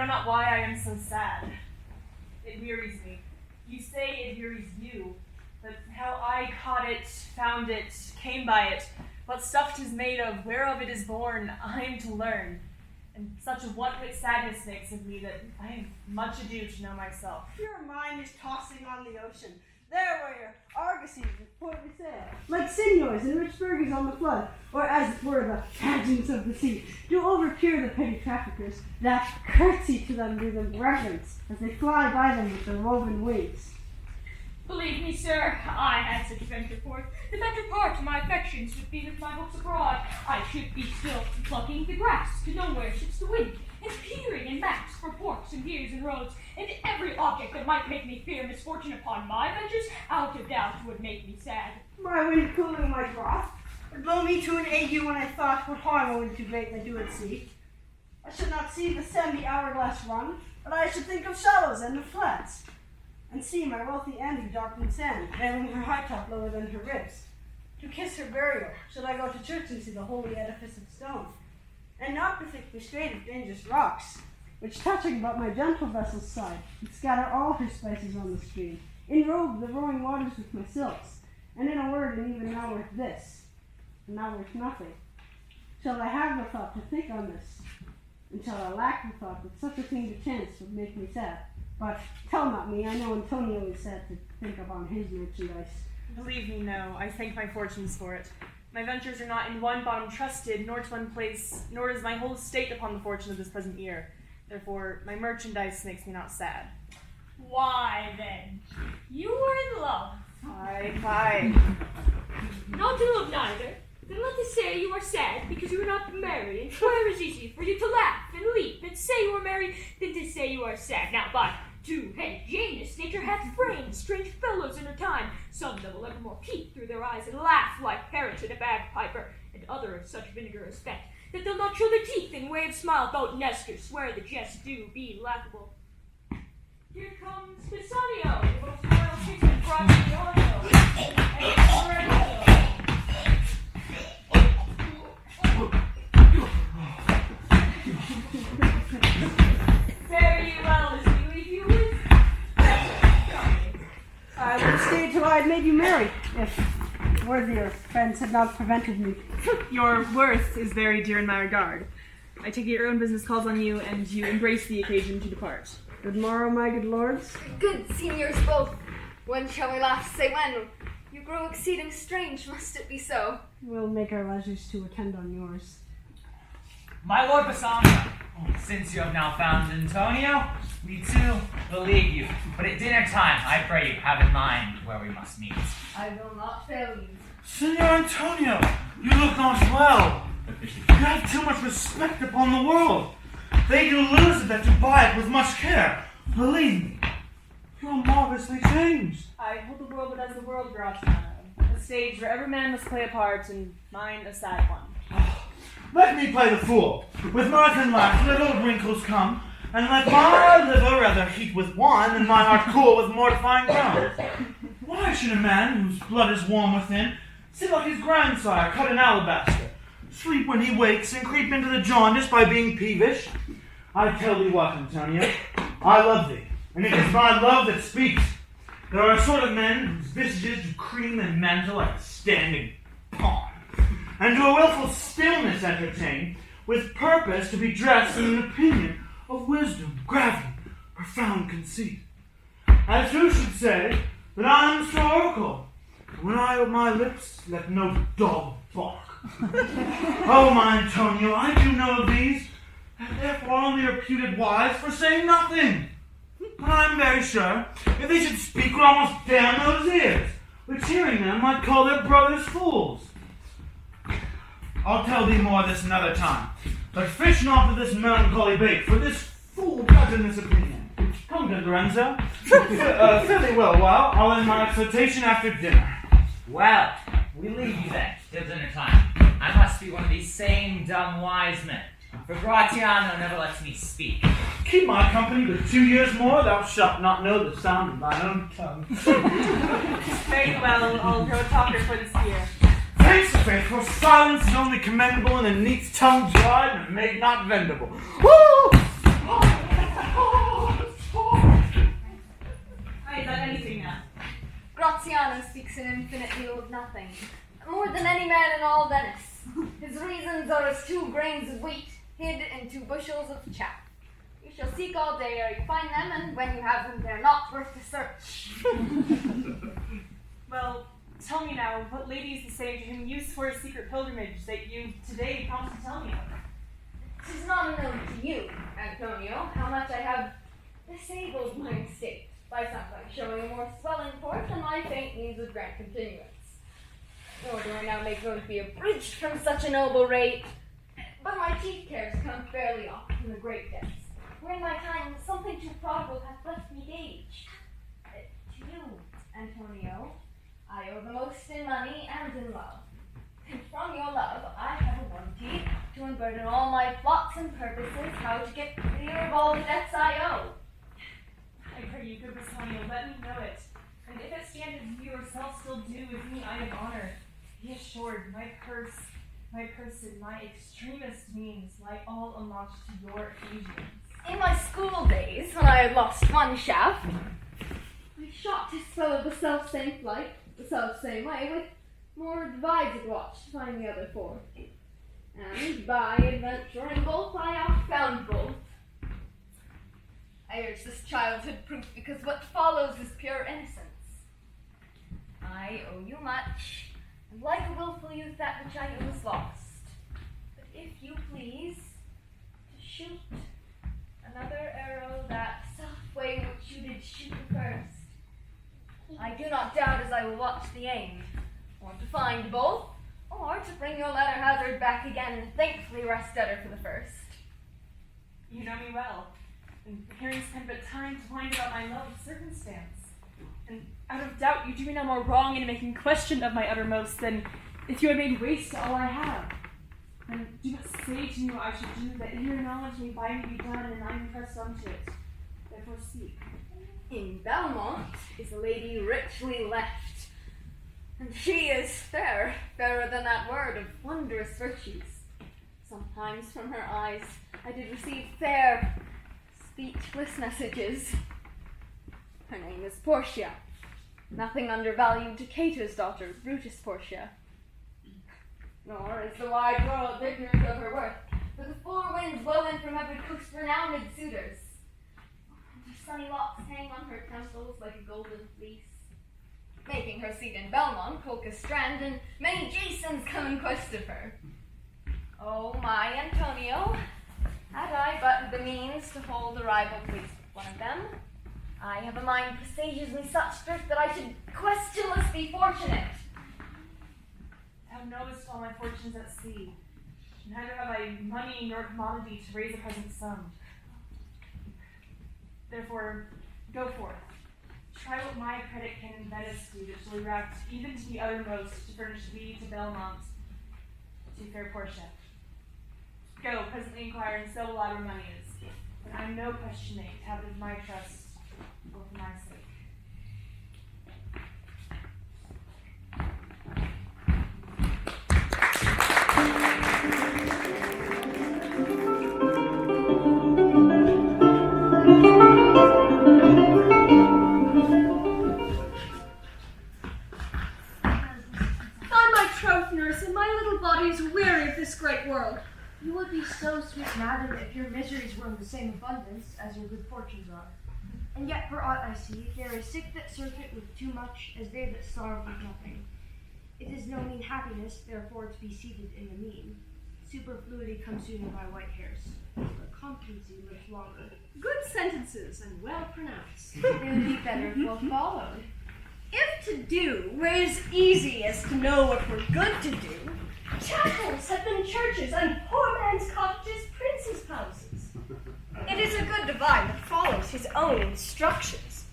know not why I am so sad. It wearies me. You say it wearies you, but how I caught it, found it, came by it, what stuff 'tis made of, whereof it is born, I am to learn. And such a one-wit sadness makes of me that I have much ado to know myself. Your mind is tossing on the ocean. There were your argosies and portly sail, like signors and rich burghers on the flood, or as it were the pageants of the sea, do overcure the petty traffickers, that curtsy to them do them reverence, as they fly by them with their woven wings. Believe me, sir, I had such venture forth. The better part of my affections would be with my books abroad. I should be still plucking the grass to know where ships to wind, and peering in maps for ports and piers and roads, and every object that might make me fear misfortune upon my ventures, out of doubt would make me sad. My wind cooling my broth, would blow me to an ague when I thought what harm I would too great I do at sea. I should not see the sandy hourglass run, but I should think of shallows and of flats, and see my wealthy Andy dark in sand, bearing her high top lower than her ribs. To kiss her burial, should I go to church and see the holy edifice of stone, and not bethink me straight of dangerous rocks, which touching but my gentle vessel's side, would scatter all her spices on the stream, enrobe the roaring waters with my silks, and in a word, and even now worth this, and now worth nothing. Shall I have the thought to think on this, and shall I lack the thought that such a thing to chance would make me sad? But tell not me, I know Antonio is sad to think upon his merchandise. Believe me, no, I thank my fortunes for it. My ventures are not in one bottom trusted, nor to one place, nor is my whole estate upon the fortune of this present year. Therefore, my merchandise makes me not sad. Why, then, you were in love. Aye. Not in love neither. Then let us say you are sad because you are not married, and 'twere as easy for you to laugh and leap and say you are married than to say you are sad. Now, by two-headed Janus, nature hath framed strange fellows in her time. Some that will evermore peep through their eyes and laugh like parrots at a bagpiper, and other of such vigorous spent, that they'll not show their teeth in way of smile, though Nestor swear the jest do be laughable. Here comes Bassanio, the most royal statesman brought to the audio, and Lorenzo. Fare you well as we leave you with. I would have stayed till I had made you marry, if worthier friends had not prevented me. Your worth is very dear in my regard. I take it your own business calls on you, and you embrace the occasion to depart. Good morrow, my good lords. Good seniors both. When shall we laugh? Say when. You grow exceeding strange, must it be so? We'll make our leisures to attend on yours. My lord Bassanio, since you have now found Antonio, we too will leave you. But at dinner time, I pray you have in mind where we must meet. I will not fail you. Signor Antonio, you look not well. You have too much respect upon the world. They do lose it that you buy it with much care. Believe me, you are marvelously changed. I hold the world but as the world, Gratiano. A stage where every man must play a part, and mine a sad one. Let me play the fool. With mirth and laugh, let old wrinkles come, and let my liver rather heat with wine than my heart cool with mortifying groans. Why should a man whose blood is warm within sit like his grandsire cut in alabaster, sleep when he wakes, and creep into the jaundice by being peevish? I tell thee what, Antonio, I love thee, and it is my love that speaks. There are a sort of men whose visages do cream and mantle like a standing pond, and to a wilful stillness entertain, with purpose to be dressed in an opinion of wisdom, gravity, profound conceit. As who should say that I am historical, when I open my lips let no dog bark. Oh, my Antonio, I do know of these, and therefore only reputed wise for saying nothing. But I am very sure, if they should speak, would almost damn those ears, which hearing them might call their brothers fools. I'll tell thee more of this another time, but fish not with this melancholy bait, for this fool does in this opinion. Come, good Lorenzo. Fairly well, while I'll end my exhortation after dinner. Well, we leave you then, till dinner time. I must be one of these same dumb wise men, for Gratiano never lets me speak. Keep my company but 2 years more, thou shalt not know the sound of thine own tongue. Very well, I'll grow a talker for this year. Thanks, faith, for silence is only commendable, and a neat's tongue dried and made not vendible. Woo! Why is that anything now? Graziano speaks an infinite deal of nothing, more than any man in all Venice. His reasons are as 2 grains of wheat hid in 2 bushels of chaff. You shall seek all day ere you find them, and when you have them, they're not worth the search. Well, tell me now, what lady is the same to whom you swore a secret pilgrimage that you today promised to tell me of? 'Tis not unknown to you, Antonio, how much I have disabled my estate by something showing a more swelling port than my faint means would grant continuance. Nor do I now make room to be abridged from such a noble rate, but my chief cares come fairly off from the great debts, wherein my time something too prodigal hath left me gaged. To you, Antonio, I owe the most in money and in love. And from your love, I have a warranty to unburden all my plots and purposes, how to get clear of all the debts I owe. I pray you, good Bassanio, let me know it. And if it stand as you yourself still do with me, I have honor. Be assured, my person, my extremest means lie all unlotched to your occasions. In my school days, when I had lost one shaft, I shot his fellow the self-same flight, the self-same way, with more divided watch to find the other 4. And by adventuring both, I outfound both. I urge this childhood proof because what follows is pure innocence. I owe you much, and like a willful youth, that which I owe is lost. But if you please, to shoot another arrow that soft way which you did shoot the first, I do not doubt as I will watch the aim, or to find both, or to bring your letter hazard back again and thankfully rest debtor for the first. You know me well, and hearing spent but time to wind about my love of circumstance. And out of doubt you do me no more wrong in making question of my uttermost than if you had made waste to all I have. And do but say to me what I should do, that in your knowledge may by me be done, and I am pressed unto it. Therefore speak. In Belmont is a lady richly left, and she is fair, fairer than that word, of wondrous virtues. Sometimes from her eyes I did receive fair, speechless messages. Her name is Portia, nothing undervalued to Cato's daughter, Brutus Portia. Nor is the wide world ignorant of her worth, for the 4 winds blow in from every coast renowned suitors. And her sunny locks hang on her temples like a golden fleece, making her seat in Belmont, Colchis Strand, and many Jasons come in quest of her. Oh, my Antonio, had I but the means to hold a rival place with one of them, I have a mind presages me such drift that I should questionless be fortunate. Thou knowest all my fortunes at sea. Neither have I money nor commodity to raise a present sum. Therefore, go forth. Try what my credit can in Venice do that shall erect even to the uttermost to furnish thee to Belmont, to fair Portia. Go, presently inquire, and so will I where money is. And I no question make, have it of my trust, or for my sake. I'm my troth, nurse, and my little body is weary of this great world. You would be so sweet, madam, if your miseries were in the same abundance as your good fortunes are. And yet, for aught I see, there is sick that serve it with too much, as they that starve with nothing. It is no mean happiness, therefore, to be seated in the mean. Superfluity comes sooner by white hairs, but competency lives longer. Good sentences and well pronounced. They would be better if well followed. If to do were as easy as to know what were good to do, chapels have been churches and poor man's cottages princes' houses. It is a good divine that follows his own instructions.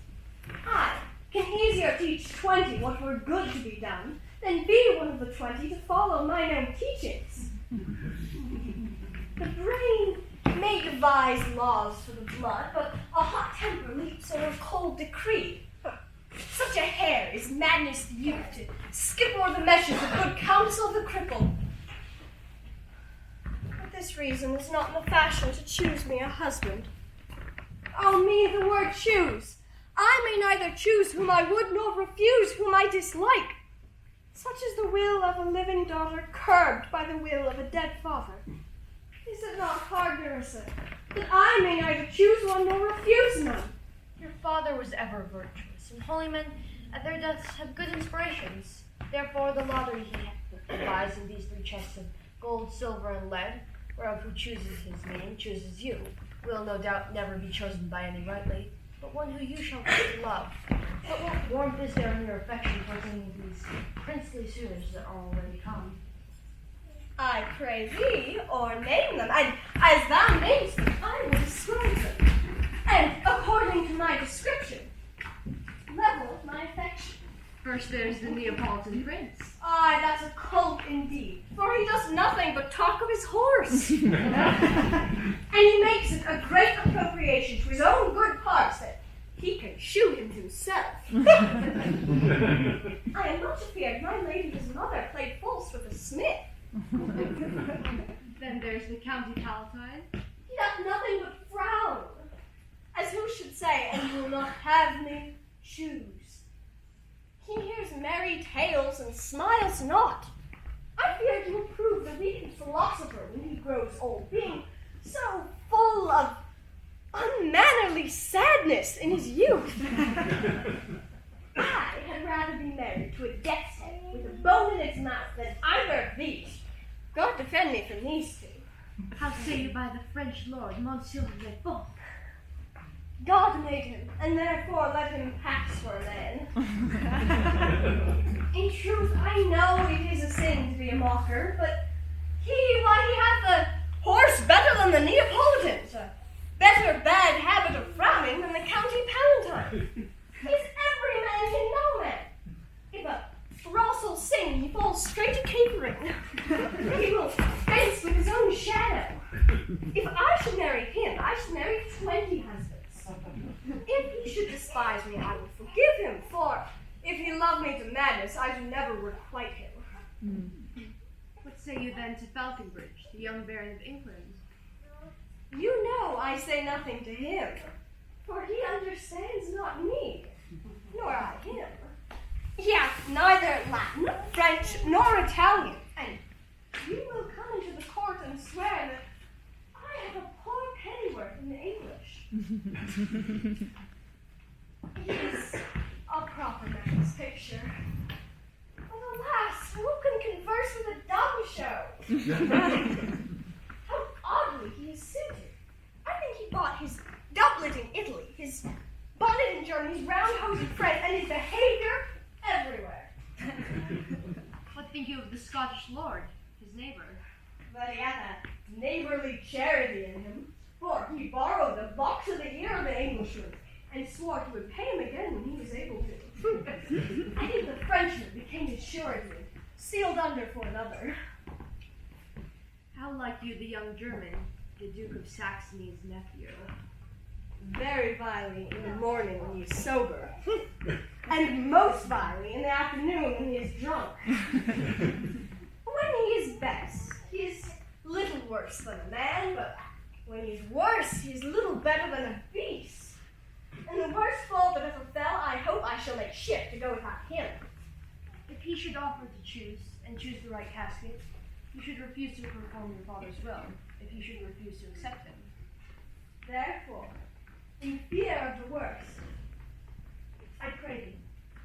I can easier teach 20 what were good to be done than be one of the 20 to follow mine own teachings. The brain may devise laws for the blood, but a hot temper leaps over a cold decree. Such a hair is madness to youth to skip o'er the meshes of good counsel of the cripple. For this reason is not in the fashion to choose me a husband. Oh me, the word choose! I may neither choose whom I would nor refuse whom I dislike. Such is the will of a living daughter curbed by the will of a dead father. Is it not hard, Nerissa, that I may neither choose one nor refuse none? Your father was ever virtuous, and holy men at their deaths have good inspirations. Therefore the lottery he devised in these 3 chests of gold, silver, and lead, whereof who chooses his name chooses you, will no doubt never be chosen by any rightly, but one who you shall love. But what warmth is there in your affection towards any of these princely suitors that are already come? I pray thee, or name them, and as thou namest them, I will describe them. And according to my description, level my affection. First there's the Neapolitan prince. Aye, that's a colt indeed, for he does nothing but talk of his horse. And he makes it a great appropriation to his own good parts that he can shoe him himself. I am much afeard my lady his mother played false with a smith. Then there's the County Palatine. He doth nothing but frown, as who should say, and you will not have me choose. He hears merry tales and smiles not. I fear he will prove the wicked philosopher when he grows old, being so full of unmannerly sadness in his youth. I had rather be married to a death's head with a bone in its mouth than either of these. God defend me from these 2. How say you by the French lord, Monsieur de Bon? God made him, and therefore let him pass for a man. In truth, I know it is a sin to be a mocker, but he hath the horse better than the Neapolitans, a better bad habit of frowning than the County Palatine. He's every man can know man. If a throstle sing, he falls straight to capering. He will fence with his own shadow. If I should marry him, I should marry 20 husbands. If he should despise me, I would forgive him, for if he loved me to madness, I should never requite him. What say you then to Falconbridge, the young Baron of England? You know I say nothing to him, for he understands not me, nor I him. He hath neither Latin, French, nor Italian, and you will come into the court and swear that I have a poor pennyworth in the English. He is a proper man's picture. But alas, who can converse with a dumb show? How oddly he is suited. I think he bought his doublet in Italy, his bonnet in Germany, his round hose in France, and his behavior everywhere. What think you of the Scottish lord, his neighbor? But he had a neighborly charity in him, for he borrowed the box of the ear of an Englishman, and swore he would pay him again when he was able to. I think the Frenchman became his surety, sealed under for another. How like you the young German, the Duke of Saxony's nephew? Very vilely in the morning when he is sober, and most vilely in the afternoon when he is drunk. When he is best, he is little worse than a man, but when he is worse, he is little better than a beast. And the worst fall that ever fell, I hope I shall make shift to go without him. If he should offer to choose, and choose the right casket, you should refuse to perform your father's will, if he should refuse to accept him. Therefore, in fear of the worst, I pray thee,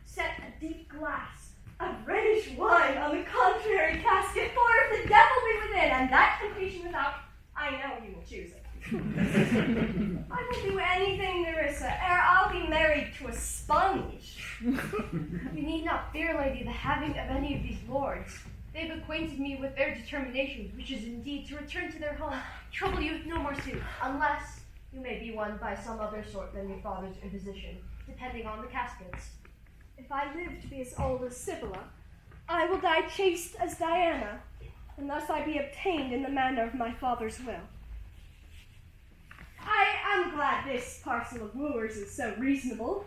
set a deep glass of reddish wine on the contrary casket, for if the devil be within, and that temptation without, I know he will choose it. I will do anything, Nerissa, ere I'll be married to a sponge. You need not fear, lady, the having of any of these lords. They have acquainted me with their determination, which is indeed to return to their home, trouble you with no more suit, unless you may be won by some other sort than your father's imposition, depending on the caskets. If I live to be as old as Sibylla, I will die chaste as Diana, and thus I be obtained in the manner of my father's will. I am glad this parcel of wooers is so reasonable,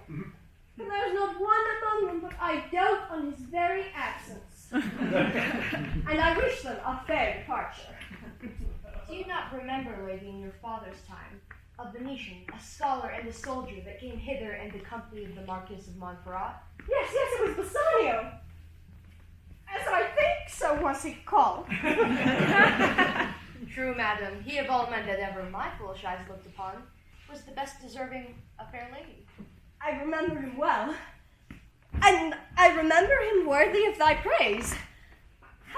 for there is not one among them but I dote on his very absence, and I wish them a fair departure. Do you not remember, lady, in your father's time, a Venetian, a scholar and a soldier that came hither in the company of the Marquis of Montferrat? Yes, it was Bassanio. As I think so was he called. True, madam, he of all men that ever my foolish eyes looked upon was the best deserving a fair lady. I remember him well, and I remember him worthy of thy praise.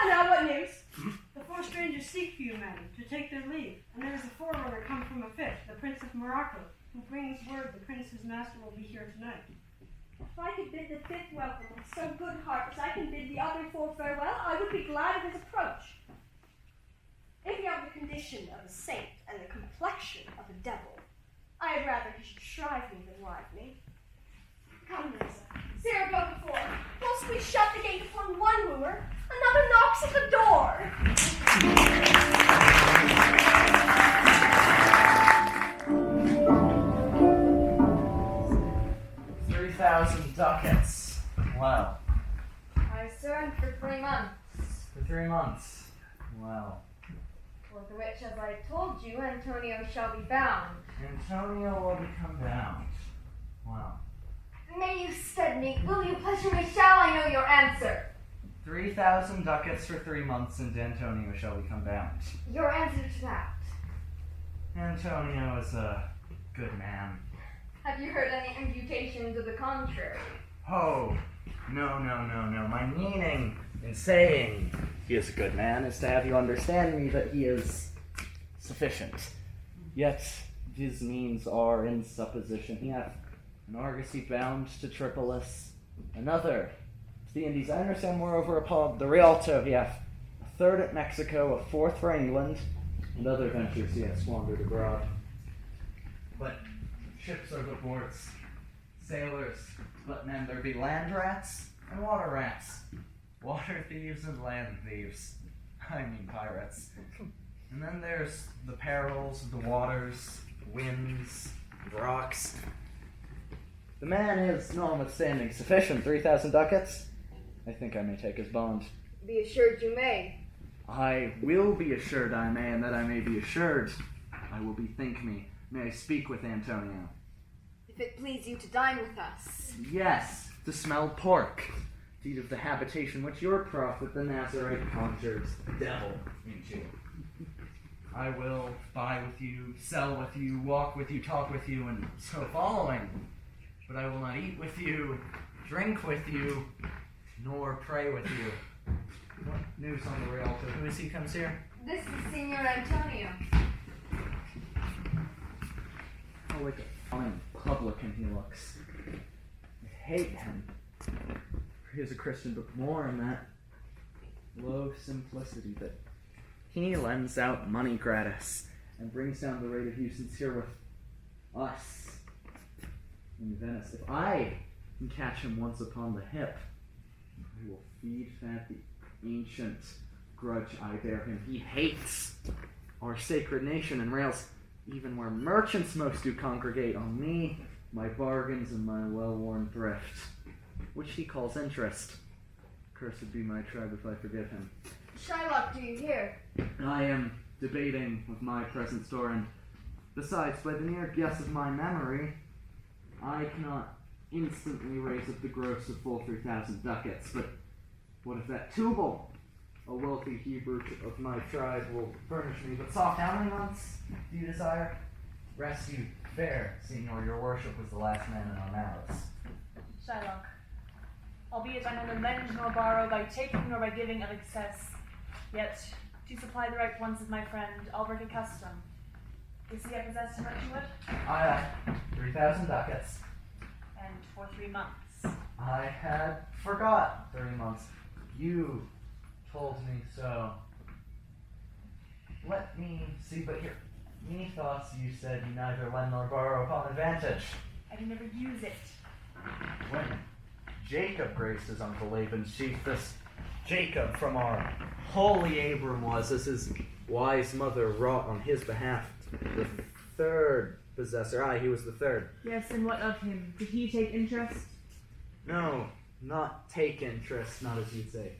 And now what news? The four strangers seek for you, madam, to take their leave, and there is a forerunner come from a fifth, the Prince of Morocco, who brings word the prince's master will be here tonight. If I could bid the fifth welcome with so good heart as I can bid the other four farewell, I would be glad of his approach. If he have the condition of a saint and the complexion of a devil, I had rather he should shrive me than wive me. Come, Lisa, Sarah go before. Whilst we shut the gate upon one wooer, another knocks at the door. 3,000 ducats. Wow. I served for 3 months, For 3 months. Wow. with which, as I told you, Antonio shall be bound. Antonio will become bound. Wow. May you stead me, will you pleasure me, shall I know your answer? 3,000 ducats for 3 months, and Antonio shall become bound. Your answer to that. Antonio is a good man. Have you heard any imputation to the contrary? Oh, no. My meaning in saying he is a good man is to have you understand me that he is sufficient. Yet his means are in supposition. He hath an argosy bound to Tripolis, another to the Indies. I understand moreover upon the Rialto he hath a third at Mexico, a fourth for England, and other ventures he hath squandered abroad. But ships are but boards, sailors but men. There be land rats and water rats, water thieves and land thieves. I mean pirates. And then there's the perils of the waters, winds, rocks. The man is, notwithstanding, sufficient. 3,000 ducats. I think I may take his bond. Be assured you may. I will be assured I may, and that I may be assured I will bethink me. May I speak with Antonio? If it please you to dine with us. Yes, to smell pork. To eat of the habitation which your prophet, the Nazarite, conjures the devil into. I will buy with you, sell with you, walk with you, talk with you, and so following. But I will not eat with you, drink with you, nor pray with you. What news on the Rialto? Who is he comes here? This is Signor Antonio. Oh, like a fine publican he looks. I hate him. He is a Christian, but more in that low simplicity that he lends out money gratis and brings down the rate of usage here with us in Venice. If I can catch him once upon the hip, I will feed fat the ancient grudge I bear him. He hates our sacred nation and rails even where merchants most do congregate on me, my bargains, and my well-worn thrift, which he calls interest. Cursed be my tribe if I forgive him. Shylock, do you hear? I am debating with my present store, and besides, by the near guess of my memory, I cannot instantly raise up the gross of full 3,000 ducats, but what if that Tubal, a wealthy Hebrew of my tribe, will furnish me? But soft, how many months do you desire? Rescue fair, Signor, your worship was the last man in our mouths. Shylock, albeit I neither lend nor borrow by taking nor by giving of excess, yet to supply the right wants of my friend, I'll break a custom. You see I possess how much you would? 3,000 ducats. And for 3 months. I had forgot 3 months. You told me so. Let me see, but here, methought you said you neither lend nor borrow upon advantage. I can never use it. When Jacob graced his uncle Laban's sheep, this Jacob from our holy Abram was, as his wise mother wrought on his behalf, the third possessor. Aye, he was the third. Yes, and what of him? Did he take interest? No, not take interest, not as you'd say,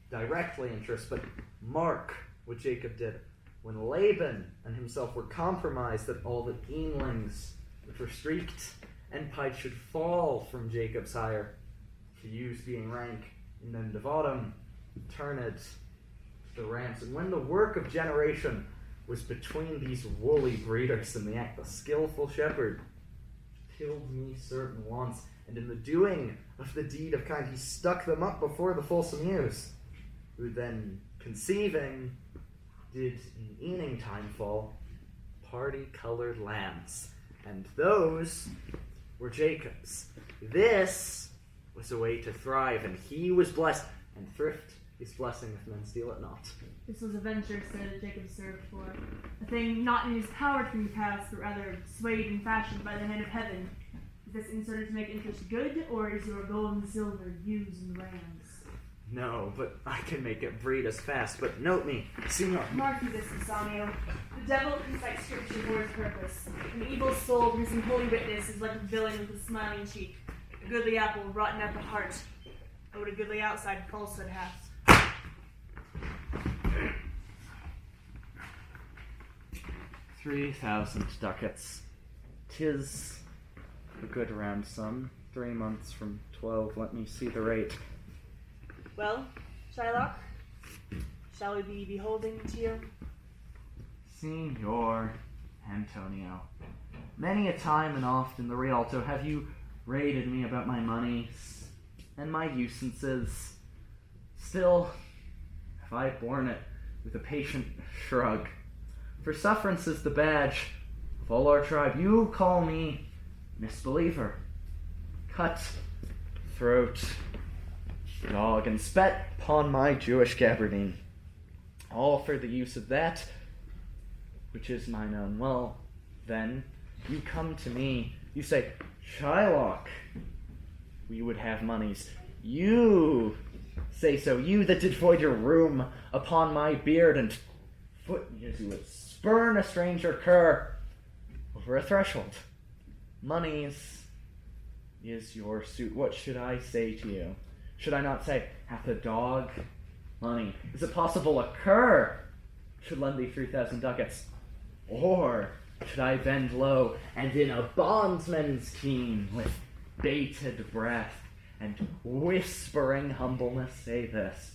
directly interest, but mark what Jacob did. when Laban and himself were compromised that all the Eanlings which were streaked and pied should fall from Jacob's hire, to use being rank in them devotum, turn it to the rams. And when the work of generation was between these woolly breeders in the act, the skillful shepherd killed me certain once, and in the doing of the deed of kind he stuck them up before the fulsome ewes, who then conceiving did in eaning time fall party-colored lambs, and those were Jacob's. This was a way to thrive, and he was blessed, and thrift is blessing if men steal it not. This was a venture, said Jacob served for, a thing not in his power to be passed, but rather swayed and fashioned by the hand of heaven. Is this inserted to make interest good, or is your gold and silver ewes and rams? No, but I can make it breed as fast. But note me, Signor. Mark you this, Bassanio. The devil incites scripture for his purpose. An evil soul producing holy witness is like a villain with a smiling cheek. A goodly apple rotten at the heart. But what a goodly outside falsehood hath. 3,000 ducats. 'Tis a good round sum. 3 months from 12. Let me see the rate. Well, Shylock, shall we be beholding to you? Signor Antonio, many a time and oft in the Rialto have you rated me about my monies and my usances. Still have I borne it with a patient shrug. For sufferance is the badge of all our tribe. You call me misbeliever, cut throat, dog, and spat upon my Jewish gabardine, all for the use of that which is mine own. Well, then, you come to me, you say, Shylock, we would have monies. You say so, you that did void your room upon my beard, and foot me as you would spurn a stranger cur over a threshold. Monies is your suit. What should I say to you? Should I not say, hath a dog money? Is it possible a cur should lend thee 3,000 ducats? Or should I bend low and in a bondsman's keen with bated breath and whispering humbleness say this?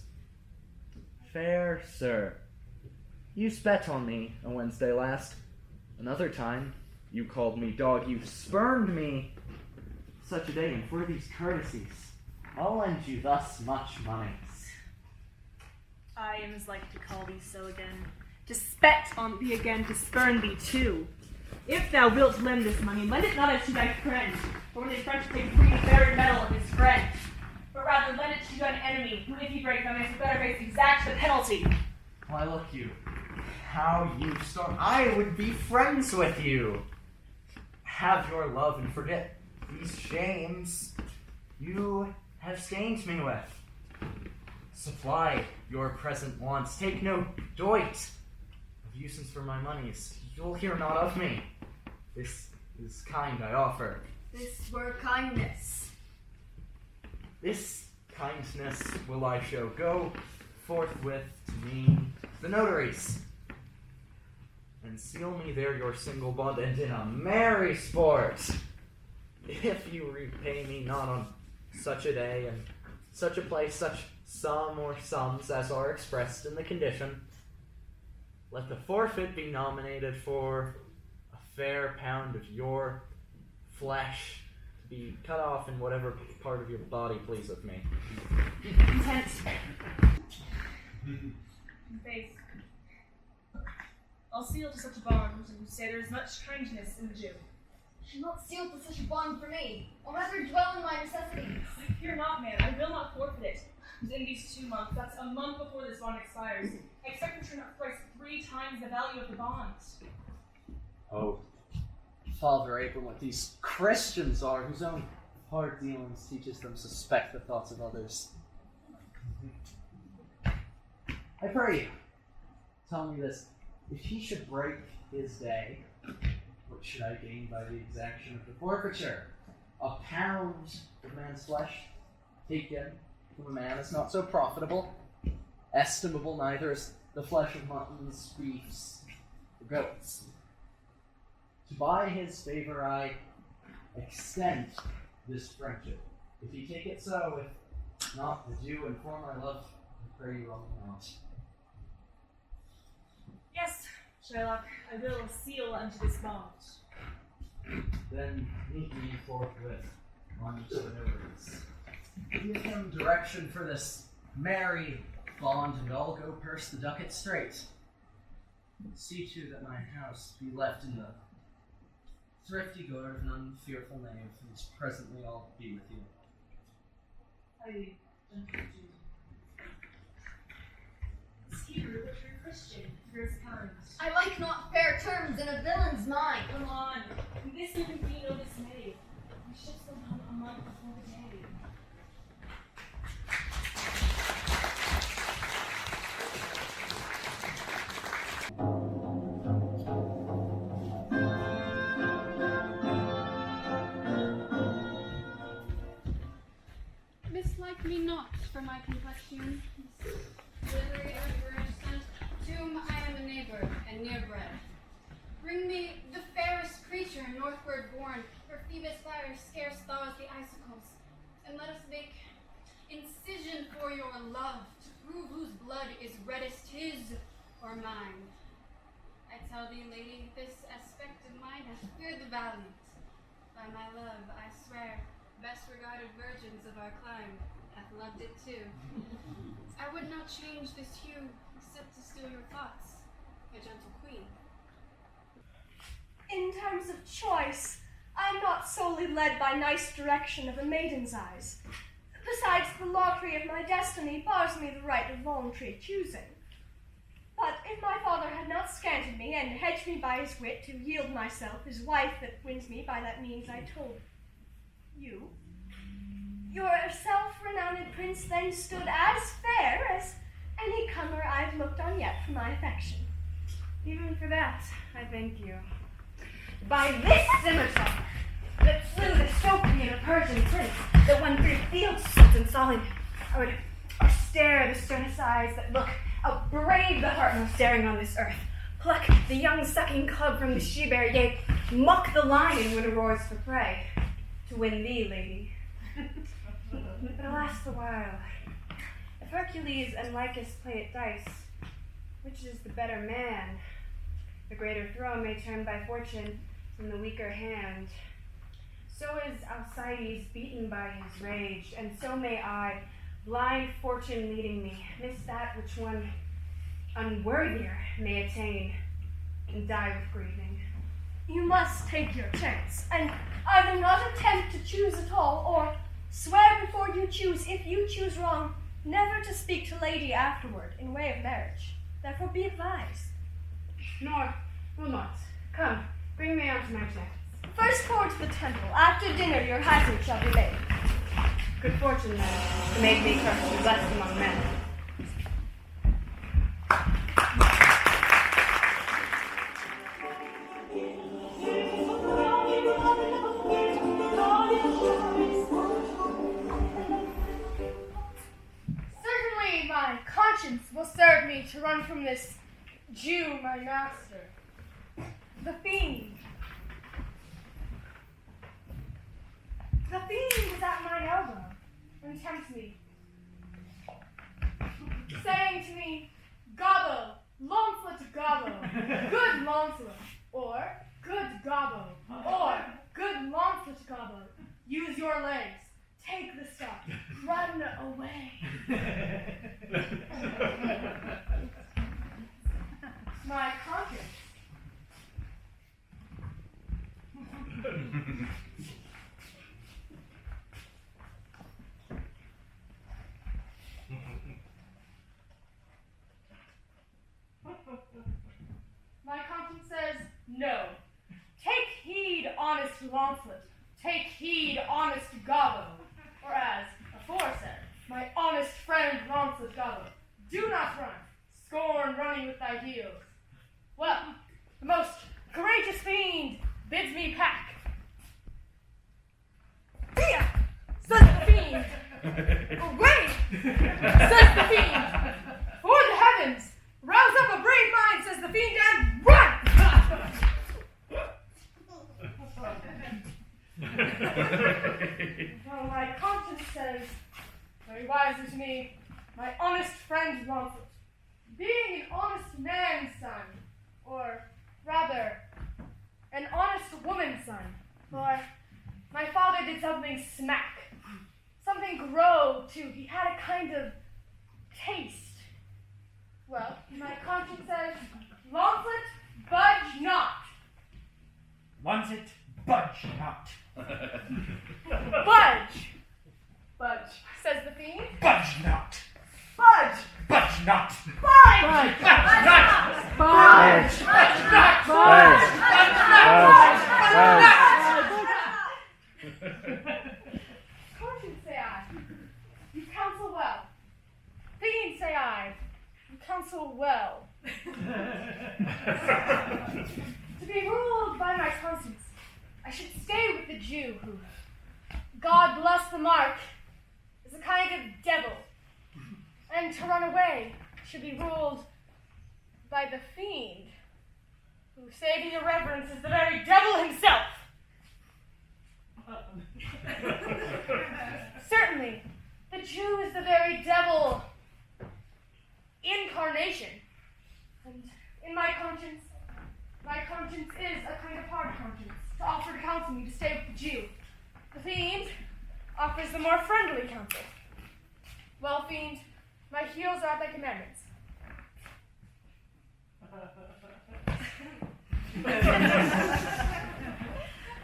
Fair sir, you spat on me a Wednesday last. Another time you called me dog. You spurned me such a day, and for these courtesies I'll lend you thus much money. I am as like to call thee so again, to spet on thee again, to spurn thee too. If thou wilt lend this money, lend it not as to thy friend, for when his friend takes free the buried metal of his friend, but rather lend it to thine enemy, who if he break thy may better face exact the penalty. Why, look you, how you start. I would be friends with you. Have your love and forget these shames you have stained me with. Supply your present wants. Take no doit of usance for my monies. You'll hear not of me. This is kind I offer. This were kindness. This kindness will I show. Go forthwith to me, the notaries, and seal me there your single bond, and in a merry sport, if you repay me not on such a day and such a place, such sum or sums as are expressed in the condition, let the forfeit be nominated for a fair pound of your flesh to be cut off in whatever part of your body pleaseth me. Content. Faith. I'll seal to such a bond, and you say there is much kindness in the Jew. Should not seal to such a bond for me. I'll rather dwell in my necessities. I fear not, man. I will not forfeit it. Within these 2 months, that's a month before this bond expires, I expect to turn up price 3 times the value of the bond. Oh, Father Abram, what these Christians are, whose own hard dealings teaches them suspect the thoughts of others. I pray you, tell me this. If he should break his day, what should I gain by the exaction of the forfeiture? A pound of man's flesh, taken from a man is not so profitable, estimable neither as the flesh of muttons, beefs, or goats. To buy his favor I extend this friendship. If you take it so, if not, adieu and for my love, I pray you all not. Yes, Shylock, I will seal unto this bond. Then meet me forthwith on Venice. Give him direction for this merry bond, and I'll go purse the ducat straight. See to that my house be left in the thrifty guard of an unfearful knave, and presently I'll be with you. I gently do. This Hebrew, but you're Christian, yours kind. I like not fair terms in a villain's mind. Come on, in this there can be no dismay. We ships will come a month before the day. Mislike me not for my complexion, withery of and to whom I am a neighbor and near bred. Bring me the fairest creature northward born, where Phoebus' fire scarce thaws the icicles, and let us make incision for your love, to prove whose blood is reddest, his or mine. I tell thee, lady, this aspect of mine hath feared the valiant. By my love, I swear, best regarded virgins of our clime hath loved it too. I would not change this hue, except to steal your thoughts, my gentle queen. In times of choice, I am not solely led by nice direction of a maiden's eyes. Besides, the lottery of my destiny bars me the right of voluntary choosing. But if my father had not scanted me and hedged me by his wit to yield myself his wife that wins me by that means I told you, your self-renowned prince then stood as fair as any comer I've looked on yet for my affection. Even for that, I thank you. By this scimitar that slew the Sophia Persian prince, that won 3 field sultan Solomon, I would stare the sternest eyes that look, outbrave the heart most daring on this earth, pluck the young sucking cub from the she-bear, yea, mock the lion when it roars for prey, to win thee, lady. But alas the while, if Hercules and Lycus play at dice, which is the better man? The greater throw may turn by fortune from the weaker hand. So is Alcides beaten by his rage, and so may I, blind fortune leading me, miss that which one unworthier may attain, and die with grieving. You must take your chance, and either not attempt to choose at all, or swear before you choose, if you choose wrong, never to speak to lady afterward in way of marriage. Therefore be advised. Nor will not. Come, bring me on to my chance. First forward to the temple. After dinner your hazard shall be made. Good fortune, then, to make me first and blessed among men. Certainly my conscience will serve me to run from this Jew, my master. The fiend. The fiend is at my elbow and tempts me, saying to me, Gobbo, Launcelot Gobbo, good Launcelot, or good Gobbo, or good Launcelot Gobbo, use your legs, take the stuff, run away. My conscience. My conscience says, no. Take heed, honest Launcelot. Take heed, honest Gobbo. Or as aforesaid, my honest friend Launcelot Gobbo, do not run. Scorn running with thy heels. Well, the most courageous fiend bids me pack. Here, says the fiend. Away, says the fiend. For the heavens, rouse very wisely to me, my honest friend Launcelot, being an honest man's son, or rather, an honest woman's son, for my father did something smack, something grow too. He had a kind of taste. Well, my conscience says, Launcelot, budge not. Once it, budge not. Budge, budge, says the fiend. Budge not. Budge, Budge not. budge, Budge not. budge, Budge not. Conscience, say I, you counsel well. Fiend, say I, you counsel well. To be ruled by my conscience, I should stay with the Jew who, God bless the mark, is a kind of devil. And to run away should be ruled by the fiend, who, saving your reverence, is the very devil himself. Certainly, the Jew is the very devil incarnation. And in my conscience is a kind of hard conscience to offer to counsel me to stay with the Jew. The fiend offers the more friendly counsel. Well, fiend, my heels are at thy commandments.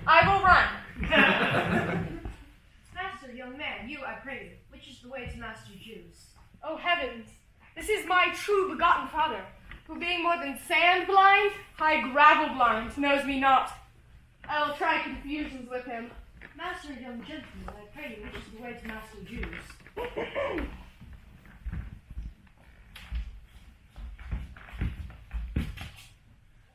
I will run. Master, young man, you, I pray you, which is the way to master Jews? Oh heavens, this is my true begotten father, who being more than sand blind, high gravel blind, knows me not. I will try confusions with him. Master, young gentleman, I pray you, which is the way to master Jews?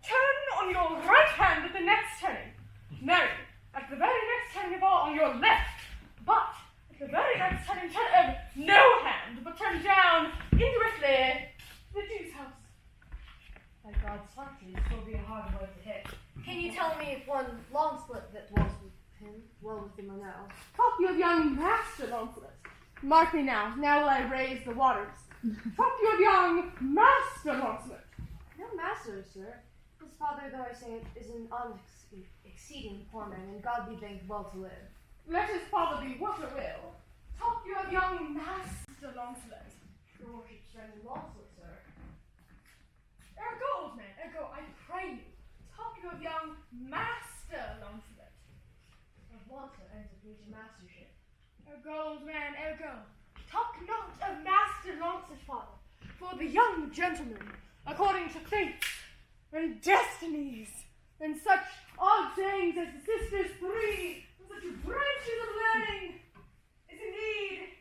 Turn on your right hand at the next turning. Marry, at the very next turning of all on your left. But at the very next turning, turn no hand, but turn down indirectly to the Jew's house. By God's sanctity, this will be a hard word to hit. Can you tell me if one Launcelot that was with him, well with him or no? Talk you of young Master Launcelot. Mark me now will I raise the waters. Talk you of young Master Launcelot. No master, sir. His father, though I say it, is an exceeding poor man, and God be thanked well to live. Let his father be what it will. Talk you of young Master Launcelot. Your worship's friend Launcelot, sir. Ergo, old man, ergo, I pray you. Talk you of young Master Launcelot. Of Launcelot ends up reaching mastership. Ergo, old man, ergo. Talk not of Master Launcelot, father, for the young gentleman, according to fate and destinies, and such odd things as the sisters three, and such branches of learning, is indeed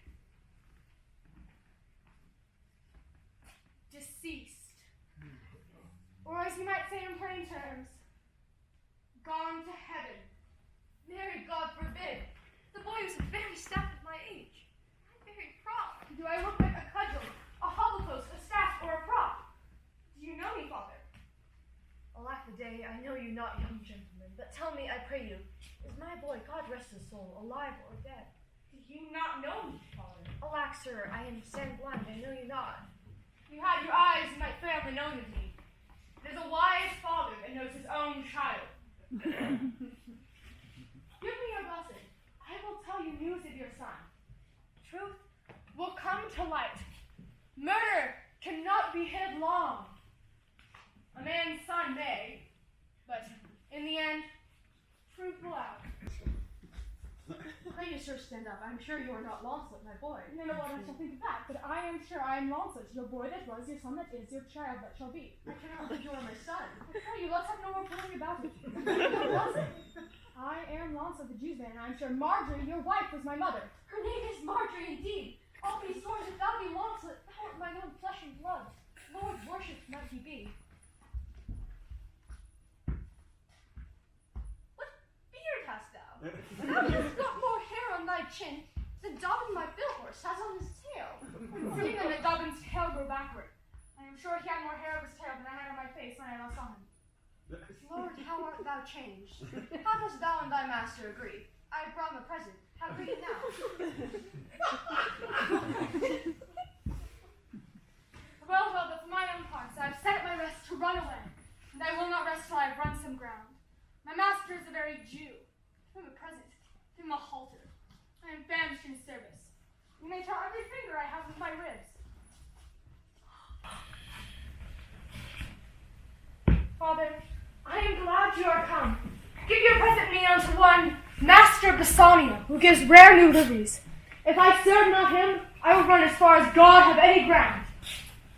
deceased. Or as you might say in plain terms, gone to heaven. Mary, God forbid. The boy was the very staff of my age. I'm very proud. Do I look like a cudgel, a hollow post, a staff, or a prop? Do you know me, father? Alack the day, I know you not, young gentleman, but tell me, I pray you, is my boy, God rest his soul, alive or dead? Do you not know me, father? Alack, sir, I am sand blind, I know you not. You had your eyes, you might fail the known of me. There's a wise father that knows his own child. Give me your blessing. I will tell you news of your son. Truth will come to light. Murder cannot be hid long. A man's son may, but in the end, truth will out. Pray you, sir, stand up. I'm sure you are not Launcelot, my boy. No, I shall think of that, but I am sure I am Launcelot, your boy that was, your son that is, your child that shall be. I cannot think you are my son. I pray you, let's have no more pulling about it. I am Launcelot the Jew's man, and I'm sure Marjorie, your wife, was my mother. Her name is Marjorie indeed. All these swords, if thou be Launcelot, thou art mine own flesh and blood. Lord worship might he be. What beard hast thou? Thou hast got more hair on thy chin than Dobbin my bill horse has on his tail. Even that Dobbin's tail grew backward. I am sure he had more hair of his tail than I had on my face when I last saw him. Lord, how art thou changed? How dost thou and thy master agree? I have brought him a present. How greet it now? with my ribs. Father, I am glad you are come. Give your present me unto one Master Bassanio, who gives rare new liveries. If I serve not him, I will run as far as God have any ground.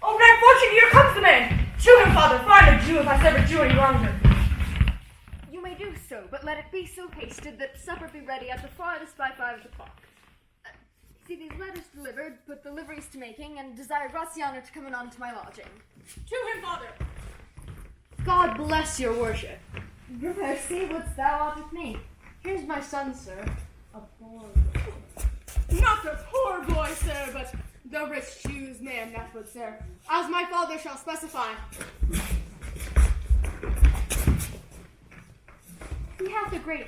Oh, rare fortune, here comes the man! Chew him, father, for I'm a Jew if I serve a Jew any longer. You may do so, but let it be so hasted that supper be ready at the farthest by 5 o'clock. See these letters delivered, put the liveries to making, and desire Graziano to come in unto my lodging. Chew him, father! God bless your worship. Mercy, wouldst thou ought with me? Here's my son, sir. A poor Not the poor boy, sir, but the rich Jew's man, that's what, sir, as my father shall specify. He hath a great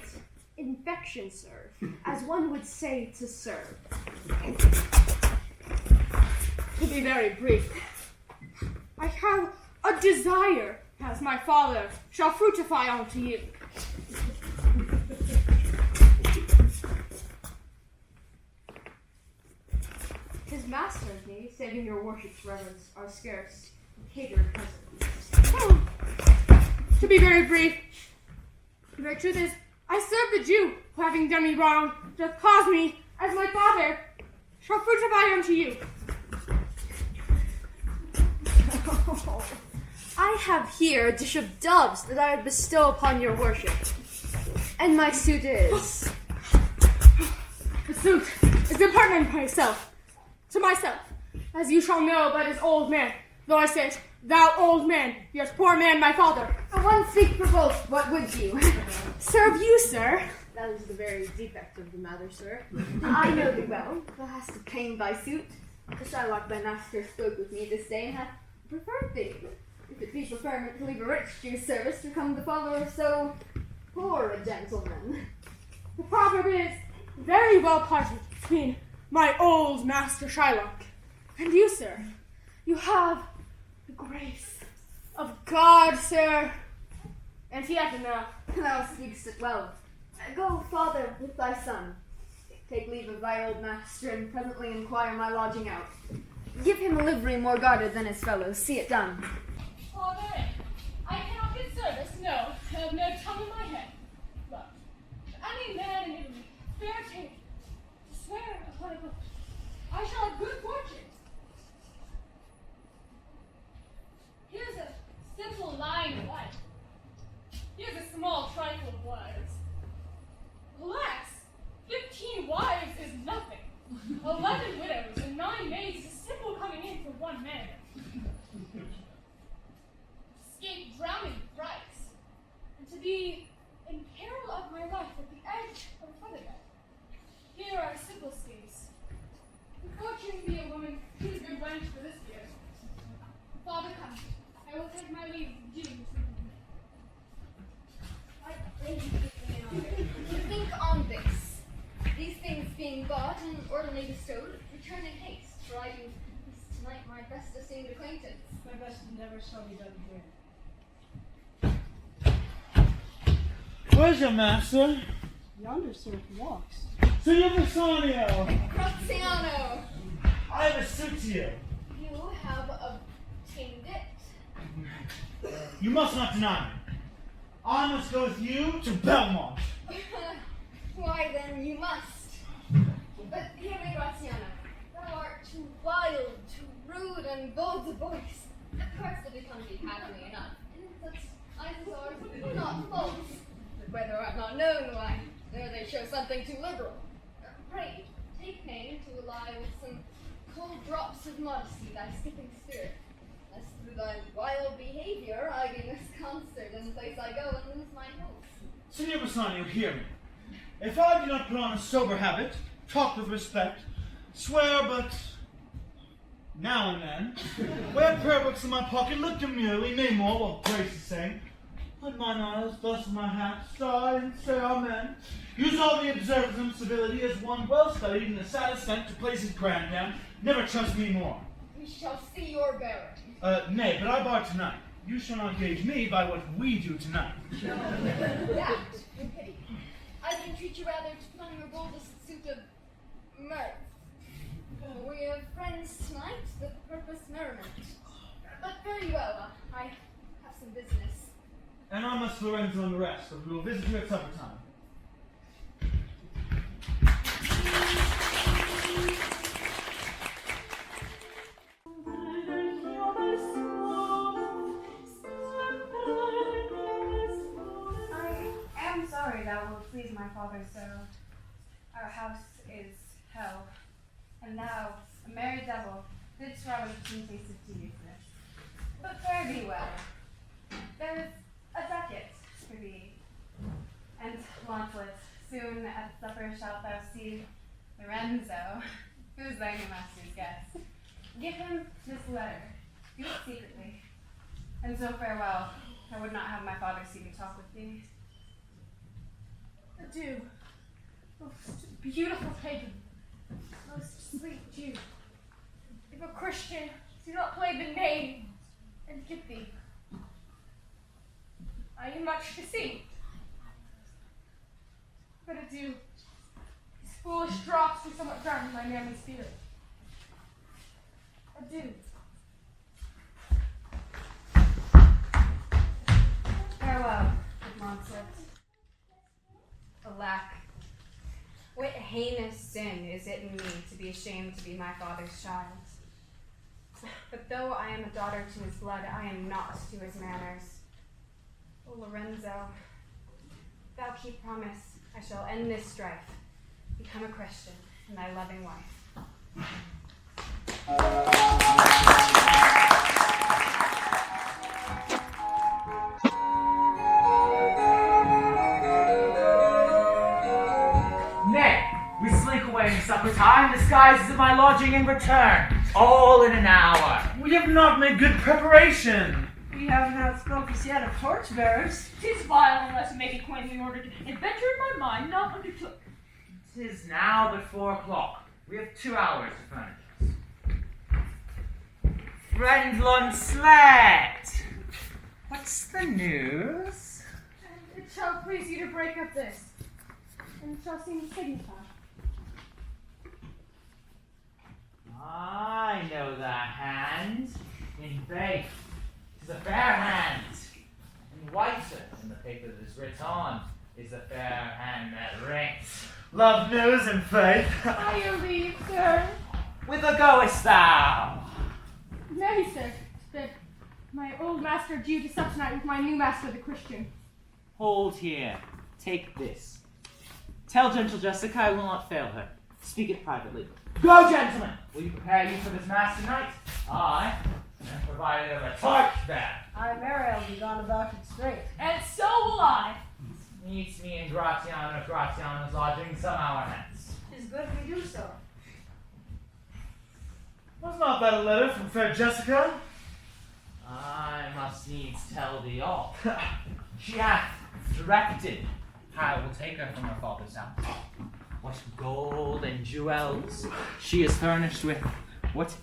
infection, sir, as one would say to serve. To be very brief, I have a desire, as my father shall fruitify unto you. His master and me, saving your worship's reverence, are scarce, catered present. To be very brief, the very truth is, I serve the Jew who, having done me wrong, doth cause me, as my father, shall fruitify unto you. I have here a dish of doves that I would bestow upon your worship. And my suit is... The suit is impertinent to myself, as you shall know by this old man, though I say it, thou old man, yet poor man my father. For one speak for both, what would you? Serve you, sir. That is the very defect of the matter, sir. I know thee well. Thou hast obtained thy suit. The Shylock thy master spoke with me this day and hath preferred thee. If it be preferment to leave a rich Jew's service to come the follower of so poor a gentleman. The proverb is very well parted between my old master Shylock and you, sir. You have the grace of God, sir, and he hath enough. Thou speakst it well. Go, father, with thy son. Take leave of thy old master, and presently inquire my lodging out. Give him a livery more guarded than his fellows. See it done. Father, I cannot get service, no. I have no tongue in my head. But any man in Italy, fair take, to swear upon a book, I shall have good fortune. Here's a simple lying wife. Here's a small trifle of words. Alas, 15 wives is nothing. 11 widows and 9 maids is a simple coming in for one man. Escape drowning thrice, and to be in peril of my life at the edge of a featherbed. Here are simple schemes. If fortune be a woman, she's a good wench for this year. Father, come. I will take my leave of the Jews. I thank you, to think on this. These things being bought and orderly bestowed, return in haste, for I do this tonight my best esteemed acquaintance. My best endeavors shall be done here. Where's your master? Yonder, sir, he walks. Signor Bassanio! Graziano! I have a suit to you. You have obtained it. You must not deny me. I must go with you to Belmont. Why then you must. But hear me, Graziano. Thou art too wild, too rude, and bold to voice. The parts of the country happily enough. And in such eyes as ours, are not false. But whether art not known, why, there they show something too liberal. Pray, take pain to ally with some cold drops of modesty, thy skipping spirit. Lest through thy wild behavior I be misconcert in the place I go and lose my health. Signor Bassanio, hear me. If I do not put on a sober habit, talk with respect, swear but now and then, wear prayer books in my pocket, look demurely, nay more, while grace is saying, put mine eyes, bless my hat, sigh, and say amen. Use all the observance and civility as one well studied in the sad ascent to places grand down. Never trust me more. We shall see your bearer. Nay, but I bar tonight. You shall not gauge me by what we do tonight. That, in pity. I entreat you rather to put on your boldest suit of mirth. We have friends hence tonight the purpose merriment. But very well, I have some business. And I must Lorenzo and the rest, but we will visit you at supper time. I am sorry that will please my father so. Our house is hell, and thou, a merry devil, didst rob it of some taste of tediousness. But fare thee well. There is a ducat for thee. And Launcelot, soon at supper shalt thou see Lorenzo, who is thy new master's guest. Give him this letter. Do it secretly. And so farewell. I would not have my father see me talk with thee. Adieu, most beautiful pagan, most sweet Jew. If a Christian, do not play the knave and get thee. I am much to see. But adieu. These foolish drops do somewhat darken my manly spirit. Adieu. Farewell, good Launcelot. Alack, what heinous sin is it in me to be ashamed to be my father's child? But though I am a daughter to his blood, I am not to his manners. O Lorenzo, if thou keep promise, I shall end this strife, become a Christian, and thy loving wife. Nay, we slink away in supper time, disguised as my lodging and return, all in an hour. We have not made good preparation. We have not spoken yet of torchbearers. 'Tis vile unless you make acquaintance in order to adventure in my mind not undertook. 'Tis now but 4 o'clock. We have 2 hours to furnish us. Friend Launcelot, what's the news? It shall please you to break up this, and it shall seem signified. I know that hand. In faith, 'tis a fair hand. And whiter than the paper that is writ on is the fair hand that writes. Love news and faith. By your leave, sir. Whither goest thou? Nay, sir, that my old master due to sup tonight with my new master, the Christian. Hold here. Take this. Tell gentle Jessica I will not fail her. Speak it privately. Go, gentlemen! Will you prepare you for this mass tonight? I have provided a torch there. I marry, I'll be gone about it straight. And so will I. Meet me in Gratiano's lodging some hour hence. 'Tis good we do so. Was not that a letter from fair Jessica? I must needs tell thee all. She hath directed how I will take her from her father's house. What gold and jewels she is furnished with. What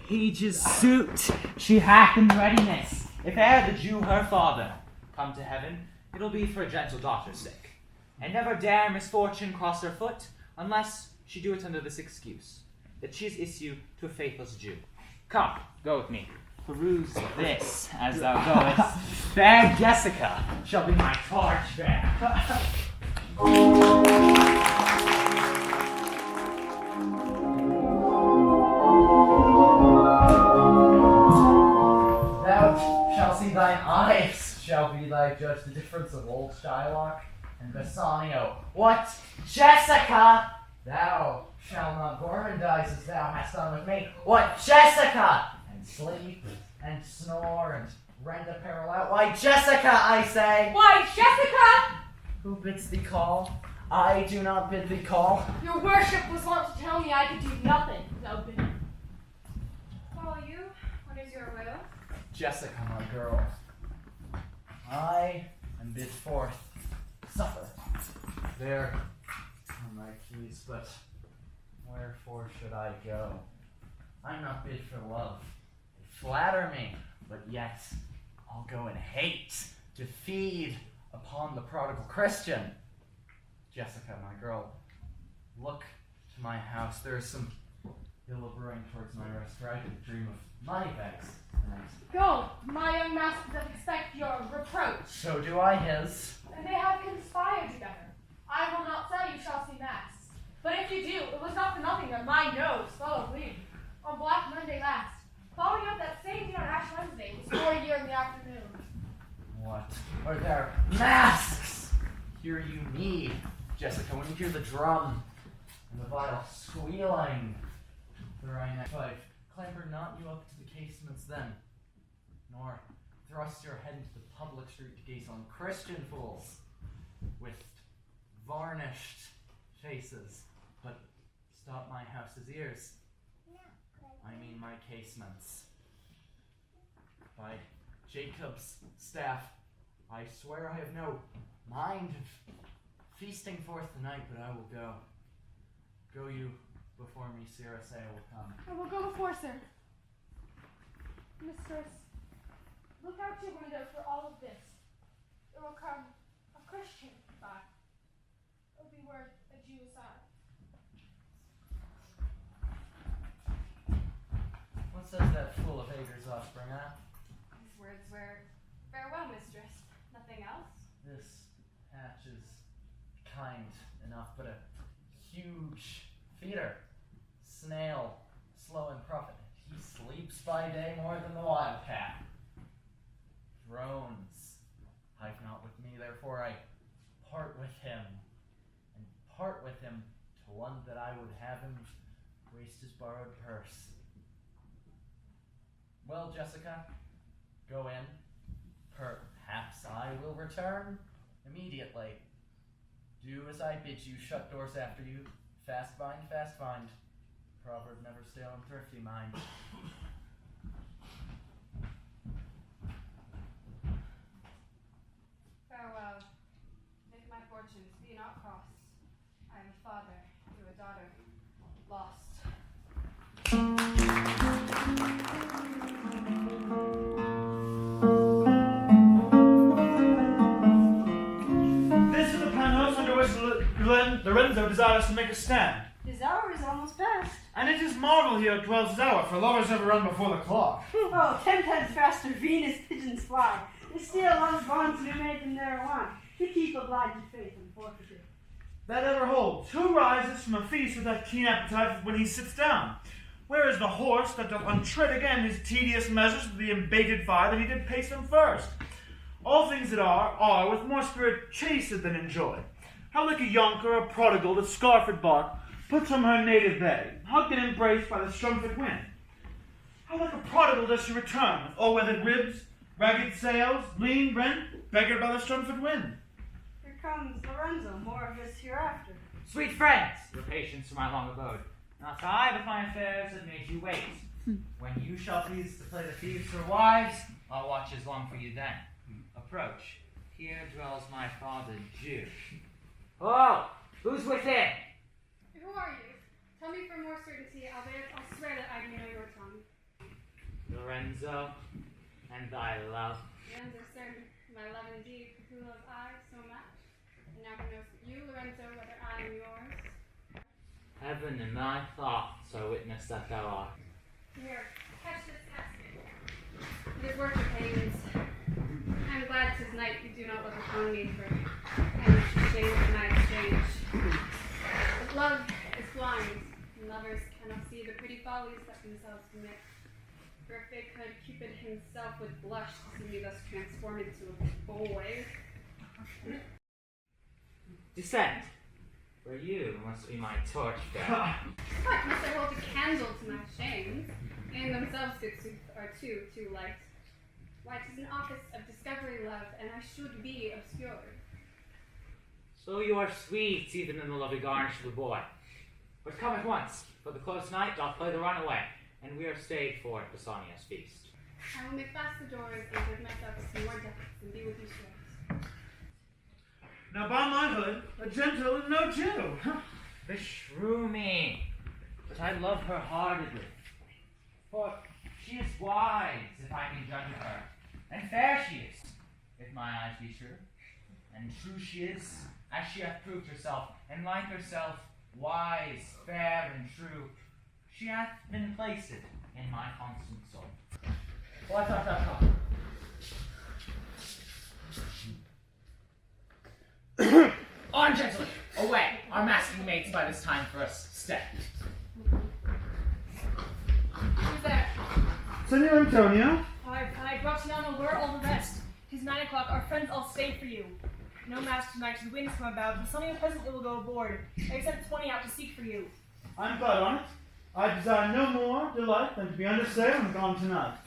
page's suit she hath in readiness. If e'er the Jew her father come to heaven, it'll be for a gentle daughter's sake. And never dare misfortune cross her foot, unless she do it under this excuse, that she is issue to a faithless Jew. Come, go with me. Peruse this as thou goest. Fair Jessica shall be my torch bearer. Thou shalt see thine eyes shall be thy judge, the difference of old Shylock and Bassanio. What, Jessica? Thou shalt not gormandize as thou hast done with me. What, Jessica? And sleep and snore and rend apparel out. Why, Jessica, I say. Why, Jessica! Who bids thee call? I do not bid thee call. Your worship was wont to tell me I could do nothing without bidding. Call you? What is your will? Jessica, my girl, I am bid forth supper. There are my keys, but wherefore should I go? I'm not bid for love. They flatter me, but yet I'll go in hate to feed upon the prodigal Christian. Jessica, my girl, look to my house. There is some deliberating towards my rest, for I could dream of my bags tonight. Go, my young master does expect your reproach. So do I his. And they have conspired together. I will not say you shall see mass. But if you do, it was not for nothing that my nose full of bleeding. On Black Monday last, following up that same day on Ash Wednesday, was 4 years in the afternoon. What are their masks? Hear you me, Jessica, when you hear the drum and the vile squealing. For I next life, clamber not you up to the casements then, nor thrust your head into the public street to gaze on Christian fools with varnished faces, but stop my house's ears. I mean my casements. By Jacob's staff, I swear I have no mind of feasting forth the night, but I will go. Go you before me, Circe, I will come. I will go before, sir. Mistress, look out your window for all of this. There will come a Christian by. It will be worth a Jew aside. What says that fool of Hagar's offspring, huh? His words were, "Farewell, mistress. Nothing else?" This hatch is kind enough, but a huge feeder. Snail, slow in profit. He sleeps by day more than the wildcat. Drones hide not with me, therefore I part with him, and part with him to one that I would have him waste his borrowed purse. Well, Jessica, go in. Perhaps I will return immediately. Do as I bid you, shut doors after you. Fast bind, fast find. Proverb never stale and thrifty mind. Farewell. Make my fortunes be not crossed. I am a father to a daughter lost. This is the penthouse under which Lorenzo desires to make a stand. His hour is almost past. And it is marvel here dwells his hour, for lovers never run before the clock. Oh, 10 times faster Venus pigeons fly. They steal one's bonds to be made them their one, to keep obliged faith and forfeited. That ever holds. Who rises from a feast with that keen appetite when he sits down? Where is the horse that doth untread again his tedious measures with the embated fire that he did pace them first? All things that are with more spirit chased than enjoyed. How like a yonker, a prodigal, that scarfed bark, puts from her native bay, hugged and embraced by the strumpet wind. How like a prodigal does she return, with all-weathered ribs, ragged sails, lean rent, beggared by the strumpet wind. Here comes Lorenzo, more of this hereafter. Sweet friends, your patience for my long abode. Not I, but my affairs that made you wait. When you shall please to play the thieves for wives, I'll watch as long for you then. Approach. Here dwells my father, Jew. Oh, who's within? Who are you? Tell me for more certainty, albeit I'll swear that I may know your tongue. Lorenzo, and thy love. Lorenzo, sir, my love indeed, who love I so much? And now who knows you, Lorenzo, whether I am yours? Heaven and thy thoughts are witness that thou art. Here, catch this casket. It is worth your pains. I am glad 'tis night you do not look upon me for any shame of my exchange. But love is blind, and lovers cannot see the pretty follies that themselves commit. For if they could, Cupid himself would blush to see me thus transformed into a boy. Descend, for you must be my torch bearer. What, must I hold a candle to my shames? And themselves are too light. Why, 'tis an office of discovery, love, and I should be obscured. So you are sweet even in the lovely garnish of the boy. But come at once, for the close night doth play the runaway, and we are stayed for Basania's feast. I will make fast the doors and give myself some more depths and be with you short. Now by my hood, a gentle and no Jew. Beshrew me, but I love her heartedly. For she is wise, if I can judge of her, and fair she is, if my eyes be true. And true she is, as she hath proved herself, and like herself, wise, fair, and true. she hath been placed in my constant soul. What? On, gentlemen, away! Our masking mates by this time for us step. Who's there? Senor Antonio? I brought Tiano. Where are all the rest? 'Tis 9 o'clock. Our friends all stay for you. No mass tonight. The winds come about. The sunny and pleasant will go aboard. I sent 20 out to seek for you. I'm glad on it. I desire no more delight than to be under sail and gone tonight.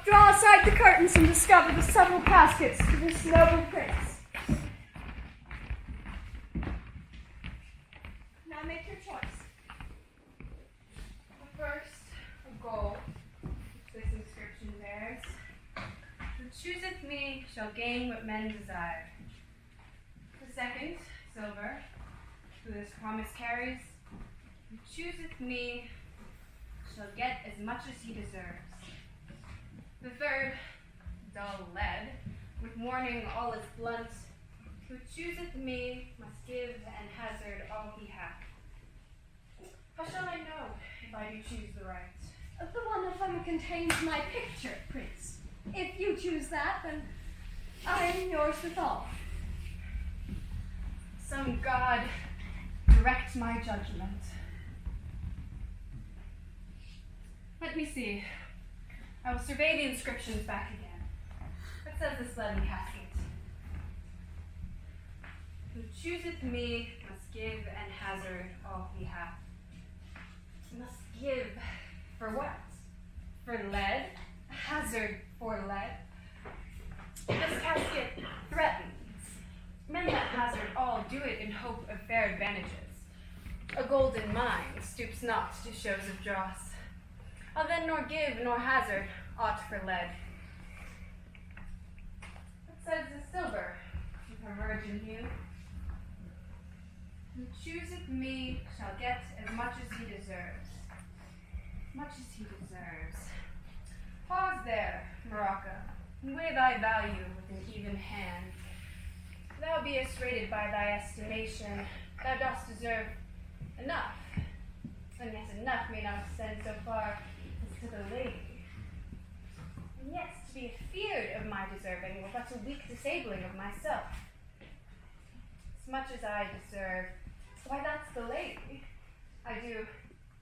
Draw aside the curtains and discover the several caskets to this noble prince. Now make your choice. The first, of gold, which this inscription bears. Who chooseth me shall gain what men desire. The second, silver, who this promise carries. Who chooseth me shall get as much as he deserves. The third, dull lead, with warning all is blunt. Who chooseth me must give and hazard all he hath. How shall I know if I do choose the right? The one of them contains my picture, Prince. If you choose that, then I am yours withal. Some god direct my judgment. Let me see. I will survey the inscriptions back again. What says this leaden casket? Who chooseth me must give and hazard all he hath. Must give for what? For lead? Hazard for lead? This casket threatens. Men that hazard all do it in hope of fair advantages. A golden mind stoops not to shows of dross. I'll then nor give nor hazard aught for lead. What says the silver with her virgin hue? Who chooseth me shall get as much as he deserves. Much as he deserves. Pause there, Morocco, and weigh thy value with an even hand. Thou beest rated by thy estimation. Thou dost deserve enough, and yet enough may not extend so far as to the lady. And yet to be feared of my deserving were but a weak disabling of myself. As much as I deserve, why that's the lady. I do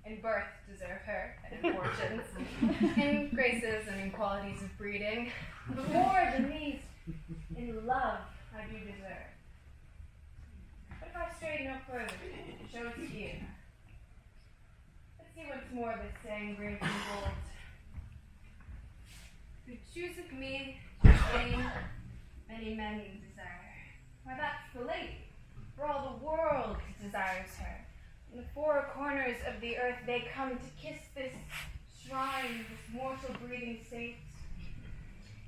in birth deserve her, and in fortunes, in graces and in qualities of breeding. But more than these, in love I do deserve. But if I stray no further, show it's here. Let's see once more this saying engraved in gold. Who chooseth me shall gain many men desire. Why that's the lady, for all the world desires her. In the four corners of the earth they come to kiss this shrine, this mortal breathing saint.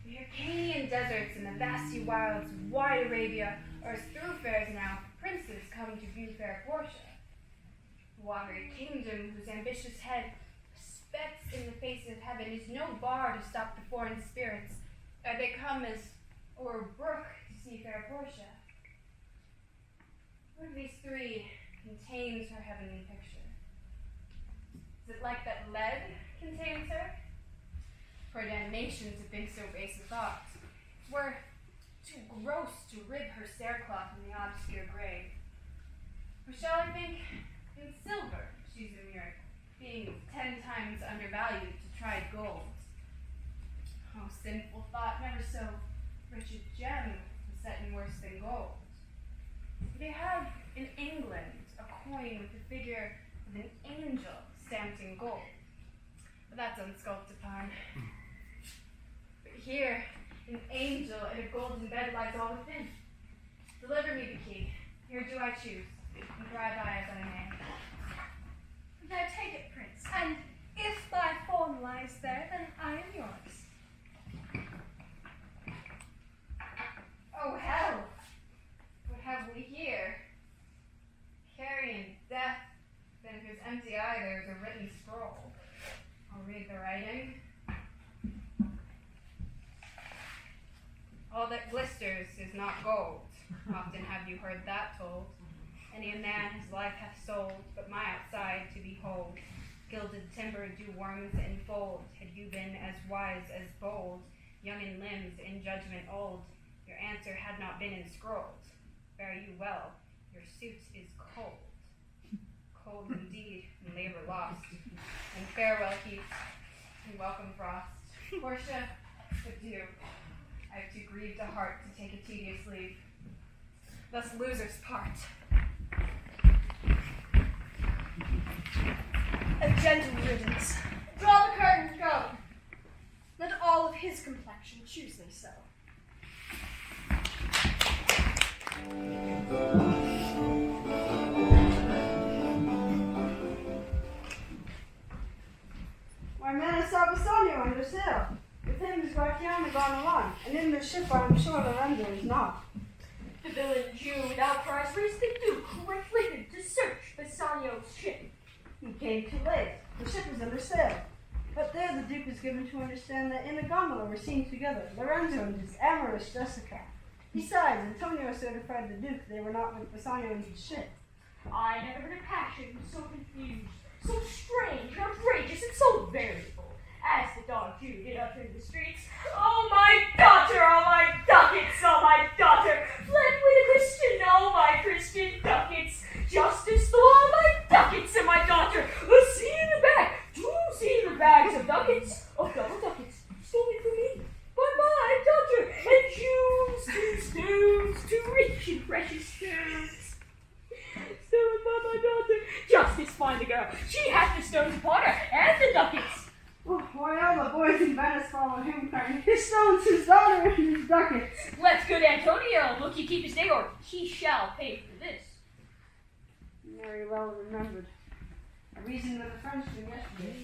The Hyrcanian deserts and the vasty wilds of wide Arabia are as thoroughfares now for princes come to view fair Portia. The watery kingdom whose ambitious head spets in the face of heaven is no bar to stop the foreign spirits, they come as o'er a brook to see fair Portia. One of these three contains her heavenly picture. Is it like that lead contains her? For damnations have been so base a thought. 'Twere too gross to rib her saircloth in the obscure grave. Or shall I think in silver she's immured, being 10 times undervalued to tried gold? Oh, sinful thought, never so rich a gem was set in worse than gold. They have in England a coin with the figure of an angel stamped in gold. But that's unsculpted upon. But here, an angel in a golden bed lies all within. Deliver me the key. Here do I choose, and drive I as I may. Now take it, Prince, and if thy form lies there, then I am yours. Often have you heard that told. Many a man his life hath sold, but my outside to behold. Gilded timber do worms enfold. Had you been as wise as bold, young in limbs, in judgment old, your answer had not been inscrolled. Fare you well, your suit is cold. Cold indeed, and labor lost. And farewell heat, and welcome frost. Portia, adieu. I have too grieved a heart to take a tedious leave. Thus losers part. A gentle riddance. Draw the curtain, go. Let all of his complexion choose me so. My man is Bassanio under sail. With him is Gratiano gone along, and in the ship I am sure Lorenzo is not. The villain Jew without cries raised the Duke, who went wicked to search Bassanio's ship. He came too late. The ship was under sail. But there the Duke was given to understand that in a gondola were seen together Lorenzo and his amorous Jessica. Besides, Antonio certified the Duke they were not with Bassanio and his ship. I never heard a passion so confused, so strange, outrageous, and so variable, as the dog Jew did utter in the streets. Oh my daughter, oh my ducats, oh my daughter, fled with a Christian, oh my Christian ducats, justice the law, my ducats, and my daughter, see in the bag, 2 silver bags of ducats, of double ducats, stolen from me, by my daughter, and Jews, 2 stones, 2 rich and precious stones. Stolen by my daughter. Justice find the girl. She hath the stones upon her, and the ducats. Oh, why all the boys in Venice follow him, crying, his stones, his daughter, and his ducats. Let good Antonio look he keep his day, or he shall pay for this. Very well remembered. I reasoned with a Frenchman yesterday,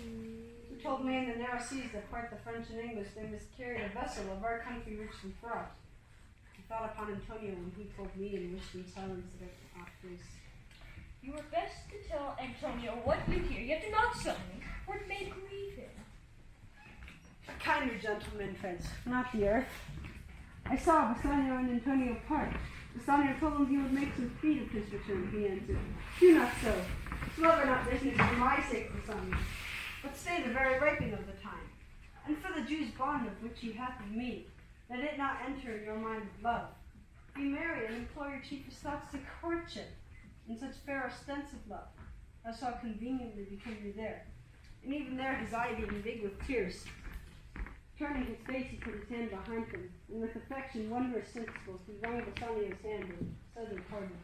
who told me in the narrow seas that part the French and English they miscarried a vessel of our country richly fraught. I thought upon Antonio when he told me and wished in silence that it would not please. You are best to tell Antonio what you hear, yet do not sell me, for it may grieve him. A kinder gentleman, Prince, not the earth. I saw Bassanio and Antonio part. Bassanio told him he would make some speed of his return, he answered. Do not so. Love not business for my sake, Bassanio, but stay the very ripening of the time. And for the Jew's bond of which he hath with me, let it not enter in your mind of love. Be merry and employ your chiefest thoughts to courtship, in such fair ostensive love, as shall conveniently become you there. And even there his eye being big with tears, turning his face, he put his hand behind him, and with affection wondrous sensible, he wrung Bassanio's hand and said in pardon.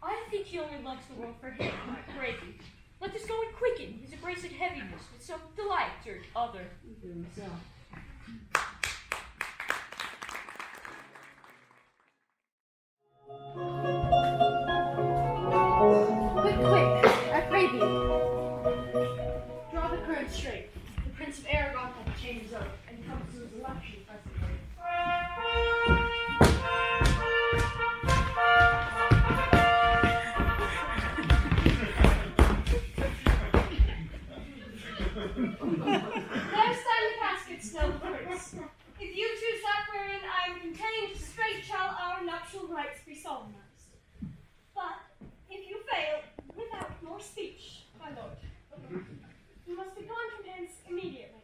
I think he only loves the world for him, I pray thee. Let us go and quicken his abrasive heaviness with some delight or other. To himself. Quick, I pray thee. Draw the curtain straight. The Prince of Aragon hath changed his oath, and comes to his election presently. There stand the caskets, noble Prince. If you choose that wherein I am contained, straight shall our nuptial rites be solemnized. But if you fail, without more speech, my lord, you must be gone from hence immediately.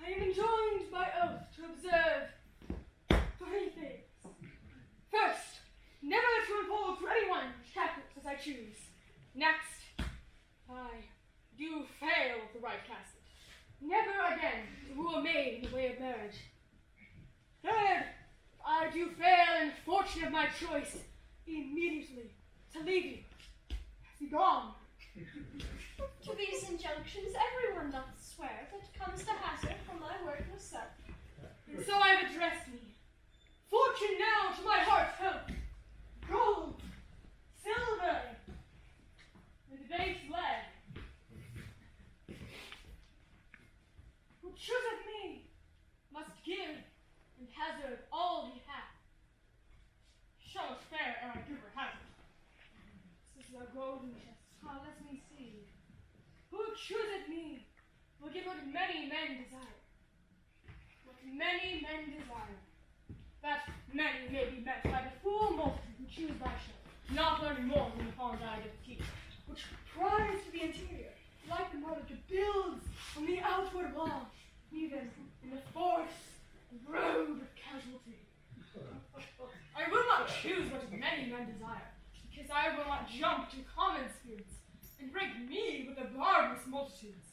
I am enjoined by oath to observe 3 things. First, never to unfold to anyone caskets as I choose. Next, I do fail the right casket. Never again to woo a maid in the way of marriage. Third, I do fail in fortune of my choice immediately to leave you. Be gone. To these injunctions everyone doth swear that comes to hazard from my worthless self. And so I have addressed me. Fortune now to my heart's health. Gold, silver, and base lead. Who chooseth me must give and hazard all he hath. Show us fair ere I give her hazard. This is a golden chest. Ah, let me see. Who chooseth me will give what many men desire. What many men desire. That many may be met by the fool not learning more than the fond eye of teach, which pries to the interior, like the mother to build on the outward wall, even in the force and road of casualty. I will not choose what many men desire, because I will not jump to common spirits and rank me with the barbarous multitudes.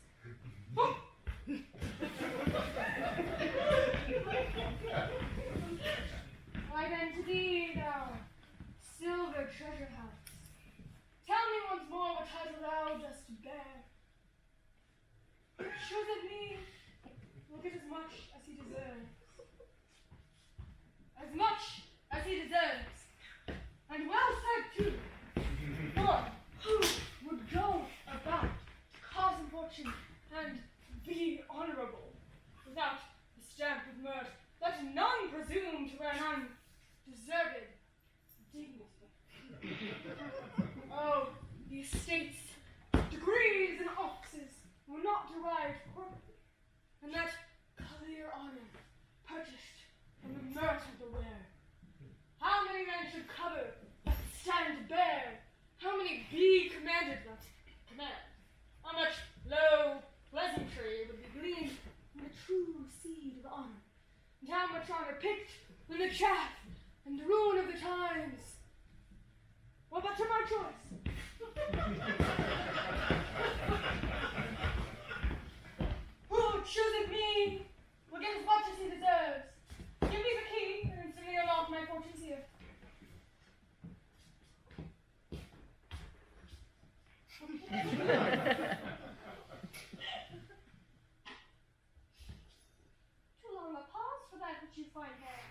Why then to thee, thou silver treasure house, tell me once more what title thou dost bear. Show that me will get as much as he deserves. As much as he deserves. And well said too. For who would go about to cause him fortune and be honorable without the stamp of mirth? Let none presume to wear an undeserved dignity. Oh, the estates, degrees, and offices were not derived corporately, and that clear honor purchased from the mirth of the wearer. How many men should cover that stand bare? How many be commanded that command? How much low pleasantry would be gleaned from the true seed of honor? And how much honor picked from the chaff and the ruin of the times? Well, but to my choice. Who chooseth me will get as much as he deserves. Give me the key, and instantly unlock my fortunes here. Too long a pause for that which you find here.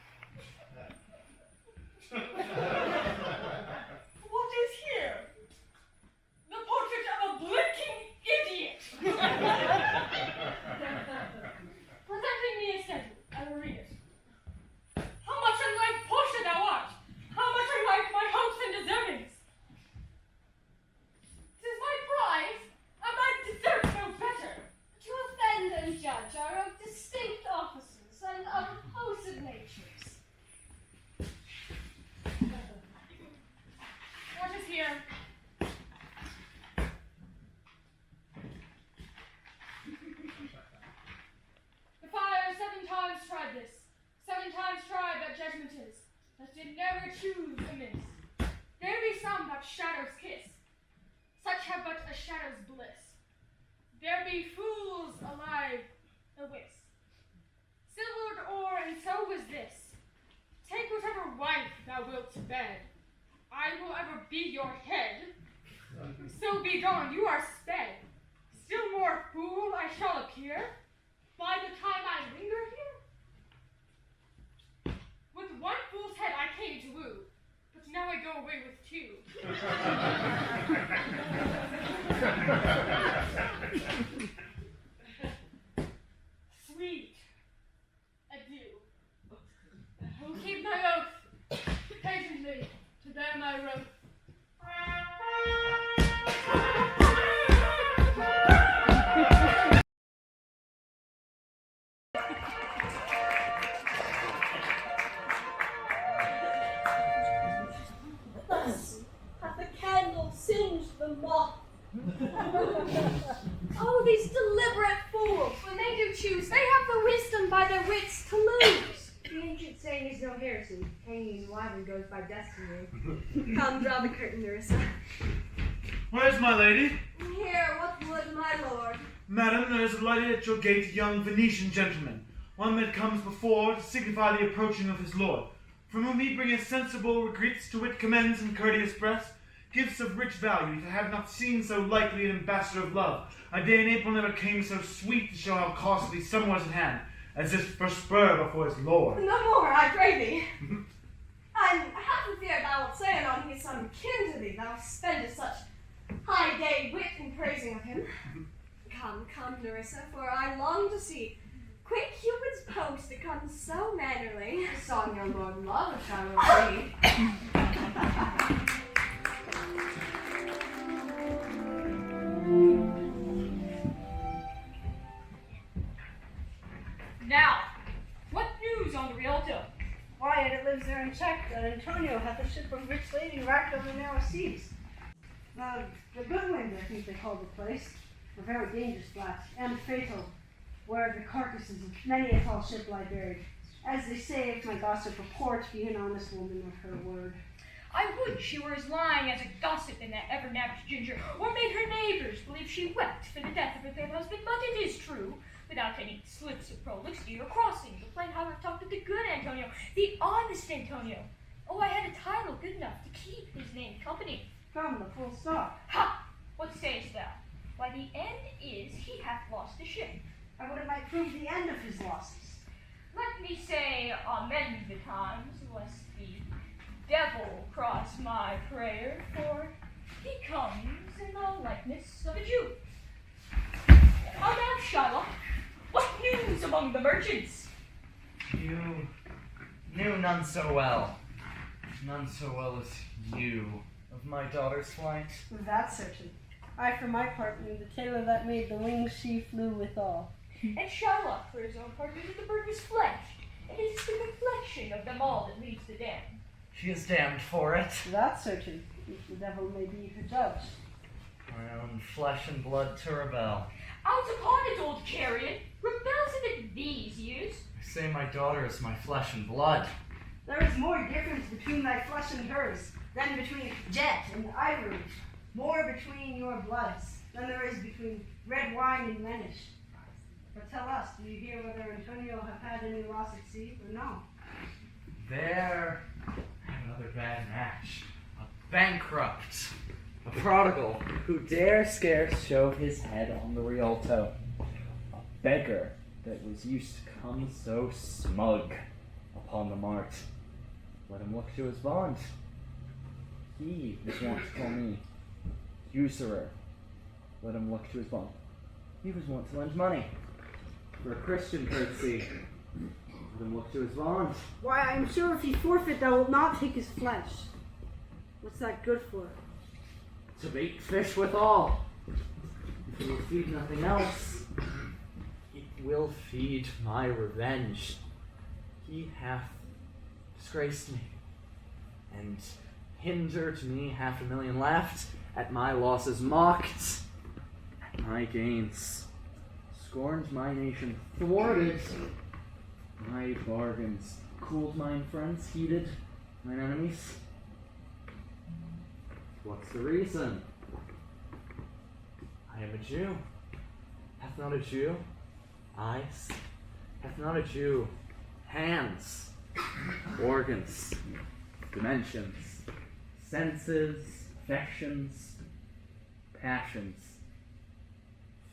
What is here? The portrait of a blinking idiot! Presenting me a schedule, I will read it. How much unlike Portia thou art! How much unlike my hopes and deservings! 'Tis my prize, I might desert no better. To offend and judge are of distinct offices and of opposite natures. What is here? The fire 7 times tried this, 7 times tried that judgment is, that did never choose amiss. There be some that shadows kiss, such have but a shadow's bliss. There be fools alive awis, silvered ore, and so was this. Take whatever wife thou wilt to bed, I will ever be your head. So be gone, you are sped. Still more fool I shall appear by the time I linger here. With one fool's head I came to woo, but now I go away with 2. Sweet adieu. I will keep my oath patiently to bear my rope. Thus hath the candle singed the moth. Oh, these deliberate fools! When they do choose, they have the wisdom by their wits to lose. The ancient saying is no heresy. Hanging in Wyvern goes by destiny. Come, draw the curtain, Nerissa. Where's my lady? Here, what would my lord? Madam, there is alighted at your gate a young Venetian gentleman, one that comes before to signify the approaching of his lord, from whom he bringeth sensible regrets, to wit commends and courteous breast, gifts of rich value, to have not seen so likely an ambassador of love. A day in April never came so sweet to show how costly summer was at hand, as this first spur before his lord. No more, I pray thee. I'm half in fear thou wilt say anon he is some kin to thee, thou spendest such high gay wit in praising of him. Come, come, Nerissa, for I long to see quick Cupid's post that comes so mannerly. The song your lord loveth, I will read. Now, what news on the Rialto? Why, yet it lives there unchecked, that Antonio hath a ship ship of rich lady wrecked on the narrow seas. The Goodwind, I think they call the place, a very dangerous blast, and fatal, where the carcasses of many a tall ship lie buried. As they say, if my gossip report be an honest woman of her word. I would she were as lying as a gossip in that ever-napped ginger, or made her neighbors believe she wept for the death of her fair husband, but it is true, without any slips of prolixity or crossings, or plain how I've talked of the good Antonio, the honest Antonio. Oh, I had a title good enough to keep his name company. Come, the full stop. Ha! What sayest thou? Why, the end is he hath lost a ship. And what it might prove the end of his losses. Let me say amen betimes, lest the devil cross my prayer, for he comes in the likeness of a Jew. How now, Shylock? What news among the merchants? You knew none so well as you, of my daughter's flight. That's certain. I, for my part, knew the tailor that made the wings she flew withal. And Shylock, for his own part, knew that the bird was flesh, and it is the reflection of them all that leads the damned. She is damned for it. That's certain, if the devil may be her judge. My own flesh and blood to rebel. Out upon it, old chariot! Rebels it at these years? I say my daughter is my flesh and blood. There is more difference between thy flesh and hers than between jet and ivory. More between your bloods than there is between red wine and Venice. But tell us, do you hear whether Antonio have had any loss at sea or no? There, I have another bad match. A bankrupt, a prodigal, who dare scarce show his head on the Rialto. A beggar that was used to come so smug upon the mart. Let him look to his bond. He was wont to call me usurer. Let him look to his bond. He was wont to lend money for a Christian courtesy. Let him look to his bond. Why, I am sure if he forfeit, thou wilt not take his flesh. What's that good for? To bait fish withal. If he will feed nothing else, it will feed my revenge. He hath disgraced me, and hindered me 500,000 left, at my losses mocked, at my gains scorned my nation, thwarted my bargains, cooled mine friends, heated mine enemies. What's the reason? I am a Jew. Hath not a Jew eyes? Hath not a Jew hands, organs, dimensions, senses, affections, passions,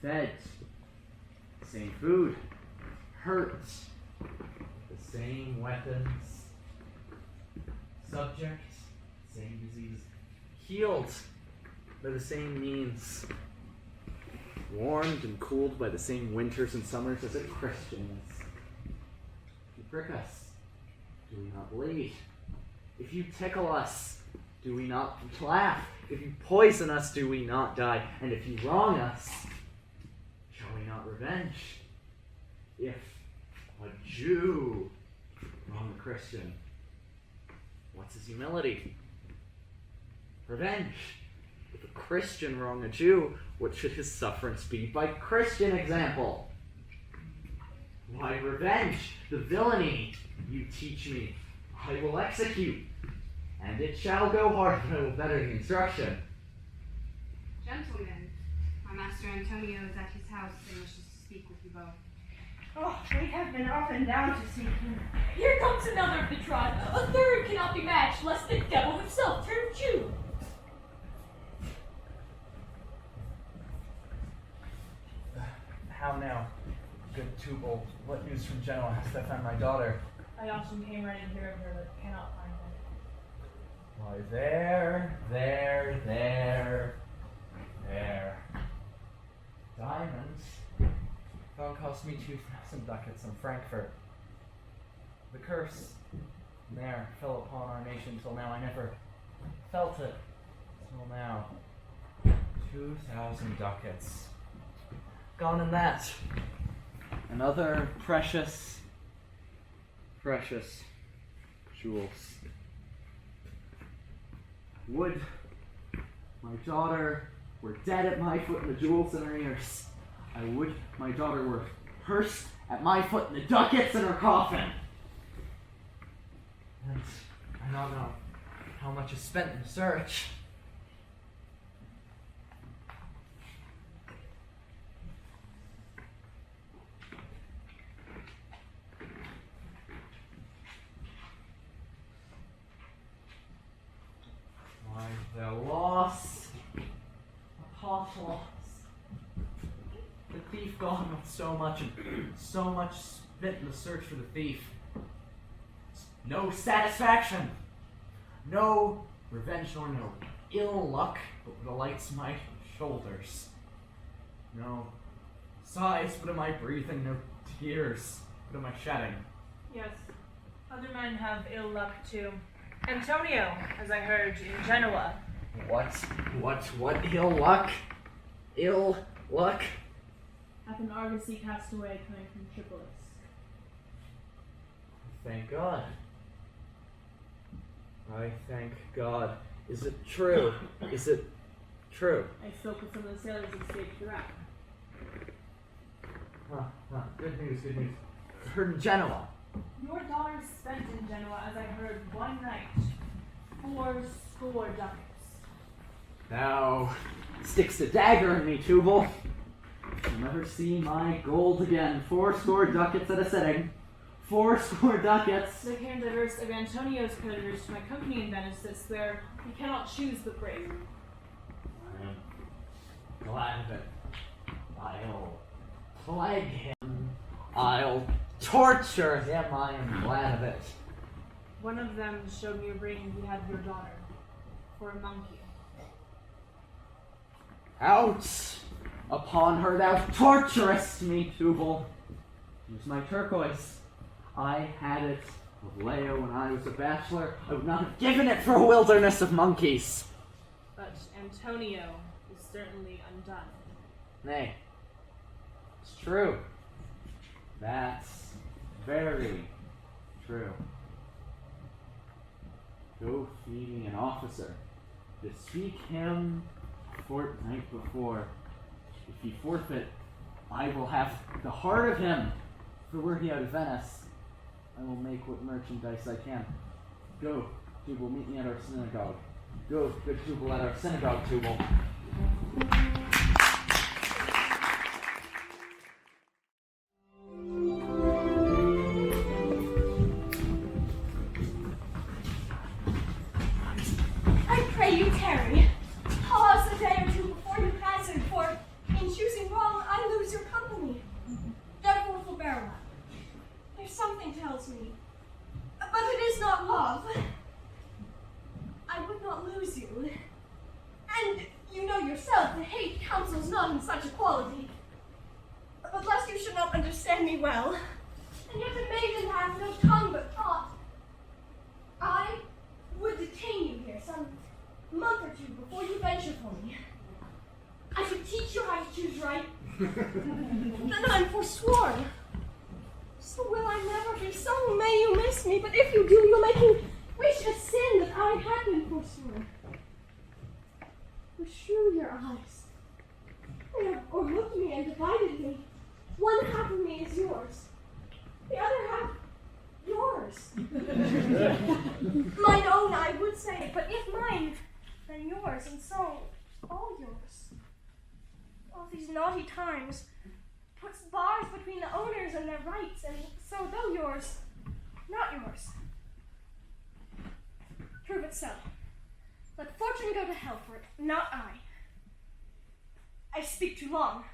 fed, same food, hurt, the same weapons, subject, same disease, healed by the same means, warmed and cooled by the same winters and summers as a Christian is. If you prick us, do we not bleed? If you tickle us, do we not laugh? If you poison us, do we not die? And if you wrong us, shall we not revenge? If a Jew wrong a Christian, what's his humility? Revenge. If a Christian wrong a Jew, what should his sufferance be by Christian example? Why revenge? The villainy you teach me, I will execute, and it shall go hard, but I will better the instruction. Gentlemen, my master Antonio is at his house and wishes to speak with you both. Oh, we have been up and down to see him. Here comes another of the tribe. A third cannot be matched, lest the devil himself turn Jew. How now, good Tubal? What news from Genoa? Hast thou found my daughter? I often came right in here of her, but cannot find her. Why, there. Diamonds. Found cost me 2,000 ducats in Frankfurt. The curse there fell upon our nation till now. I never felt it till now. 2,000 ducats. Gone in that. And other precious jewels. Would my daughter were dead at my foot and the jewels in her ears. I would my daughter were hearsed at my foot and the ducats in her coffin. And I don't know how much is spent in the search. Why, the loss upon loss. The thief gone with so much and so much spent in the search for the thief. No satisfaction, no revenge nor no ill luck, but what alights my shoulders. No sighs, but am I breathing? No tears, but am I shedding? Yes, other men have ill luck too. Antonio, as I heard, in Genoa. What ill luck? Ill luck? Hath an argosy cast away coming from Tripolis. Thank God. I thank God. Is it true? Is it true? I spoke with some of the sailors who escaped throughout. Good news, good news. Heard in Genoa. Your daughter spent in Genoa, as I heard, one night, 40 ducats. Now, sticks a dagger in me, Tubal. You'll never see my gold again. 40 ducats at a sitting. 40 ducats. There came diverse of Antonio's creditors to my company in Venice that swear we cannot choose but brave. I am glad of it. I'll plague him. I'll torture him. I am glad of it. One of them showed me a ring he had of your daughter, for a monkey. Out upon her, thou torturest me, Tubal. Here's my turquoise. I had it of Leo when I was a bachelor. I would not have given it for a wilderness of monkeys. But Antonio is certainly undone. Nay, it's true. That's very true. Go feed me an officer. Bespeak him a fortnight before. If he forfeit, I will have the heart of him. For were he out of Venice, I will make what merchandise I can. Go, Tubal, meet me at our synagogue. Go, good Tubal, at our synagogue, Tubal. I pray you tarry. Pause a day or two before you pass it, for in choosing wrong, I lose your company. Therefore forbear a while. There's something tells me, but it is not love. I would not lose you. And you know yourself, the hate counsels not in such equality. But lest you should not understand me well, and yet a maiden hath no tongue but thought, I would detain you here some month or two before you venture for me. I should teach you how to choose right. Then I'm forsworn. So will I never be, so may you miss me, but if you do, you'll make me wish a sin that I had been forsworn. Beshrew your eyes. They have o'erlooked me and divided me. One half of me is yours, the other half yours. Mine own, I would say, but if mine, then yours, and so all yours. All these naughty times puts bars between the owners and their rights, and so though yours, not yours. Prove it so. Let fortune go to hell for it, not I. I speak too long,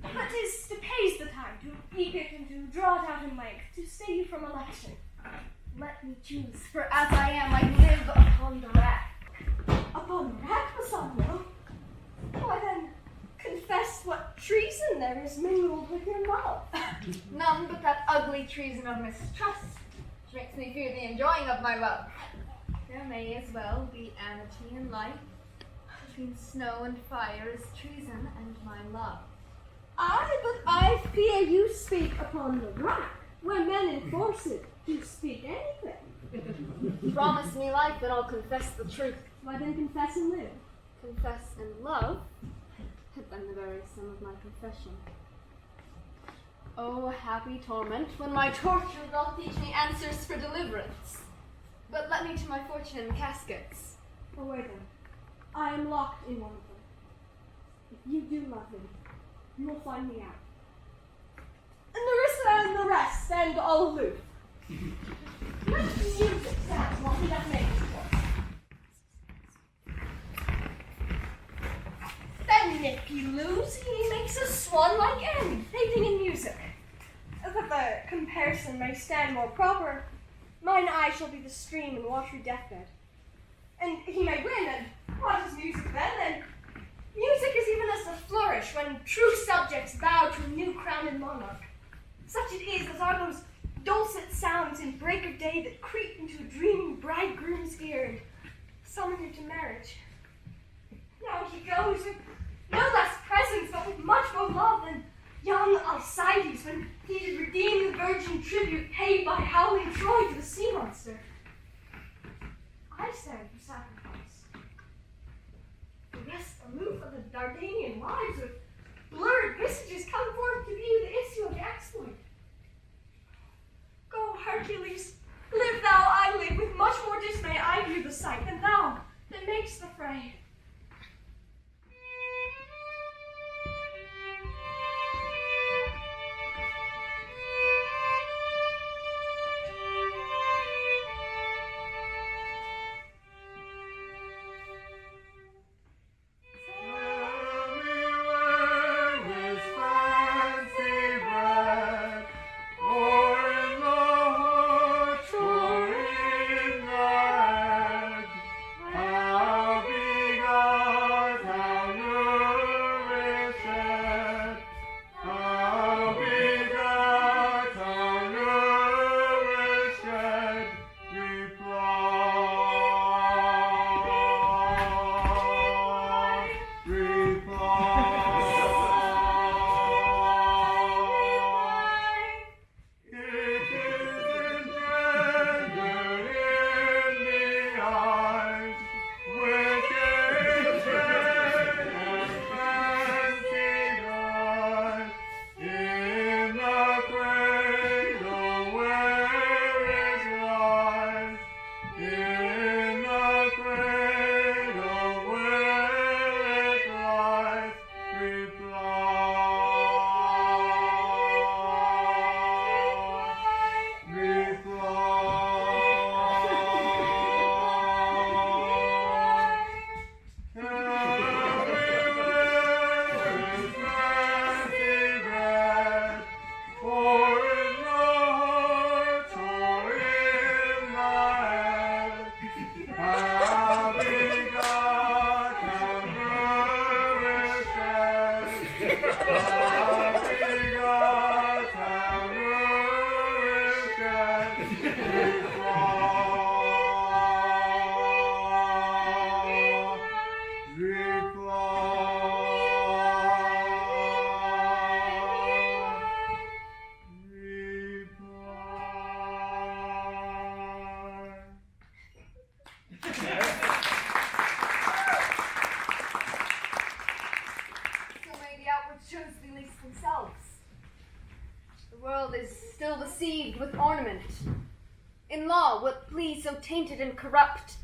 but 'tis to pace the time, to eke it and to draw it out in length, to stay you from election. Let me choose, For as I am, I live upon the rack. upon the rack, Bassanio. Why then, confess what treason there is mingled with your love. None but that ugly treason of mistrust, which makes me fear the enjoying of my love. There may as well be amity and light. Between snow and fire is treason and my love. Aye, but I fear you speak upon the rack, where men enforce it to speak anything. Promise me life and I'll confess the truth. Why then confess and live? Confess and love had been the very sum of my confession. Oh, happy torment, when my torture doth teach me answers for deliverance. But let me to my fortune in caskets. Away then. I am locked in one of them. If you do love him, you will find me out. And Nerissa and the rest stand all aloof. Let the music sound while he doth make his voice. Then if he lose, he makes a swan-like end, fading in music. That the comparison may stand more proper, mine eye shall be the stream and watery deathbed. And he may win, and what is music then? And music is even as the flourish when true subjects bow to a new crowned monarch. Such it is as are those dulcet sounds in break of day that creep into a dreaming bridegroom's ear and summon him to marriage. Now he goes with no less presence, but with much more love than young Alcides when he did redeem the virgin tribute paid by howling Troy to the sea monster. I stand for sacrifice. The rest aloof of the Dardanian wives with blurred visages come forth to view the issue of the exploit. Go, Hercules, live thou, I live, with much more dismay I view the sight than thou that makes the fray. Deceived with ornament. In law, what please so tainted and corrupt,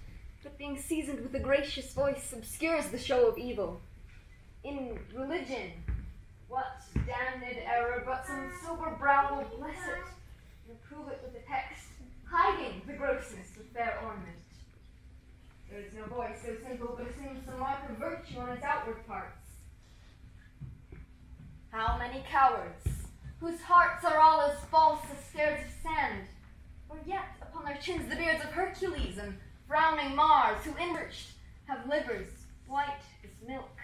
but being seasoned with a gracious voice, obscures the show of evil. In religion, what damned error, but some sober brow will bless it, and approve it with a text, hiding the grossness of fair ornament. There is no voice so simple, but assumes some mark of virtue on its outward parts. How many cowards, whose hearts are all as false as stairs of sand, or yet upon their chins the beards of Hercules and frowning Mars, who enriched have livers white as milk,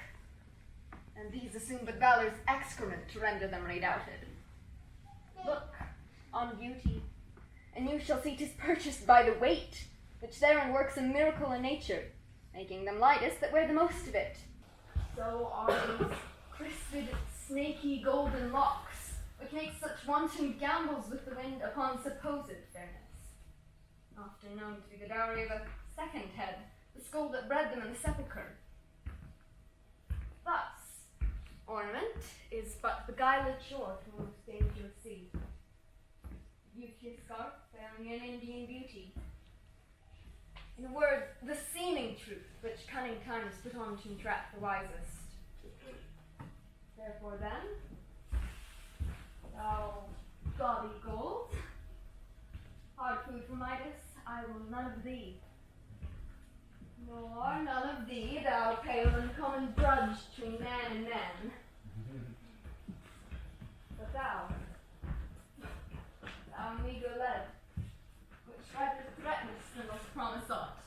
and these assume but valor's excrement to render them redoubted. Look on beauty, and you shall see 'tis purchased by the weight, which therein works a miracle in nature, making them lightest that wear the most of it. So are these crisped, snaky, golden locks, which make such wanton gambols with the wind upon supposed fairness. often known to be the dowry of a second head, the skull that bred them in the sepulchre. Thus, ornament is but beguiled shore to most dangerous sea. Beauteous scarf failing in Indian beauty. In a word, the seeming truth which cunning time has put on to entrap the wisest. Therefore then, thou gaudy gold, hard food for Midas, I will none of thee. Nor none of thee, thou pale and common drudge between man and man. But thou meagre lead, which rather threatenest than most promise aught.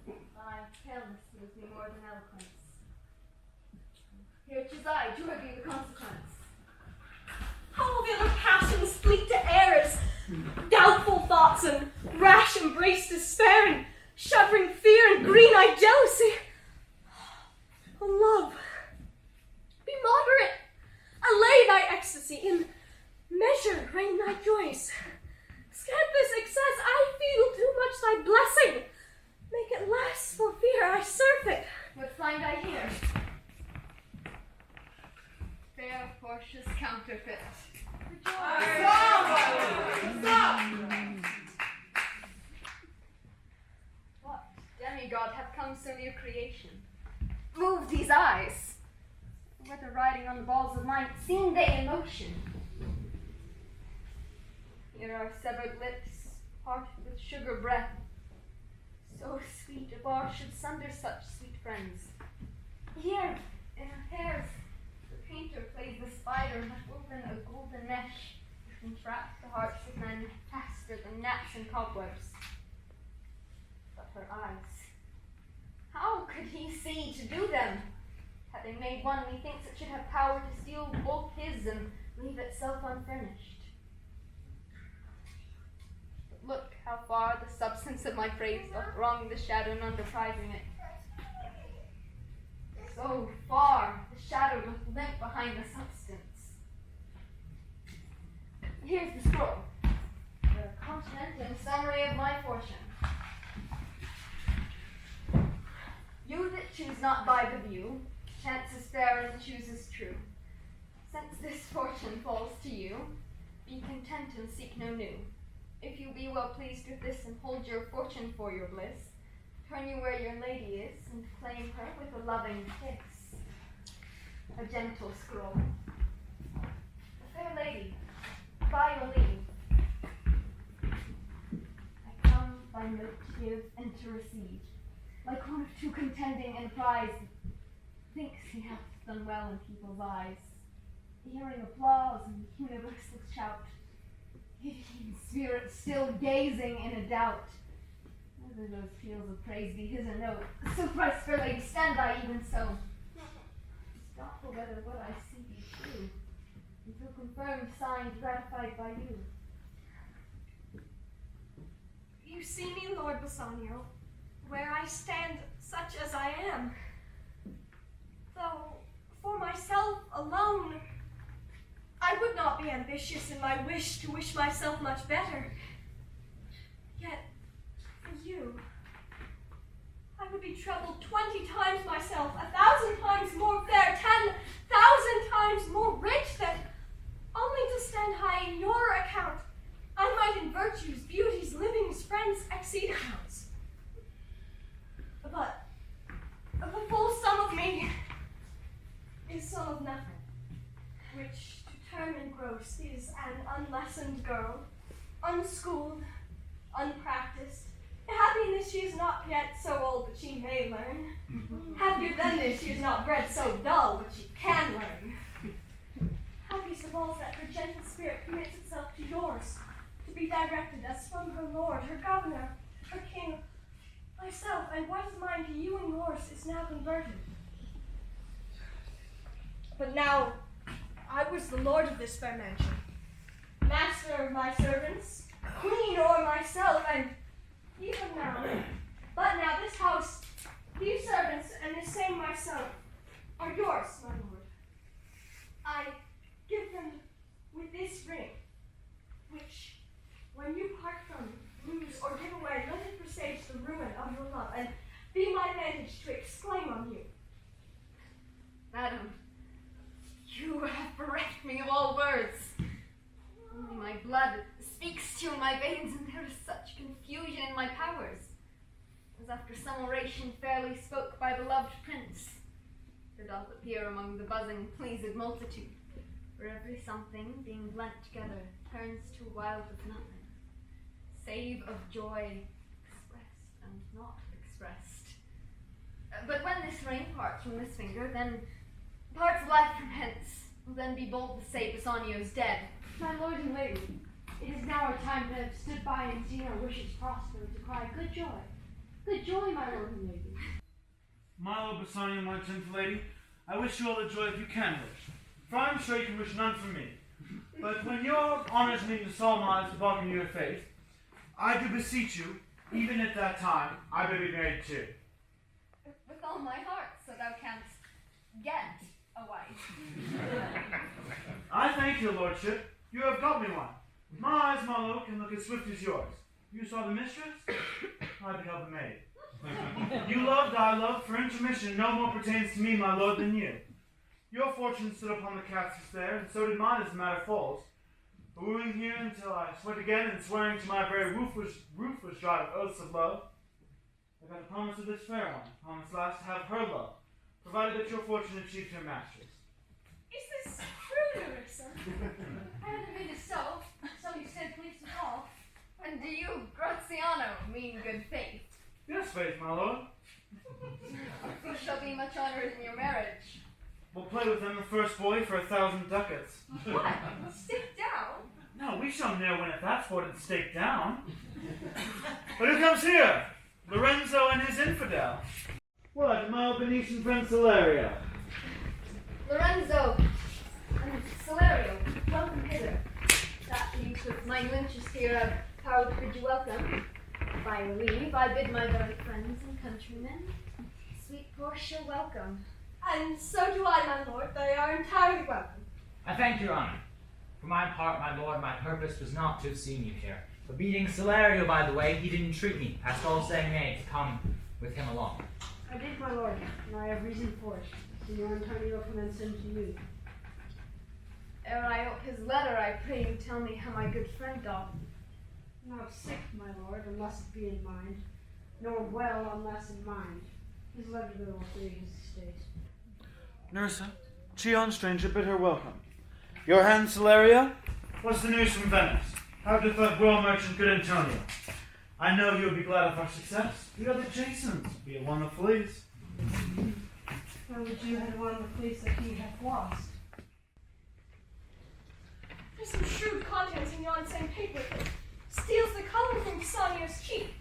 Thy paleness gives me more than eloquence. Here 'tis I to review the consequence. How will other passions fleet to errors, doubtful thoughts and rash embrace despairing, shuddering fear and green-eyed jealousy. Oh, love, be moderate, allay thy ecstasy, in measure reign thy joys. Scandalous excess, I feel too much thy blessing. Make it less, for fear I surfeit. What find I here? Fair Portia's counterfeit. What demigod hath come so near creation? Moved these eyes. Whether riding on the balls of mine, seen they in motion. Here are severed lips, parted with sugar breath. So sweet a bar should sunder such sweet friends. Here, in her hairs, the painter plays the spider, hath woven a golden mesh, which entraps the hearts of men faster than gnats and cobwebs. But her eyes, how could he see to do them? Having made one, methinks it should have power to steal both his and leave itself unfurnished. But look how far the substance of my praise doth wrong the shadow, none deprising it. So far the shadow doth limp behind the substance. Here's the scroll, the continent and summary of my fortune. You that choose not by the view, chance is fair and chooses true. Since this fortune falls to you, be content and seek no new. If you be well pleased with this and hold your fortune for your bliss, turn you where your lady is and claim her with a loving kiss. A gentle scroll. A fair lady, by your leave, I come by note to give and to receive, like one of two contending in prize, thinks he hath done well in people's eyes, hearing applause and universal shout, in spirit still gazing in a doubt, whether those peals of praise be his or no. So Christ, fair lady, stand I even so. Doubtful whether what I see be true, until confirmed, signed, ratified by you. You see me, Lord Bassanio, where I stand such as I am. Though for myself alone, I would not be ambitious in my wish to wish myself much better. Yet, for you, I would be troubled 20 times myself, 1,000 times more fair, 10,000 times more rich, that only to stand high in your account, I might in virtues, beauties, livings, friends exceed accounts. But the full sum of me is sum of nothing, which to term engrossed is an unlessoned girl, unschooled, unpracticed. Happy in this she is not yet so old that she may learn. Happier than this she is not bred so dull that she can learn. Happiest of all is that her gentle spirit commits itself to yours, to be directed as from her lord, her governor, her king, myself, and what is mine to you and yours is now converted. But now I was the lord of this fair mansion, master of my servants, queen o'er myself, and even now, but now this house, these servants, and this same myself are yours, my lord. I give them with this ring, which, when you part from, lose be my advantage to exclaim on you. Madam, you have bereft me of all words. Only my blood speaks to you in my veins, and there is such confusion in my powers, as after some oration fairly spoke by the loved prince, there doth appear among the buzzing, pleased multitude, for every something being blent together turns to a wild of nothing, save of joy expressed and not expressed. But when this ring parts from this finger, then parts life from hence, will then be bold to say Bassanio's dead. My lord and lady, it is now our time to have stood by and seen our wishes prosper, to cry, good joy. Good joy, my lord and lady. My lord Bassanio, my gentle lady, I wish you all the joy that you can wish, for I am sure you can wish none from me. But when your honours mean to solemnize the bargain of your faith, I do beseech you, even at that time, I may be married too. With all my heart, so thou canst get a wife. I thank your lordship. You have got me one. My eyes, my lord, can look as swift as yours. You saw the mistress? I beheld the maid. You loved, I loved, for intermission no more pertains to me, my lord, than you. Your fortune stood upon the castles there, and so did mine as the matter falls. For wooing here until I sweat again, and swearing to my very roof was dry with oaths of love, I got a promise of this fair one, promise last to have her love, provided that your fortune achieved her master's. Is this true, Nerissa? I haven't made it so you said please to call. And do you, Graziano, mean good faith? Yes, faith, my lord. You shall be much honored in your marriage. We'll play with them the first boy for 1,000 ducats. What? Stick down? No, we shall ne'er win at that sport and stake down. But who comes here? Lorenzo and his infidel. What, my old Venetian friend Salario? Lorenzo and Salario, welcome hither. That the youth of mine interest here have power to bid you welcome. By your leave, I bid my very friends and countrymen, sweet Portia, welcome. And so do I, my lord. They are entirely welcome. I thank your honor. For my part, my lord, my purpose was not to have seen you here. But beating Salario, by the way, he did entreat me, past all saying nay, to come with him along. I did, my lord, and I have reason for it. Signor Antonio commends him to you. Ere I ope his letter, I pray you tell me how my good friend doth. Not sick, my lord, unless it be in mind, nor well unless in mind. His letter will free his estate. Nerissa, Chion, stranger, bid her welcome. Your hand, Salaria? What's the news from Venice? How doth that royal merchant good Antonio? I know you will be glad of our success. We are the Jasons, be it one that flees. How would you have won the fleece that he hath lost? There's some shrewd contents in yon same paper that steals the color from Bassanio's cheek.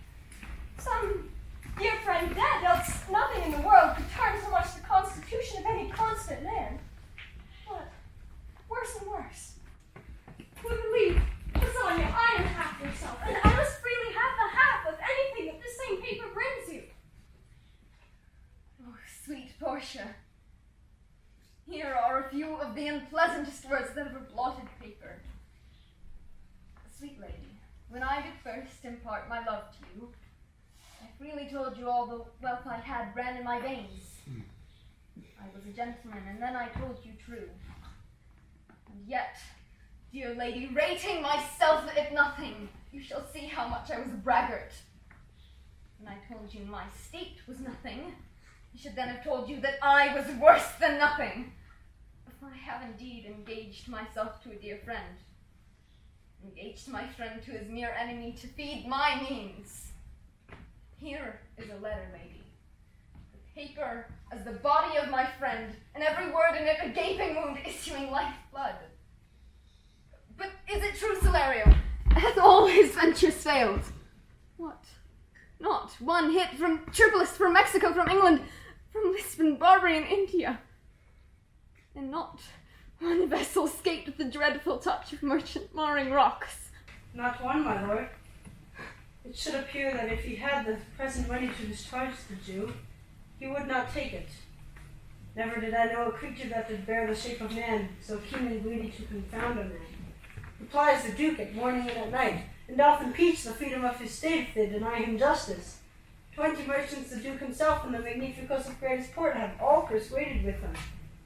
Some dear friend dead, else nothing in the world could turn so much the constitution of any constant man. But worse and worse. We believe, Bassanio, I am half yourself, and I must freely have the half of anything that this same paper brings you. Oh, sweet Portia, here are a few of the unpleasantest words that ever blotted paper. Sweet lady, when I did first impart my love to you, I freely told you all the wealth I had ran in my veins. I was a gentleman, and then I told you true. And yet, dear lady, rating myself at nothing, you shall see how much I was a braggart. When I told you my state was nothing, I should then have told you that I was worse than nothing. I have indeed engaged myself to a dear friend. Engaged my friend to his mere enemy to feed my means. Here is a letter, lady. The paper as the body of my friend, and every word in it a gaping wound issuing life blood. But is it true, Salario? Hath all his ventures failed? What? Not one hit from Tripolis, from Mexico, from England, from Lisbon, Barbary, and India. And not one vessel escaped the dreadful touch of merchant marring rocks. Not one, my lord. It should appear that if he had the present money to discharge the Jew, he would not take it. Never did I know a creature that did bear the shape of man, so keen and greedy to confound a man. He plies the duke at morning and at night, and doth impeach the freedom of his state if they deny him justice. 20 merchants, the Duke himself, and the Magnificos of greatest port have all persuaded with him,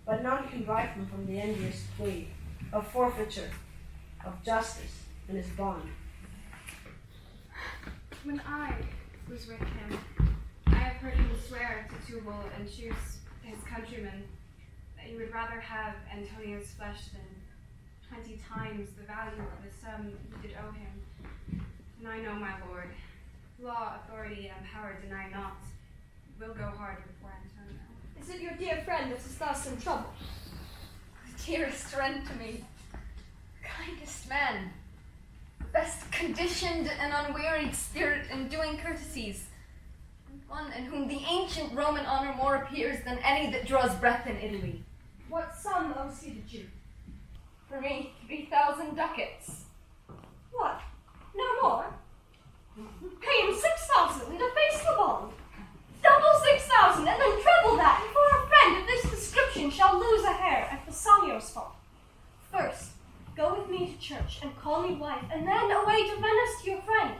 but none can drive him from the envious plea of forfeiture, of justice, and his bond. When I was with him, I have heard him swear to Tubal and choose his countrymen that he would rather have Antonio's flesh than 20 times the value of the sum he did owe him. And I know, my lord, law, authority, and power deny not, will go hard before Antonio. Is it your dear friend that is thus in trouble? Dearest friend to me, kindest man, best conditioned and unwearied spirit in doing courtesies, and one in whom the ancient Roman honor more appears than any that draws breath in Italy. What sum owes he to you? For me, 3,000 ducats. What? No more? Pay him 6,000 and deface the bond. Double 6,000 and then treble that before a friend of this description shall lose a hair at Bassanio's fault. First, go with me to church and call me wife, and then away to Venice to your friend.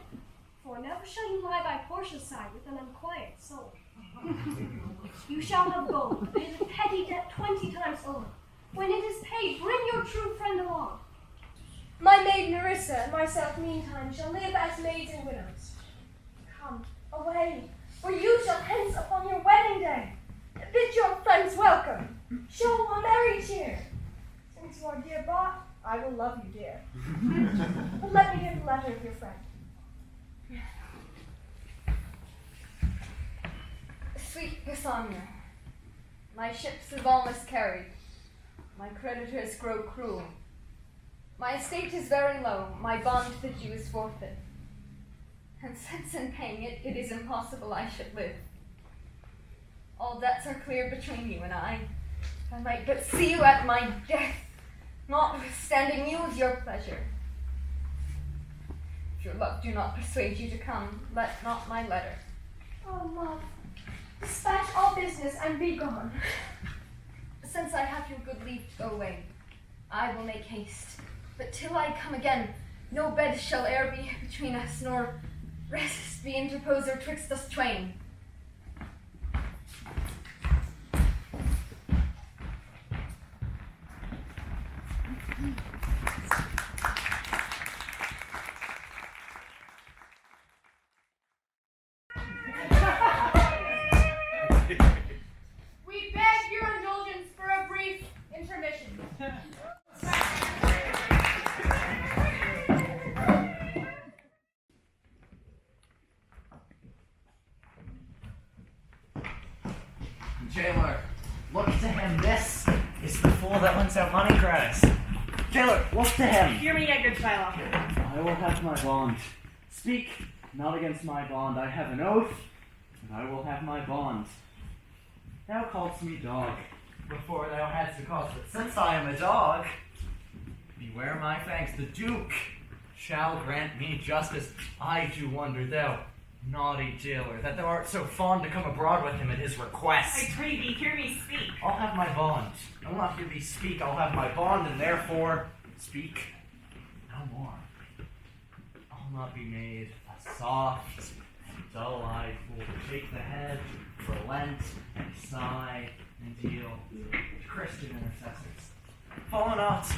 For never shall you lie by Portia's side with an unquiet soul. You shall have gold, pay the petty debt 20 times over. When it is paid, bring your true friend along. My maid Nerissa and myself meantime shall live as maids and widows. Come, away, for you shall hence upon your wedding day. Bid your friends welcome, show a merry cheer. Since you are dear bought, I will love you dear. But let me hear the letter of your friend. Sweet Bassanio, my ships have all miscarried. My creditors grow cruel. My estate is very low, my bond to the Jew is forfeit. And since in paying it, it is impossible I should live. All debts are clear between you and I. If I might but see you at my death, notwithstanding you of your pleasure. If your love do not persuade you to come, let not my letter. Oh, love, dispatch all business and be gone. Since I have your good leave to go away, I will make haste. But till I come again, no bed shall e'er be between us, nor rest be interposer twixt us twain. We beg your indulgence for a brief intermission. Jailer, look to him. This is the fool that lends out money credits. Jailer, look to him. Hear me, good Shylock. I will have my bond. Speak not against my bond. I have an oath, and I will have my bond. Thou callest me dog, before thou hadst the cause, but since I am a dog, beware my fangs. The Duke shall grant me justice. I do wonder, thou naughty jailer, that thou art so fond to come abroad with him at his request. I pray thee, hear me speak. I'll have my bond. I will not hear thee speak. I'll have my bond, and therefore speak no more. I'll not be made a soft and dull-eyed fool to shake the head, relent, and sigh, and deal to Christian intercessors. Follow not.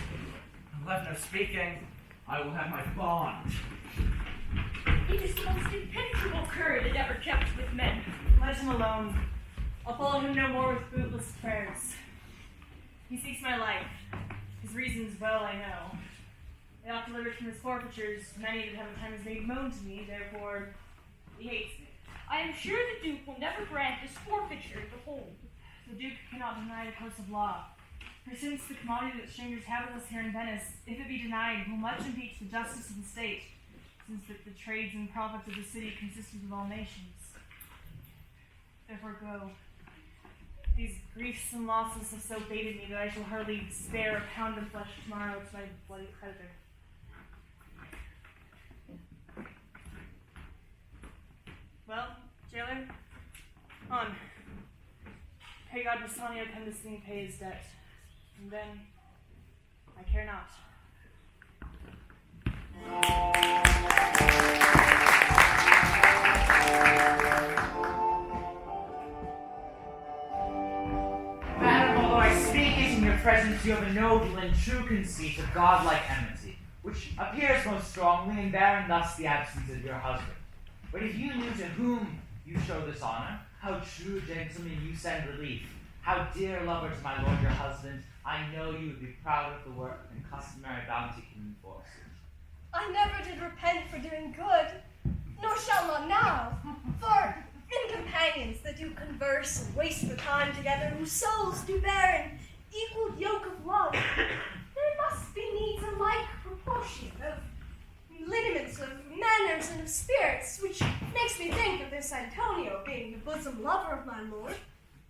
I'll have no speaking. I will have my bond. It is the most impenetrable cur that ever kept with men. Let him alone. I'll follow him no more with bootless prayers. He seeks my life. His reasons well I know. They ought delivered from his forfeitures, many that have at times made moan to me, therefore he hates me. I am sure the Duke will never grant this forfeiture to hold. The Duke cannot deny the course of law. For since the commodity that strangers have with us here in Venice, if it be denied, will much impeach the justice of the state, since the trades and profits of the city consist of all nations. Therefore go. These griefs and losses have so baited me that I shall hardly spare a pound of flesh tomorrow to my bloody creditor. Well, jailer, on. Pray God Bassanio come to see me pay his debt, and then I care not. your presence you have a noble and true conceit of godlike enmity, which appears most strongly in bearing thus the absence of your husband. But if you knew to whom you show this honor, how true gentlemen you send relief, how dear lover to my lord your husband, I know you would be proud of the work and customary bounty can enforce it. I never did repent for doing good, nor shall not now. For in companions that do converse and waste the time together, whose souls do bear an equal yoke of love, there must be needs a like proportion of lineaments, of manners, and of spirits, which makes me think of this Antonio being the bosom lover of my lord,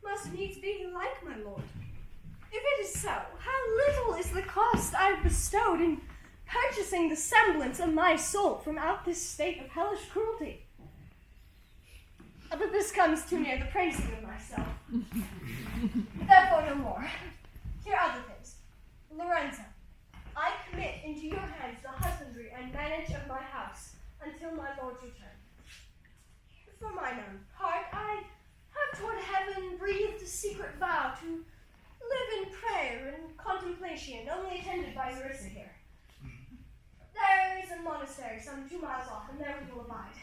must needs be like my lord. If it is so, how little is the cost I have bestowed in purchasing the semblance of my soul from out this state of hellish cruelty. But this comes too near the praising of myself. Therefore no more. Here are other things. Lorenzo, I commit into your hands the husbandry and manage of my house until my lord's return. For mine own part, I have toward heaven breathed a secret vow to live in prayer and contemplation, only attended by Larissa here. There is a monastery some 2 miles off, and there we will abide.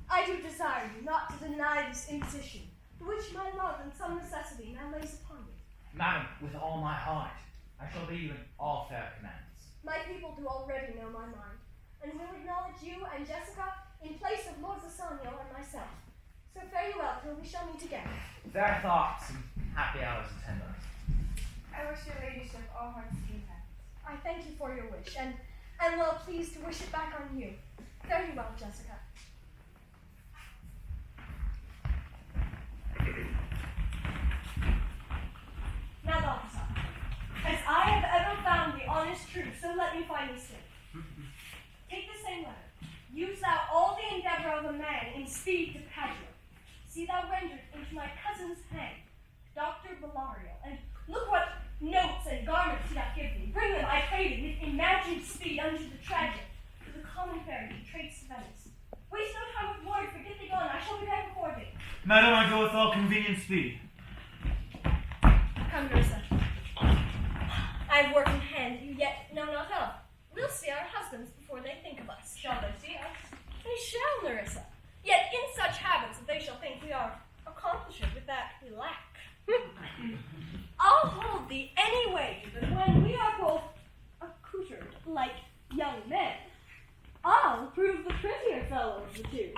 I do desire you not to deny this imposition, which my love and some necessity now lays upon you. Madam, with all my heart, I shall obey you in all fair commands. My people do already know my mind, and will acknowledge you and Jessica in place of Lord Bassanio and myself. So fare you well till we shall meet again. Fair thoughts and happy hours attend us. I wish your ladyship all hearts content. I thank you for your wish, and well pleased to wish it back on you. Fare you well, Jessica. Now, Balthazar, as I have ever found the honest truth, so let me find you still. Take the same letter. Use thou all the endeavor of a man in speed to Padua. See thou rendered into my cousin's hand, Dr. Bellario, and look what notes and garments he hath given me. Bring them, I pray thee, with imagined speed unto the tragic, to the common ferry that traits to Venice. Waste no time with word, forget thee gone, I shall be back before thee. Madam, I go with all convenient speed. Come, Nerissa. I have work in hand you yet know not of. We'll see our husbands before they think of us. Shall they see us? They shall, Nerissa. Yet in such habits that they shall think we are accomplishing with that we lack. I'll hold thee any way that when we are both accoutred like young men, I'll prove the prettier fellow of the two.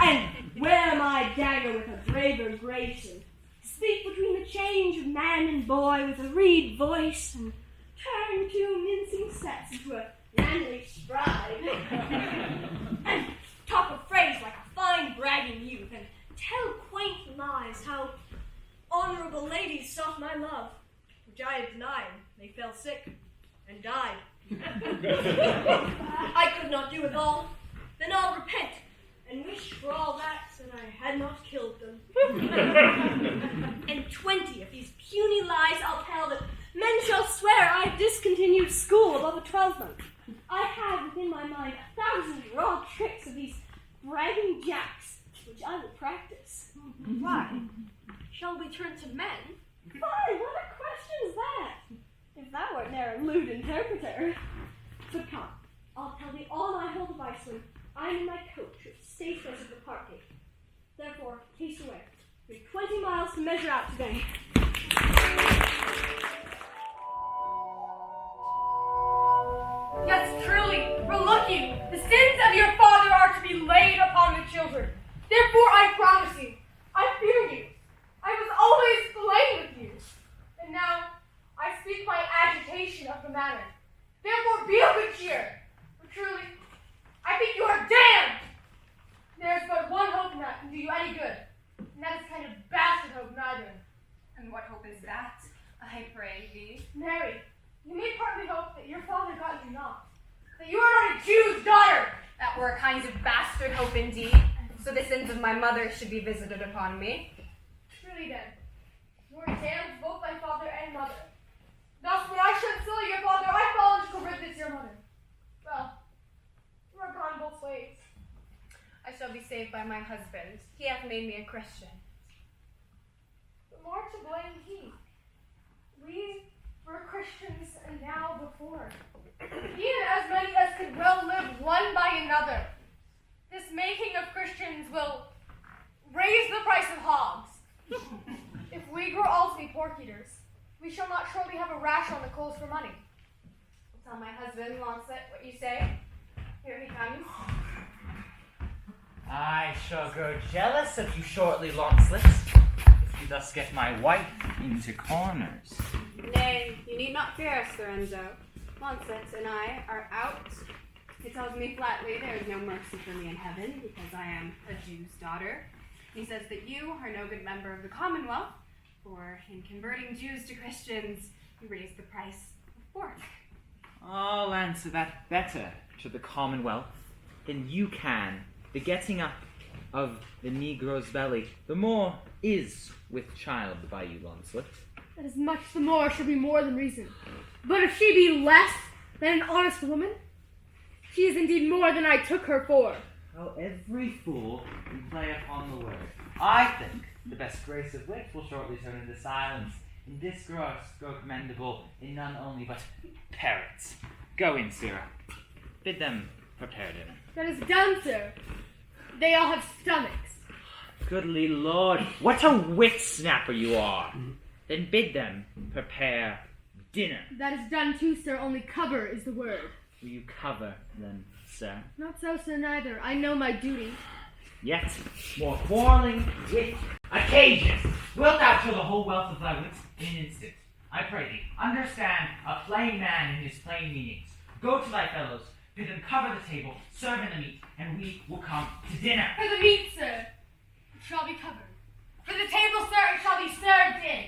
And wear my dagger with a braver grace, and speak between the change of man and boy with a reed voice, and turn two mincing sets into a manly stride. And talk a phrase like a fine bragging youth, and tell quaint lies how honorable ladies sought my love, which I have denied. They fell sick and died. I could not do it all. Then I'll repent and wish for all that I had not killed them. And 20 of these puny lies I'll tell, that men shall swear I have discontinued school above a 12-month. I have within my mind 1,000 raw tricks of these bragging jacks, which I will practice. Why? Shall we turn to men? Fine, what a question is that? If thou wert ne'er a lewd interpreter. But come, I'll tell thee all I hold of Iceland. I am in my coach, which stays us at the park gate. Therefore, haste away. We've 20 miles to measure out today. Yes, truly, for look you, the sins of your father are to be laid upon the children. Therefore, I promise you, I fear you. I was always plain with you, and now I speak my agitation of the matter. Therefore, be of good cheer, for truly, I think you are damned. There is but one hope that can do you any good, and that is kind of bastard hope neither. And what hope is that, I pray thee? Mary, you may partly hope that your father got you not, that you are not a Jew's daughter. That were a kind of bastard hope indeed, so the sins of my mother should be visited upon me. Truly then, you are damned both by father and mother. Thus, when I should slay your father, I fall into Charybdis your mother. Well, you are gone both ways. I shall be saved by my husband. He hath made me a Christian. The more to blame he. We were Christians and now before. Even as many as could well live one by another. This making of Christians will raise the price of hogs. If we grow all to be pork eaters, we shall not surely have a ration on the coals for money. Tell my husband, Launcelot, what you say. Here he comes. I shall grow jealous of you shortly, Launcelot, if you thus get my wife into corners. Nay, you need not fear us, Lorenzo. Launcelot and I are out. He tells me flatly there is no mercy for me in heaven because I am a Jew's daughter. He says that you are no good member of the Commonwealth, for in converting Jews to Christians, you raise the price of pork. I'll answer that better to the Commonwealth than you can. The getting up of the Negro's belly, the more is with child by you, Launcelot. That is much the more should be more than reason. But if she be less than an honest woman, she is indeed more than I took her for. Oh, every fool can play upon the word. I think the best grace of wit will shortly turn into silence, and discourse grow commendable in none only but parrots. Go in, Sirrah. Bid them prepare dinner. That is done, sir. They all have stomachs. Goodly Lord, what a wit-snapper you are! Then bid them prepare dinner. That is done too, sir, only cover is the word. Will you cover them, sir? Not so, sir, neither. I know my duty. Yet more quarreling with occasion. Wilt thou show the whole wealth of thy wits in an instant? I pray thee, understand a plain man in his plain meanings. Go to thy fellows, bid them cover the table, serve in the meat, and we will come to dinner. For the meat, sir, it shall be covered. For the table, sir, it shall be served in.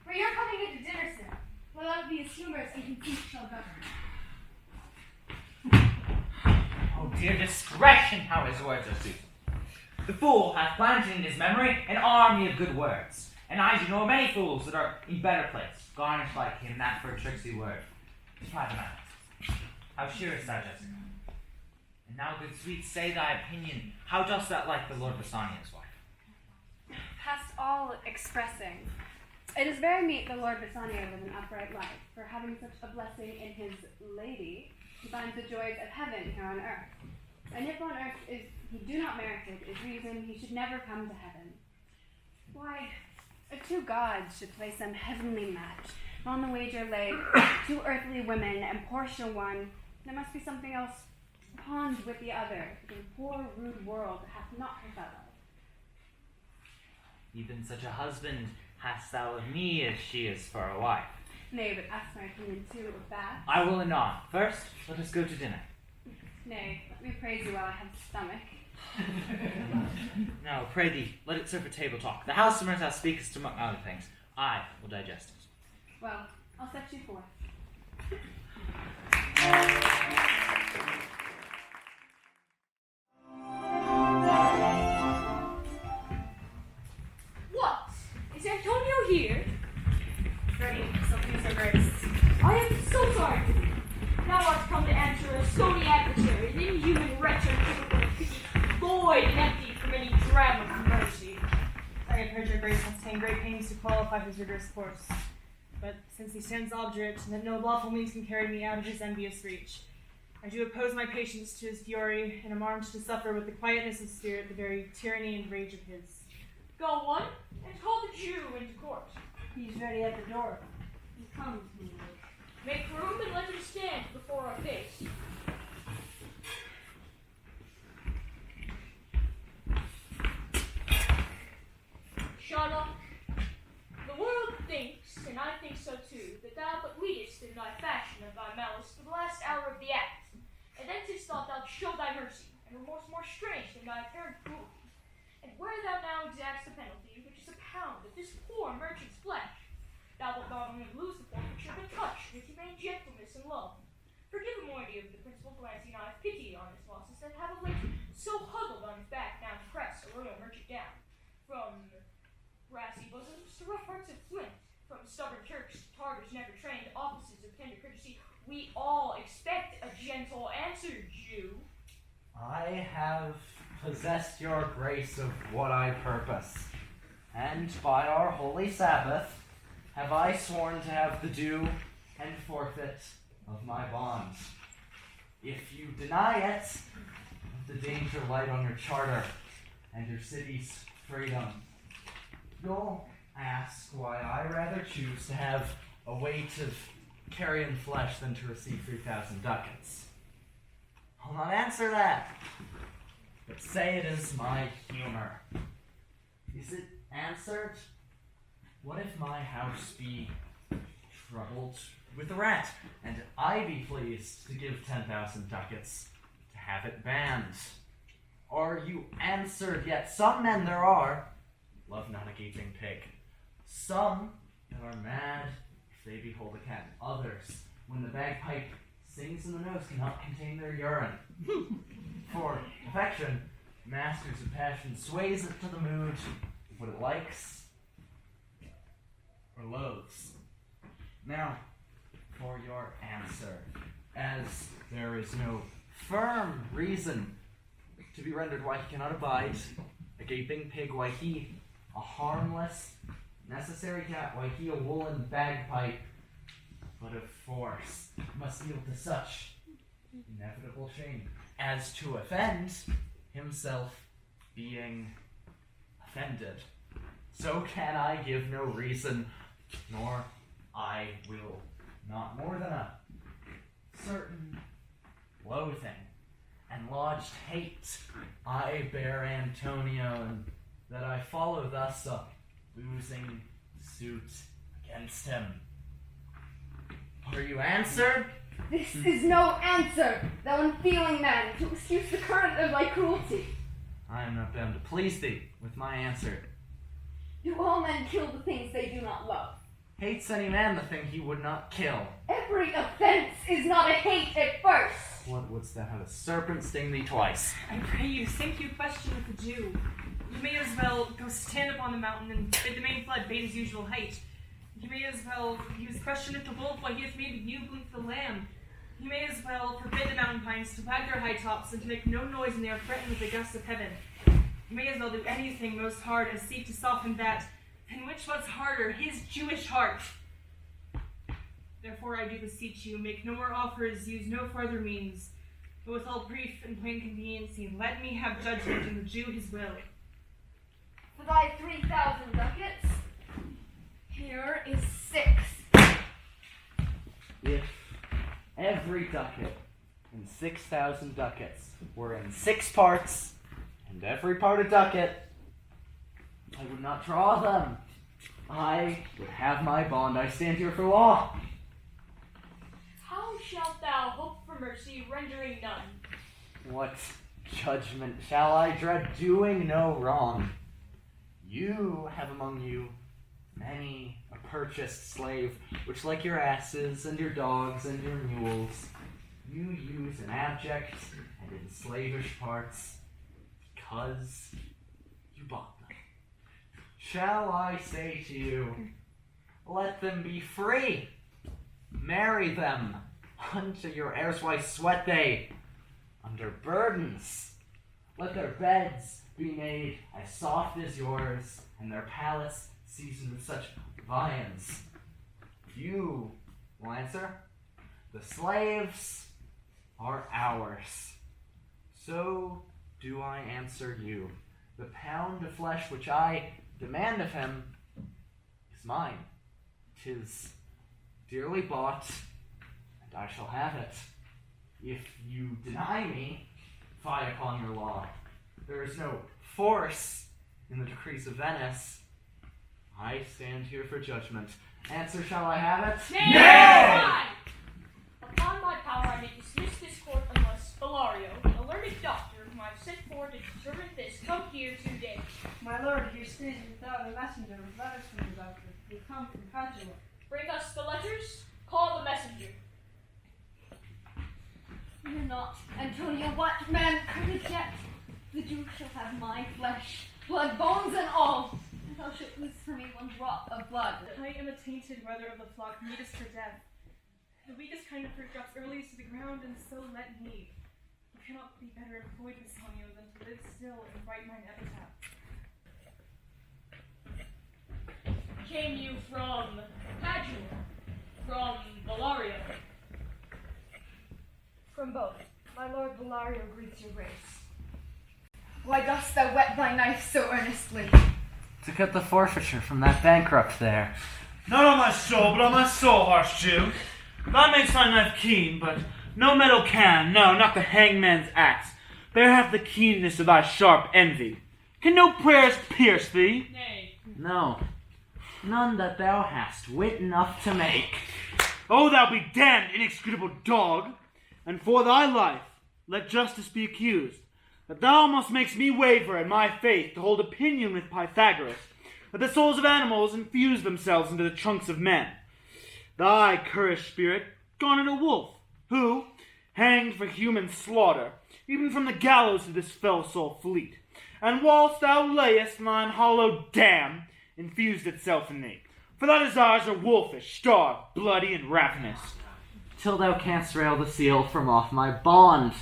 For your coming into dinner, sir, without these humors and conceit shall govern. Oh, dear discretion, how his words are soothing. The fool hath planted in his memory an army of good words, and I do know many fools that are in better place, garnished like him, that for a tricksy word. Try them out. How shearest thou, Jessica? And now, good sweet, say thy opinion. How dost thou like the Lord Bassanio's wife? Past all expressing. It is very meet the Lord Bassanio live an upright life, for having such a blessing in his lady, he finds the joys of heaven here on earth. And if on earth he do not merit it, is reason he should never come to heaven. Why, if two gods should play some heavenly match, and on the wager lay two earthly women, and Portia one, there must be something else pawned with the other, the poor rude world hath not her fellow. Even such a husband hast thou of me as she is for a wife. Nay, but ask my opinion too of that. I will anon. First, let us go to dinner. Nay, let me praise you while I have stomach. Now, pray thee, let it serve for table talk. The housemers thou speakest among other things. I will digest it. Well, I'll set you forth. What? Is Antonio here? Ready, so please, Your Grace. I am so sorry. Thou art come to answer a stony adversary, an inhuman wretch incapable of pity, void and empty from any dram of mercy. I have heard Your Grace has taken great pains to qualify his rigorous course. But since he stands obdurate, and that no lawful means can carry me out of his envious reach, I do oppose my patience to his fury, and am armed to suffer with the quietness of spirit the very tyranny and rage of his. Go on, and call the Jew into court. He's ready at the door. He comes, my lord. Make room and let him stand before our face. Shylock, the world thinks, and I think so too, that thou but leadest in thy fashion of thy malice to the last hour of the act, and then 'tis thought thou'lt show thy mercy, and remorse more strange than thy apparent cruelty. And where thou now exacts the penalty, which is a pound of this poor merchant's flesh, thou wilt not only lose the forfeiture, but touch with humane gentleness and love. Forgive a moiety of the principal glancing eye of pity on his losses that have of late so huddled on his back now to press a royal merchant down. From brassy bosoms to rough hearts of flint, from stubborn Turks to Tartars never trained to offices of tender courtesy, we all expect a gentle answer, Jew. I have possessed your grace of what I purpose, and by our holy Sabbath have I sworn to have the due and forfeit of my bond. If you deny it, the danger light on your charter and your city's freedom, you'll ask why I rather choose to have a weight of carrion flesh than to receive 3,000 ducats. I'll not answer that, but say it is my humor. Is it answered? What if my house be troubled with a rat, and I be pleased to give 10,000 ducats to have it banned? Are you answered yet? Some men there are, love not a gaping pig. Some that are mad if they behold a cat. Others, when the bagpipe sings in the nose, cannot contain their urine. For affection, masters of passion, sways it to the mood of what it likes or loathes. Now, for your answer, as there is no firm reason to be rendered why he cannot abide a gaping pig, why he, a harmless, necessary cat, why he, a woolen bagpipe, but of force, must yield to such inevitable shame as to offend himself being offended. So can I give no reason, nor I will not more than a certain loathing and lodged hate I bear Antonio, and that I follow thus a losing suit against him. Are you answered? This is no answer, thou unfeeling man, to excuse the current of thy cruelty. I am not bound to please thee with my answer. Do all men kill the things they do not love? Hates any man the thing he would not kill. Every offense is not a hate at first. What wouldst thou have a serpent sting thee twice? I pray you, sink you question with the Jew. You may as well go stand upon the mountain and bid the main flood bait his usual height. You may as well use question at the wolf while he hath made you blink the lamb. You may as well forbid the mountain pines to wag their high tops and to make no noise when they are threatened with the gusts of heaven. You may as well do anything most hard as seek to soften that, and which was harder, his Jewish heart. Therefore I do beseech you, make no more offers, use no farther means, but with all brief and plain conveniency, let me have judgment and the Jew his will. For thy 3,000 ducats, here is 6. If every ducat and 6,000 ducats were in 6 parts, and every part a ducat, I would not draw them. I would have my bond. I stand here for law. How shalt thou hope for mercy, rendering none? What judgment shall I dread, doing no wrong? You have among you many a purchased slave, which like your asses and your dogs and your mules, you use in abject and in slavish parts, because you bought them. Shall I say to you, let them be free, marry them, unto your heirs, why sweat they under burdens? Let their beds be made as soft as yours, and their palace seasoned with such viands. You will answer, the slaves are ours. So do I answer you. The pound of flesh which I demand of him is mine. 'Tis dearly bought, and I shall have it. If you deny me, fie upon your law. There is no force in the decrees of Venice. I stand here for judgment. Answer, shall I have it? Nay! Upon my power I may dismiss this court unless Bellario, a learned doctor whom I have sent for to determine this, come here today. My lord, here stays without a messenger with letters from the doctor. We come from Padua. Bring us the letters. Call the messenger. Fear not, Antonio, what man could it yet? The Jew shall have my flesh, blood, bones, and all, and thou shalt lose for me one drop of blood. I am a tainted wether of the flock, meetest for death. The weakest kind of fruit drops earliest to the ground, and so let me. You cannot be better employed, Bassanio, than to live still and write mine epitaph. Came you from from Valario? From both. My lord Valario greets your grace. Why dost thou whet thy knife so earnestly? To cut the forfeiture from that bankrupt there. Not on my soul, but on my soul, harsh Jew. Thou makes thy knife keen, but no metal can, no, not the hangman's axe, bear half the keenness of thy sharp envy. Can no prayers pierce thee? Nay. No, none that thou hast wit enough to make. O thou be damned, inexcredible dog! And for thy life, let justice be accused, that thou almost makes me waver in my faith to hold opinion with Pythagoras, that the souls of animals infuse themselves into the trunks of men. Thy currish spirit garnered a wolf, who, hanged for human slaughter, even from the gallows to this fell soul fleet, and whilst thou layest thine hollow dam, infused itself in thee. For thy desires are wolfish, starved, bloody, and ravenous. Till thou canst rail the seal from off my bond.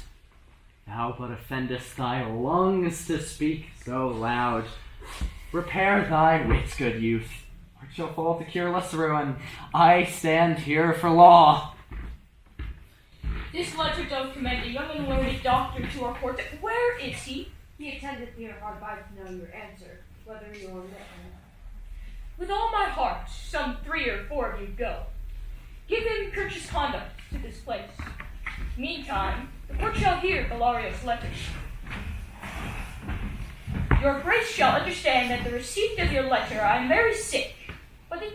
Thou but offendest thy lungs to speak so loud. Repair thy wits, good youth, or it shall fall to cureless ruin. I stand here for law. This letter doth commend a young and learned doctor to our court. Where is he? He attended here hard by to know your answer, whether you will admit or not. With all my heart, some 3 or 4 of you go. Give him courteous conduct to this place. Meantime, the court shall hear Valario's letters. Your grace shall understand that the receipt of your letter I am very sick, but in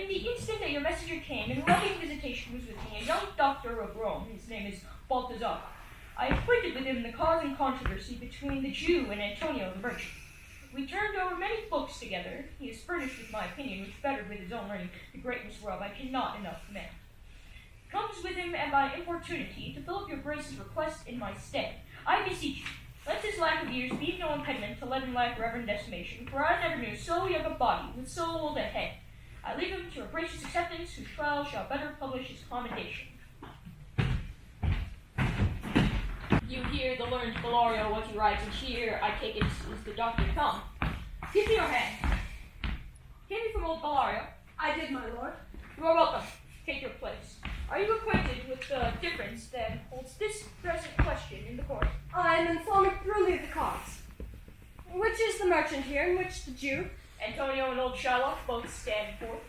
the instant that your messenger came, in loving visitation was with me a young doctor of Rome. His name is Balthazar. I acquainted with him in the cause and controversy between the Jew and Antonio the merchant. We turned over many books together. He is furnished with my opinion, which bettered with his own learning, the greatness whereof I cannot enough commend. Comes with him and by importunity to fill up your grace's request in my stead. I beseech you, let this lack of years be no impediment to let him lack reverend estimation, for I never knew so young a body with so old a head. I leave him to your gracious acceptance, whose trial shall better publish his commendation. You hear the learned Valario what he writes, and here, I take it, is the doctor come. Give me your hand. Came you from old Valario? I did, my lord. You are welcome. Take your place. Are you acquainted with the difference that holds this present question in the court? I am informed thoroughly of the cause. Which is the merchant here, and which the Jew? Antonio and old Shylock both stand forth.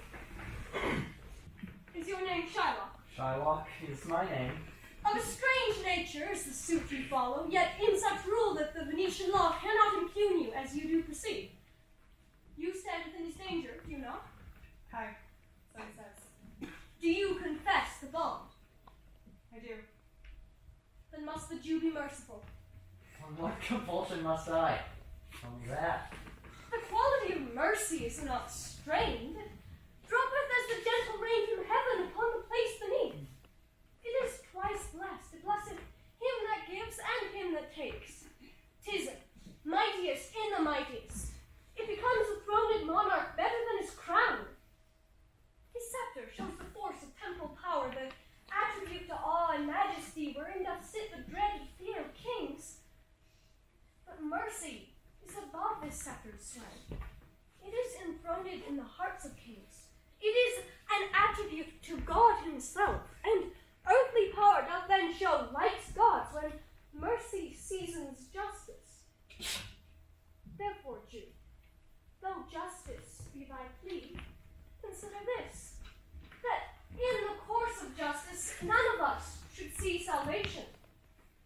Is your name Shylock? Shylock is my name. Of a strange nature is the suit you follow, yet in such rule that the Venetian law cannot impugn you, as you do perceive. You stand within his danger, do you not? Hi. So he says. Do you confess the bond? I do. Then must the Jew be merciful. On what compulsion must I? Tell me that. The quality of mercy is not strained. Droppeth as the gentle rain from heaven upon the place beneath. It is twice blessed. It blesseth him that gives and him that takes. 'Tis mightiest in the mightiest. It becomes a throned monarch better than his crown. His scepter shows the force of temporal power, the attribute to awe and majesty wherein doth sit the dreaded fear of kings. But mercy is above this sceptred sway. It is enthroned in the hearts of kings. It is an attribute to God himself, and earthly power doth then show like's God's when mercy seasons justice. Therefore, Jew, though justice be thy plea, consider this, that in the course of justice none of us should see salvation.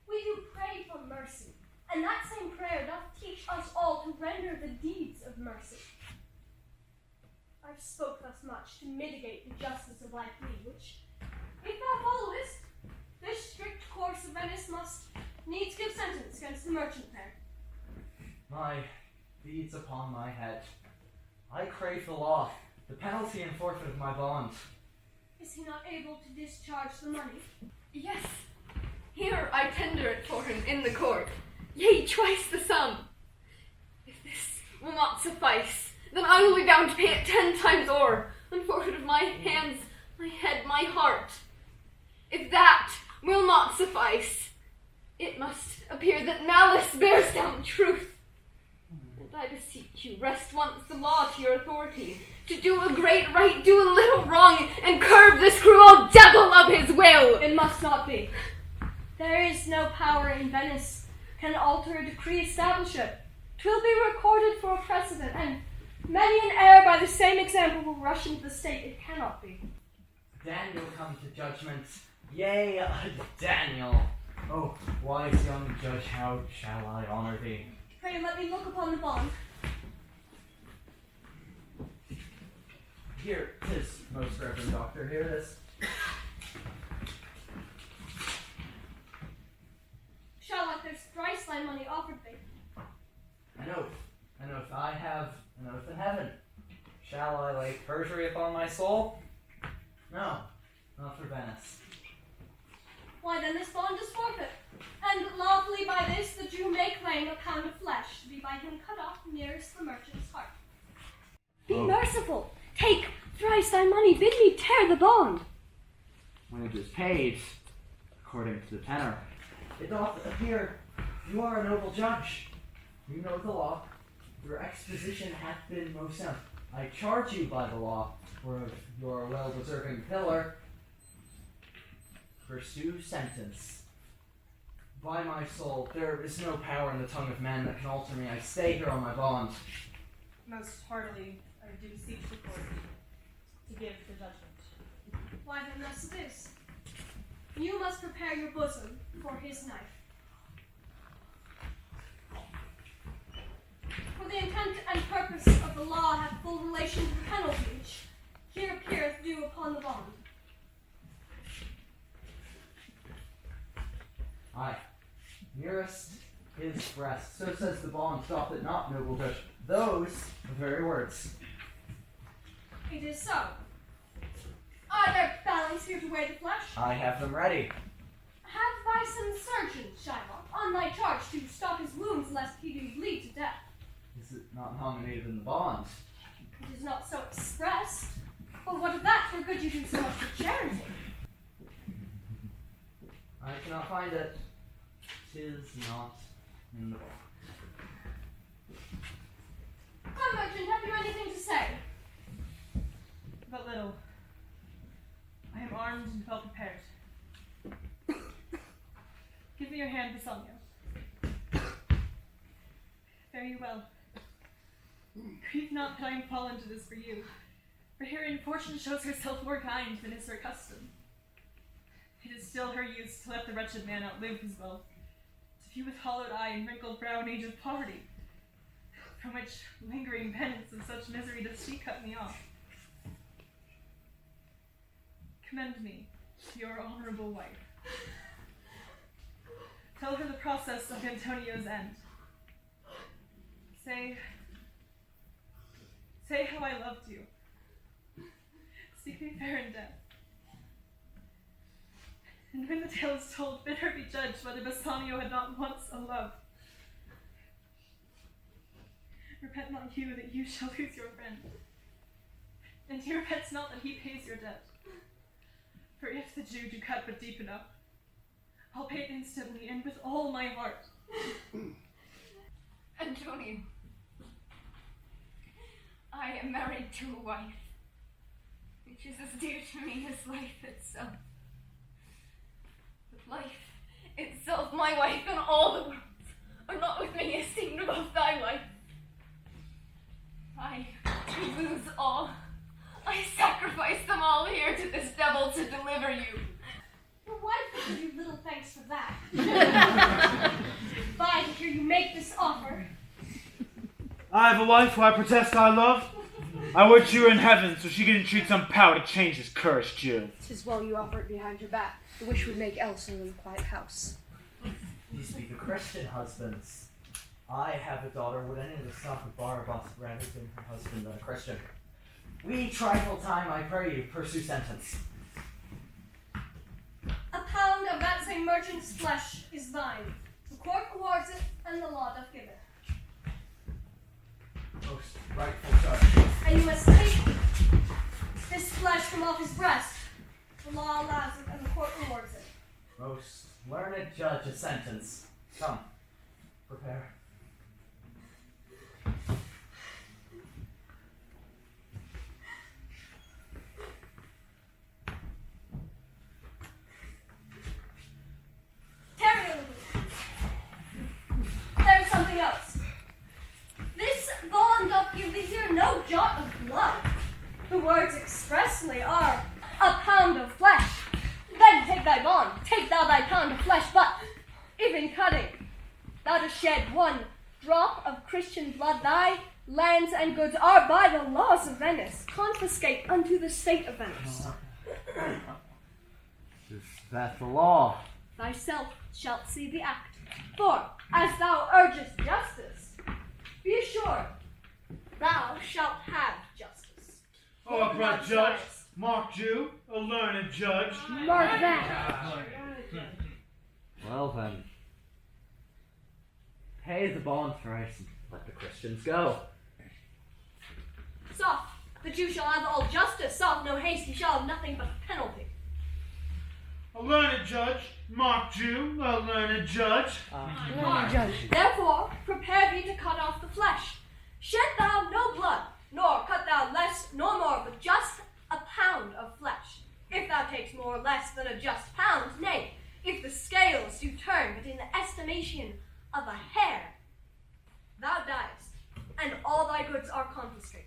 We do pray for mercy, and that same prayer doth teach us all to render the deeds of mercy. I've spoke thus much to mitigate the justice of thy plea, which, if thou followest, this strict course of Venice must needs give sentence against the merchant there. My deeds upon my head. I crave the law, the penalty and forfeit of my bond. Is he not able to discharge the money? Yes, here I tender it for him in the court, yea, twice the sum. If this will not suffice, then I will be bound to pay it 10 times o'er, on forfeit of my hands, my head, my heart. If that will not suffice, it must appear that malice bears down truth, and I beseech you, rest once the law to your authority. To do a great right, do a little wrong, and curb this cruel devil of his will. It must not be. There is no power in Venice can alter a decree establish it. 'Twill be recorded for a precedent, and many an heir by the same example will rush into the state. It cannot be. Daniel come to judgment. Yea, Daniel. Oh, wise young judge, how shall I honor thee? Pray let me look upon the bond. Here, 'tis, most reverend doctor, hear this. Shall like there's thrice thy money offered thee. An oath, I have an oath in heaven. Shall I lay perjury upon my soul? No, not for Venice. Why then this bond is forfeit, and lawfully by this the Jew may claim a pound of flesh to be by him cut off nearest the merchant's heart. Be merciful, take thrice thy money, bid me tear the bond. When it is paid, according to the tenor, it doth appear you are a noble judge. You know the law. Your exposition hath been most sound. I charge you by the law, for your well-deserving pillar, pursue sentence. By my soul, there is no power in the tongue of man that can alter me. I stay here on my bond. Most heartily, I do beseech the court to give the judgment. Why then thus it is. You must prepare your bosom for his knife. For the intent and purpose of the law have full relation to the penalty which here appeareth due upon the bond. Aye, nearest his breast. So says the bond, doth it not, noble judge? Those are the very words. It is so. Are there balance here to weigh the flesh? I have them ready. Have thy son surgeon, Shylock, on thy charge to stop his wounds lest he do bleed to death. Is it not nominated in the bond? It is not so expressed. But what of that, for good you do so much for charity? I cannot find it. 'Tis not in the bond. Come, merchant, have you anything to say? But little. I am armed and well prepared. Give me your hand, Bassanio. Fare you well. Grieve not that I am fallen to this for you, for herein fortune shows herself more kind than is her custom. It is still her use to let the wretched man outlive his wealth, to view with hollowed eye and wrinkled brow an age of poverty, from which lingering penance of such misery does she cut me off. Commend me to your honorable wife. Tell her the process of Antonio's end. Say how I loved you. Speak me fair in death. And when the tale is told, bid her be judged whether Bassanio had not once a love. Repent not you that you shall lose your friend, and he repents not that he pays your debt. For if the Jew do cut but deep enough, I'll pay it instantly and with all my heart. Antonio, I am married to a wife, which is as dear to me as life itself. But life itself, my wife, and all the world are not with me esteemed above thy life. I lose all. I sacrifice them all here to this devil to deliver you. Your wife will give you little thanks for that. By to hear you make this offer. I have a wife who I protest I love. I would she were in heaven so she could entreat some power to change this cursed Jew. 'Tis well you offer it behind your back. The wish would make else in a quiet house. These be the Christian husbands. I have a daughter. Would any of the stock of Barabbas rather than her husband than a Christian? We trifle time, I pray you, pursue sentence. A pound of that same merchant's flesh is thine. The court awards it, and the law doth give it. Most rightful judge. And you must take this flesh from off his breast. The law allows it, and the court rewards it. Most learned judge, a sentence. Come, prepare. no jot of blood. The words expressly are a pound of flesh. Then take thy bond, take thou thy pound of flesh, but if in cutting thou dost shed one drop of Christian blood, thy lands and goods are by the laws of Venice confiscate unto the state of Venice. Is that the law? Thyself shalt see the act, for as thou urgest justice, be assured thou shalt have justice. Oh, upright judge, mark Jew, a learned judge. Mark that. Well then, pay the bond price and let the Christians go. Soft, the Jew shall have all justice. Soft, no haste, he shall have nothing but penalty. A learned judge, mark Jew, a learned judge. Therefore, prepare thee to cut off the flesh. Shed thou no blood, nor cut thou less nor more, but just a pound of flesh. If thou takes more or less than a just pound, nay, if the scales do turn but in the estimation of a hair, thou diest, and all thy goods are confiscated.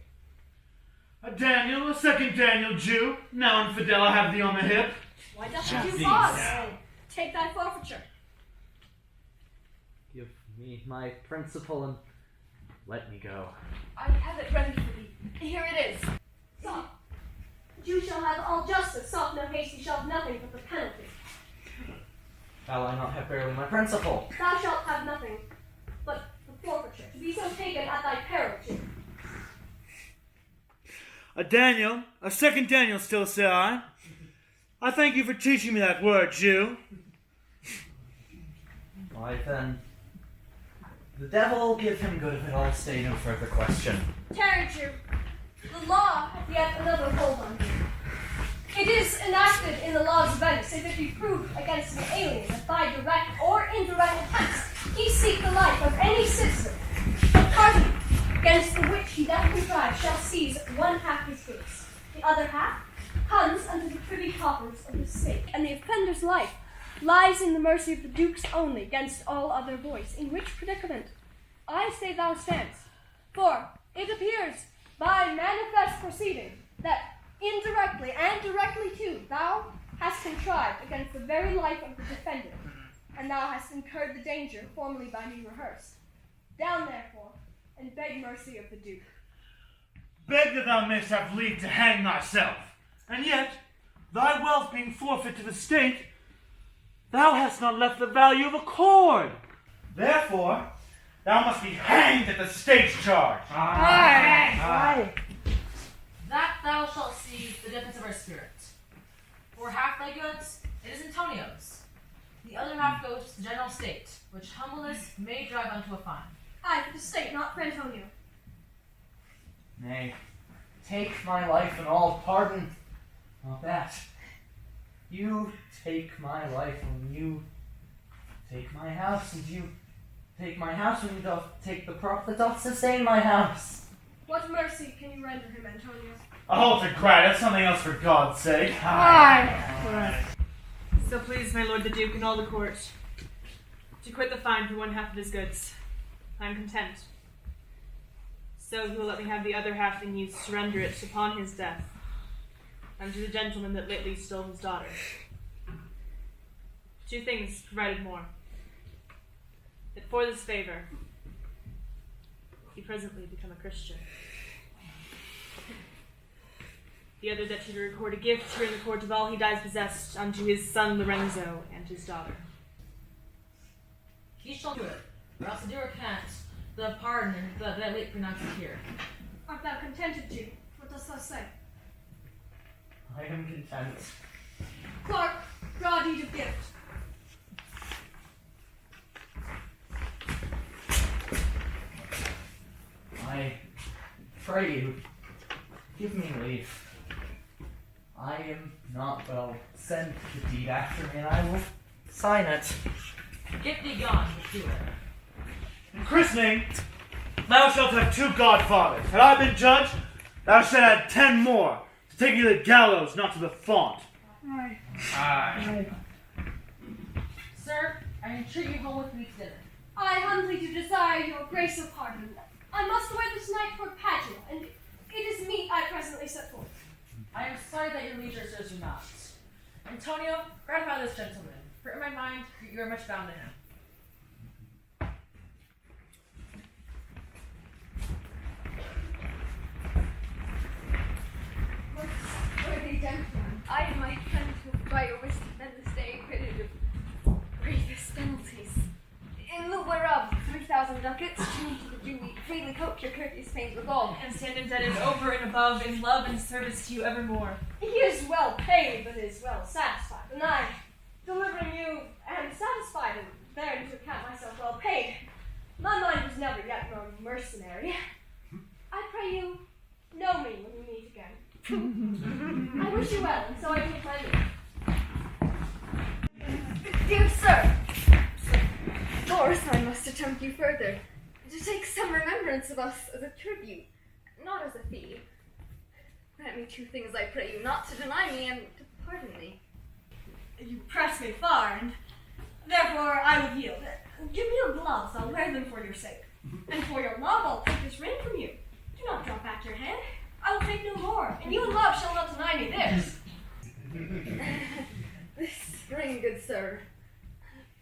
A Daniel, a second Daniel Jew, now infidel I have thee on the hip. Why dost thou pause? Take thy forfeiture. Give me my principal and let me go. I have it ready for thee. Here it is. Soft, Jew shall have all justice. Soft, no haste, he shall have nothing but the penalty. Shall I not have barely my principal? Thou shalt have nothing but the forfeiture, to be so taken at thy peril, Jew. A Daniel, a second Daniel still say I. I thank you for teaching me that word, Jew. Why then, the devil give him good if it all stay no further question. Tarry, Jew. The law hath yet another hold on you. It is enacted in the laws of Venice, if it be proved against an alien that by direct or indirect attempts he seek the life of any citizen, the party against the which he doth contrive shall seize one half his goods. The other half comes unto the privy coffers of the state, and the offender's life lies in the mercy of the dukes only, against all other voice. In which predicament I say thou standst, for it appears by manifest proceeding that indirectly and directly too thou hast contrived against the very life of the defendant, and thou hast incurred the danger formerly by me rehearsed. Down therefore, and beg mercy of the Duke. Beg that thou mayst have leave to hang thyself, and yet, thy wealth being forfeit to the state, thou hast not left the value of a cord. Therefore, thou must be hanged at the state's charge. Aye. That thou shalt see the difference of our spirit. For half thy goods, it is Antonio's. The other half goes to the general state, which humbleness may drive unto a fine. Aye, for the state, not for Antonio. Nay, take my life and all pardon. Not that. You take my life when you take my house, and you take my house when you doth take the prop that doth sustain my house. What mercy can you render him, Antonio? A halter cry, that's something else for God's sake. Aye. So please, my lord the Duke and all the court, to quit the fine for one half of his goods. I am content. So he will let me have the other half and you surrender it upon his death unto the gentleman that lately stole his daughter. 2 things provided more. That for this favor, he presently become a Christian. The other that he to record a gift here in the court of all he dies possessed unto his son Lorenzo and his daughter. He shall do it, or else the doer can't. The pardon that I late pronounced here. Art thou contented, Jew? What dost thou say? I am content. Clark, draw deed of gift. I pray you, give me leave. I am not well. Send the deed after me, and I will sign it. Get thee gone, the doer. In christening, thou shalt have 2 godfathers. Had I been judge, thou shalt add 10 more, to take you to the gallows, not to the font. Aye. Sir, I entreat you home with me to dinner. I humbly do desire your grace of pardon. I must away this night for Padua, and answers you not. Antonio, gratify this gentleman, for in my mind, you are much bound to him. Worthy gentlemen, I and my friend who by your wisdom then this day acquitted of grievous penalties. In lieu whereof 3,000 ducats, do we freely cope your courteous pains withal. And stand indebted over and above in love and service to you evermore. He is well paid, but is well satisfied. And I, delivering you, am satisfied, and therein to account myself well paid. My mind was never yet grown mercenary. I pray you know me when we meet again. I wish you well, and so I take my leave. Dear sir, of course I must attempt you further, to take some remembrance of us as a tribute, not as a fee. Grant me two things, I pray you, not to deny me and to pardon me. You press me far, and therefore I will yield. Give me your gloves, I'll wear them for your sake. And for your love, I'll take this ring from you. Do not drop back your hand. I will take no more, and you in love shall not deny me this. This ring, good sir.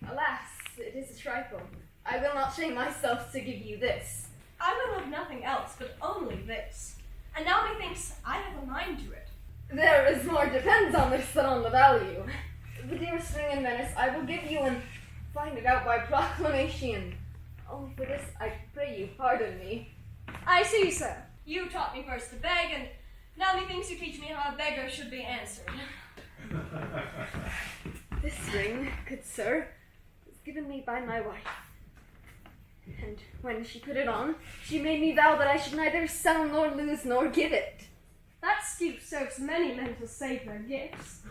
Alas, it is a trifle. I will not shame myself to give you this. I will have nothing else, but only this. And now methinks I have a mind to it. There is more depends on this than on the value. The dearest ring in Venice I will give you and find it out by proclamation. Only for this I pray you pardon me. I see, sir. You taught me first to beg, and now methinks you teach me how a beggar should be answered. This ring, good sir, was given me by my wife. And when she put it on, she made me vow that I should neither sell nor lose nor give it. That stoop serves many men to save their gifts.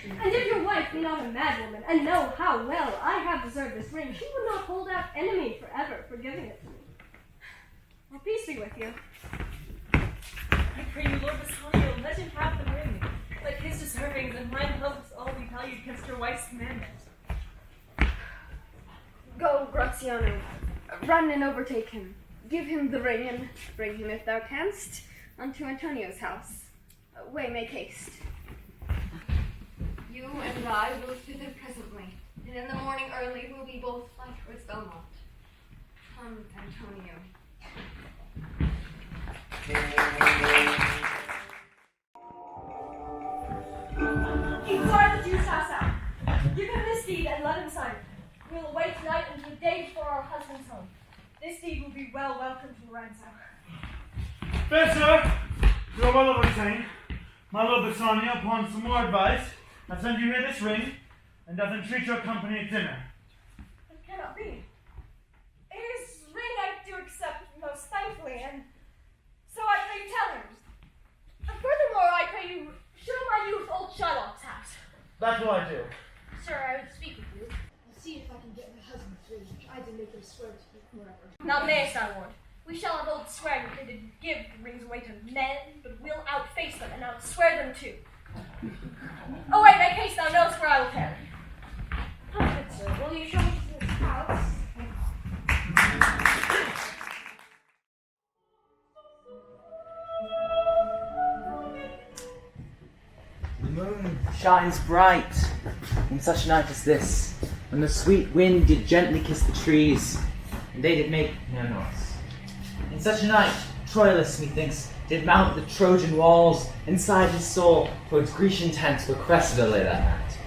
And if your wife be not a madwoman, and know how well I have deserved this ring, she would not hold out enemy forever for giving it to me. Well, peace be with you. I pray you, Lord Bassanio, let him have the ring. Let his deservings and my loves all be valued against your wife's commandment. Go, Graziano. Run and overtake him. Give him the ring and bring him, if thou canst, unto Antonio's house. Way, make haste. You and I will thither presently, and in the morning early we'll be both fly towards Belmont. Come, Antonio. Inquire the Jew's house out. Give him this deed and let him sign it. We'll await tonight until the day before our husband's home. This deed will be well welcomed to Lorenzo. Fair sir, you are well overtaken. My lord Bassanio, upon some more advice, hath sent you here this ring, and doth entreat your company at dinner. It cannot be. His ring I do accept most thankfully, and so I pray you tell him. And furthermore, I pray you show my youth old Shylock's house. That's what I do. Sir, I would speak with you. I'll see if I can get my husband's ring, which I did make him swear to keep forever. Not mayest I warn. We shall have old swearing that they did give the rings away to men, but we'll outface them and outswear them too. Oh wait, make haste, thou knowest where I will carry. How good, sir. Will you show me to his house? The moon shines bright in such a night as this, when the sweet wind did gently kiss the trees, and they did make no noise. In such a night, Troilus, methinks, did mount the Trojan walls, inside his soul, towards Grecian tents where Cressida lay that night.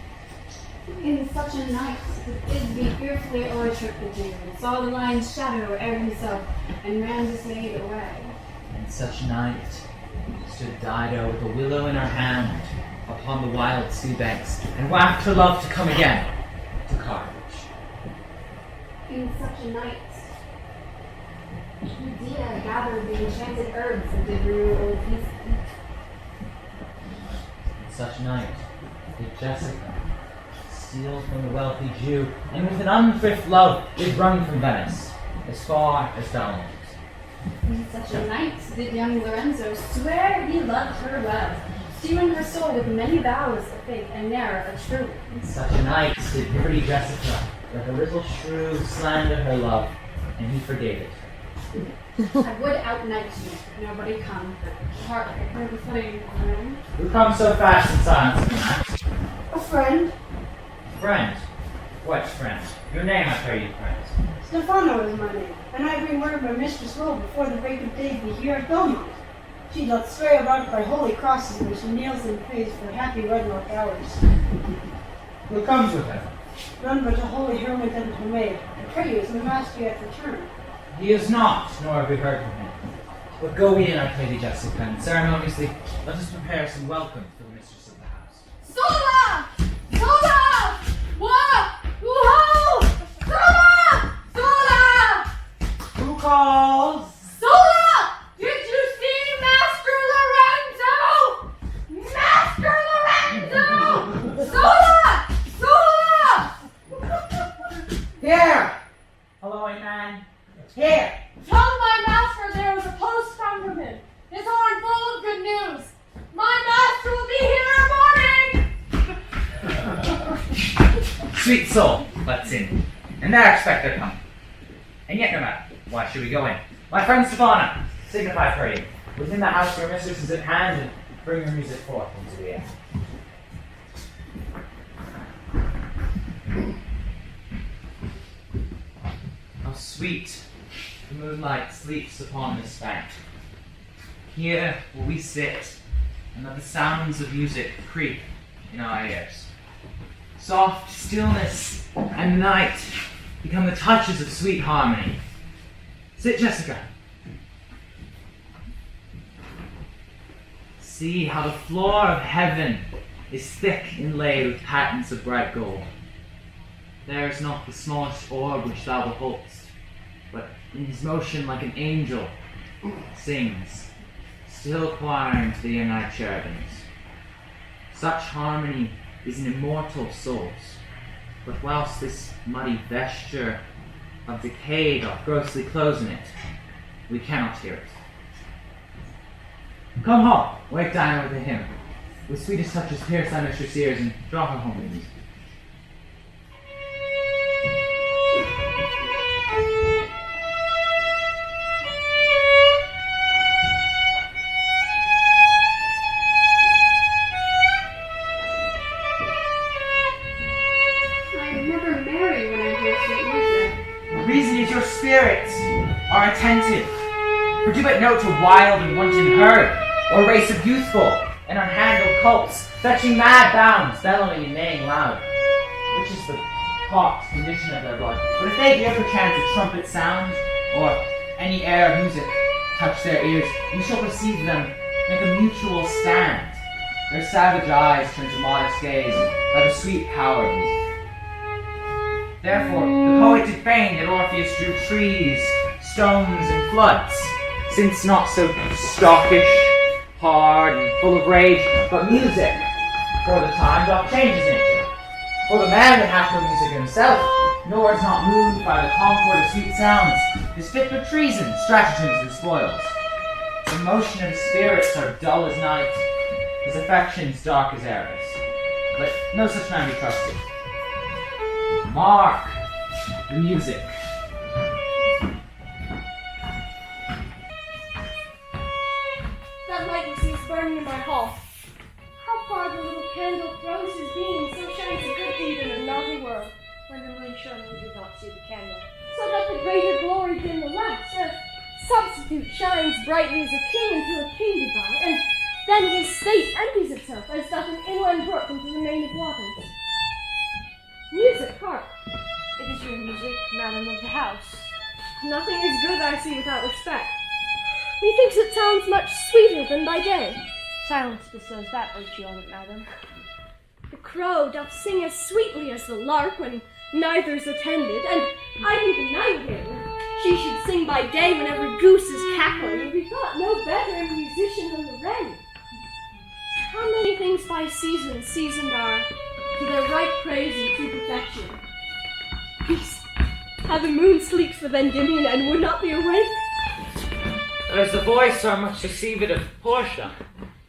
In such a night, the Thisbe fearfully o'ertook the dew, and saw the lion's shadow ere himself, and ran dismayed away. In such a night, stood Dido with a willow in her hand, upon the wild sea banks, and waft her love to come again to Carthage. In such a night, Medea gathered the enchanted herbs and did rue old peace. In such a night, did Jessica steal from the wealthy Jew, and with an unthrift love did run from Venice, as far as Belmont. In such a night did young Lorenzo swear he loved her well, sealing her soul with many vows of faith and ne'er a true. In such a night did pretty Jessica, with a little shrew, slander her love, and he forgave it. I would outnight you, but nobody come. Heart never flame around. Who comes so fast in silence tonight? A friend. Friend. What friend? Your name, I pray you, friend. Stefano is my name, and I bring word my mistress will before the break of day be here at Belmont. She doth swear about by holy crosses when she kneels and prays for happy wedlock hours. Who comes with her? None but a holy hermit and her maid. I pray you, is my master yet returned? He is not, nor have we heard from him. But go in, I pray thee, Jessica, and ceremoniously let us prepare some welcome for the mistress of the house. Sola! Sola! What? Whoa! Sola! Sola! Who calls? Sola! Did you see Master Lorenzo? Master Lorenzo! Sola! Sola! Here! Hello, man. Here! Tell my master there was a post come from him. His horn full of good news. My master will be here morning. Sweet soul, let's in. And there expect their come. And yet no matter, why should we go in? My friend Stefana, signify for you. Within the house your mistress is at hand, and bring your music forth into the air. How sweet the moonlight sleeps upon this bank. Here will we sit, and let the sounds of music creep in our ears. Soft stillness and night become the touches of sweet harmony. Sit, Jessica. See how the floor of heaven is thick inlaid with patterns of bright gold. There is not the smallest orb which thou beholdest, but in his motion like an angel sings, still choiring to the young-eyed cherubims. Such harmony is in immortal souls, but whilst this muddy vesture of decay doth grossly close in it, we cannot hear it. Come home, wake Dinah with a hymn, with sweetest touches pierce thy mistress' ears, and draw her home with music. Your spirits are attentive, for do but note a wild and wanton herd, or race of youthful and unhandled colts, fetching mad bounds, bellowing and neighing loud, which is the hot condition of their blood. But if they hear perchance a trumpet sound, or any air of music touch their ears, you shall perceive them make a mutual stand, their savage eyes turn to modest gaze by the sweet power of music. Therefore, the poet did feign that Orpheus drew trees, stones, and floods, since not so stockish, hard, and full of rage, but music, for the time, doth change his nature. For the man that hath no music himself, nor is not moved by the concord of sweet sounds, is fit for treason, stratagems, and spoils. The motion of his spirits are dull as night, his affections dark as Eris. Let no such man be trusted. Mark the music. That light seems burning in my hall. How far the little candle throws his beam, so shines a good deed in a naughty world. When the moon shone, we did not see the candle. So that the greater glory dim the less. A substitute shines brightly as a king until a king be by, and then his state empties itself, as doth an inland brook into the main of waters. Music, hark! It is your music, madam of the house. Nothing is good I see without respect. Methinks it sounds much sweeter than by day. Silence bestows that virtue on it, madam. The crow doth sing as sweetly as the lark when neither's attended, and I think the nightingale, if she should sing by day when every goose is cackling, would be thought no better a musician than the wren. How many things by season seasoned are, to their right praise and true perfection. Peace. How the moon sleeps with Endymion and would not be awake. There's the voice so much deceived of Portia.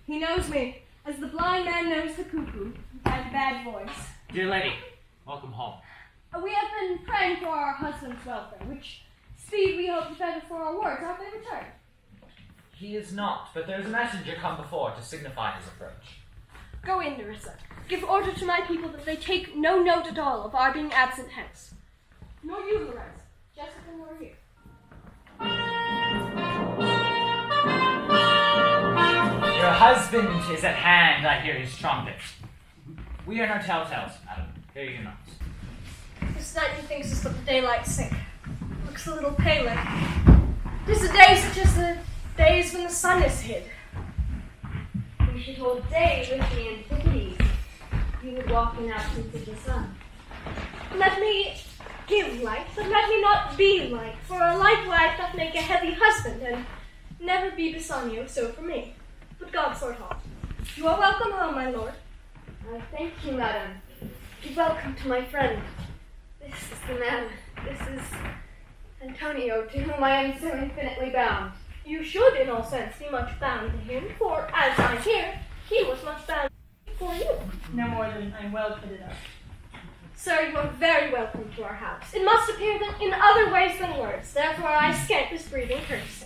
He knows me, as the blind man knows the cuckoo, and bad voice. Dear lady, welcome home. We have been praying for our husband's welfare, which Speed, we hope, is better for our words, aren't they, return? He is not, but there's a messenger come before to signify his approach. Go in, Nerissa. Give order to my people that they take no note at all of our being absent hence. Nor you, Lorenzo. Jessica, nor here. Your husband is at hand, I hear his trumpet. We are no telltales, madam. Hear you not. This night methinks is but the daylight sink. Looks a little paler. 'Tis a day such as the days when the sun is hid. We should hold day with the antiquities. You would walk in absence of the sun. Let me give light, but let me not be light, for a light wife doth make a heavy husband, and never be Bassanio so for me. But God sort all. You are welcome home, my lord. I thank you, madam. Be welcome to my friend. This is the man. This is Antonio, to whom I am so infinitely bound. You should, in all sense, be much bound to him, for, as I hear, he was much bound for you. No more than I'm well fitted up. Sir, you are very welcome to our house. It must appear that in other ways than words, therefore I scant this breathing courtesy.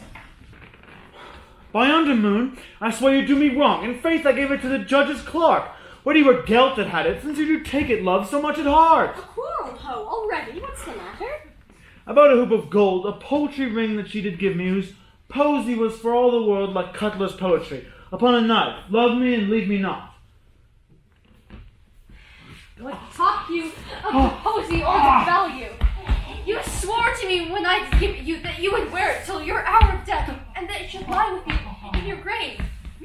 By undermoon, I swear you do me wrong. In faith, I gave it to the judge's clerk. What you were Gelt that had it, since you do take it, love, so much at heart. A quarrel, ho, already? What's the matter? About a hoop of gold, a paltry ring that she did give me, whose posy was for all the world like Cutler's poetry. Upon a knife, love me and leave me not. What talk you of the posy or the value? You swore to me when I gave it you that you would wear it till your hour of death, and that it should lie with you in your grave.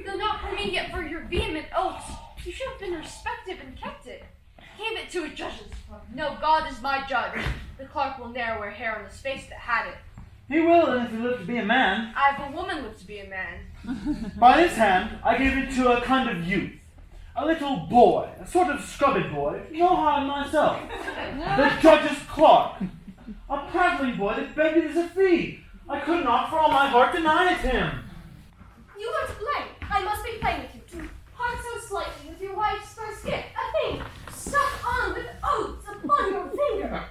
Though not for me, yet for your vehement oaths, you should have been respected and kept it. Gave it to a judge's. No, God is my judge. The clerk will ne'er wear hair on his face that had it. He will, and if he live to be a man. I have a woman live to be a man. By his hand, I gave it to a kind of youth. A little boy, a sort of scrubby boy, no harm myself. The judge's clerk. A prattling boy that begged it as a fee. I could not for all my heart deny it him. You are to blame. I must be plain with you. To part so slightly with your wife's first gift, a thing stuck on with oaths upon your finger,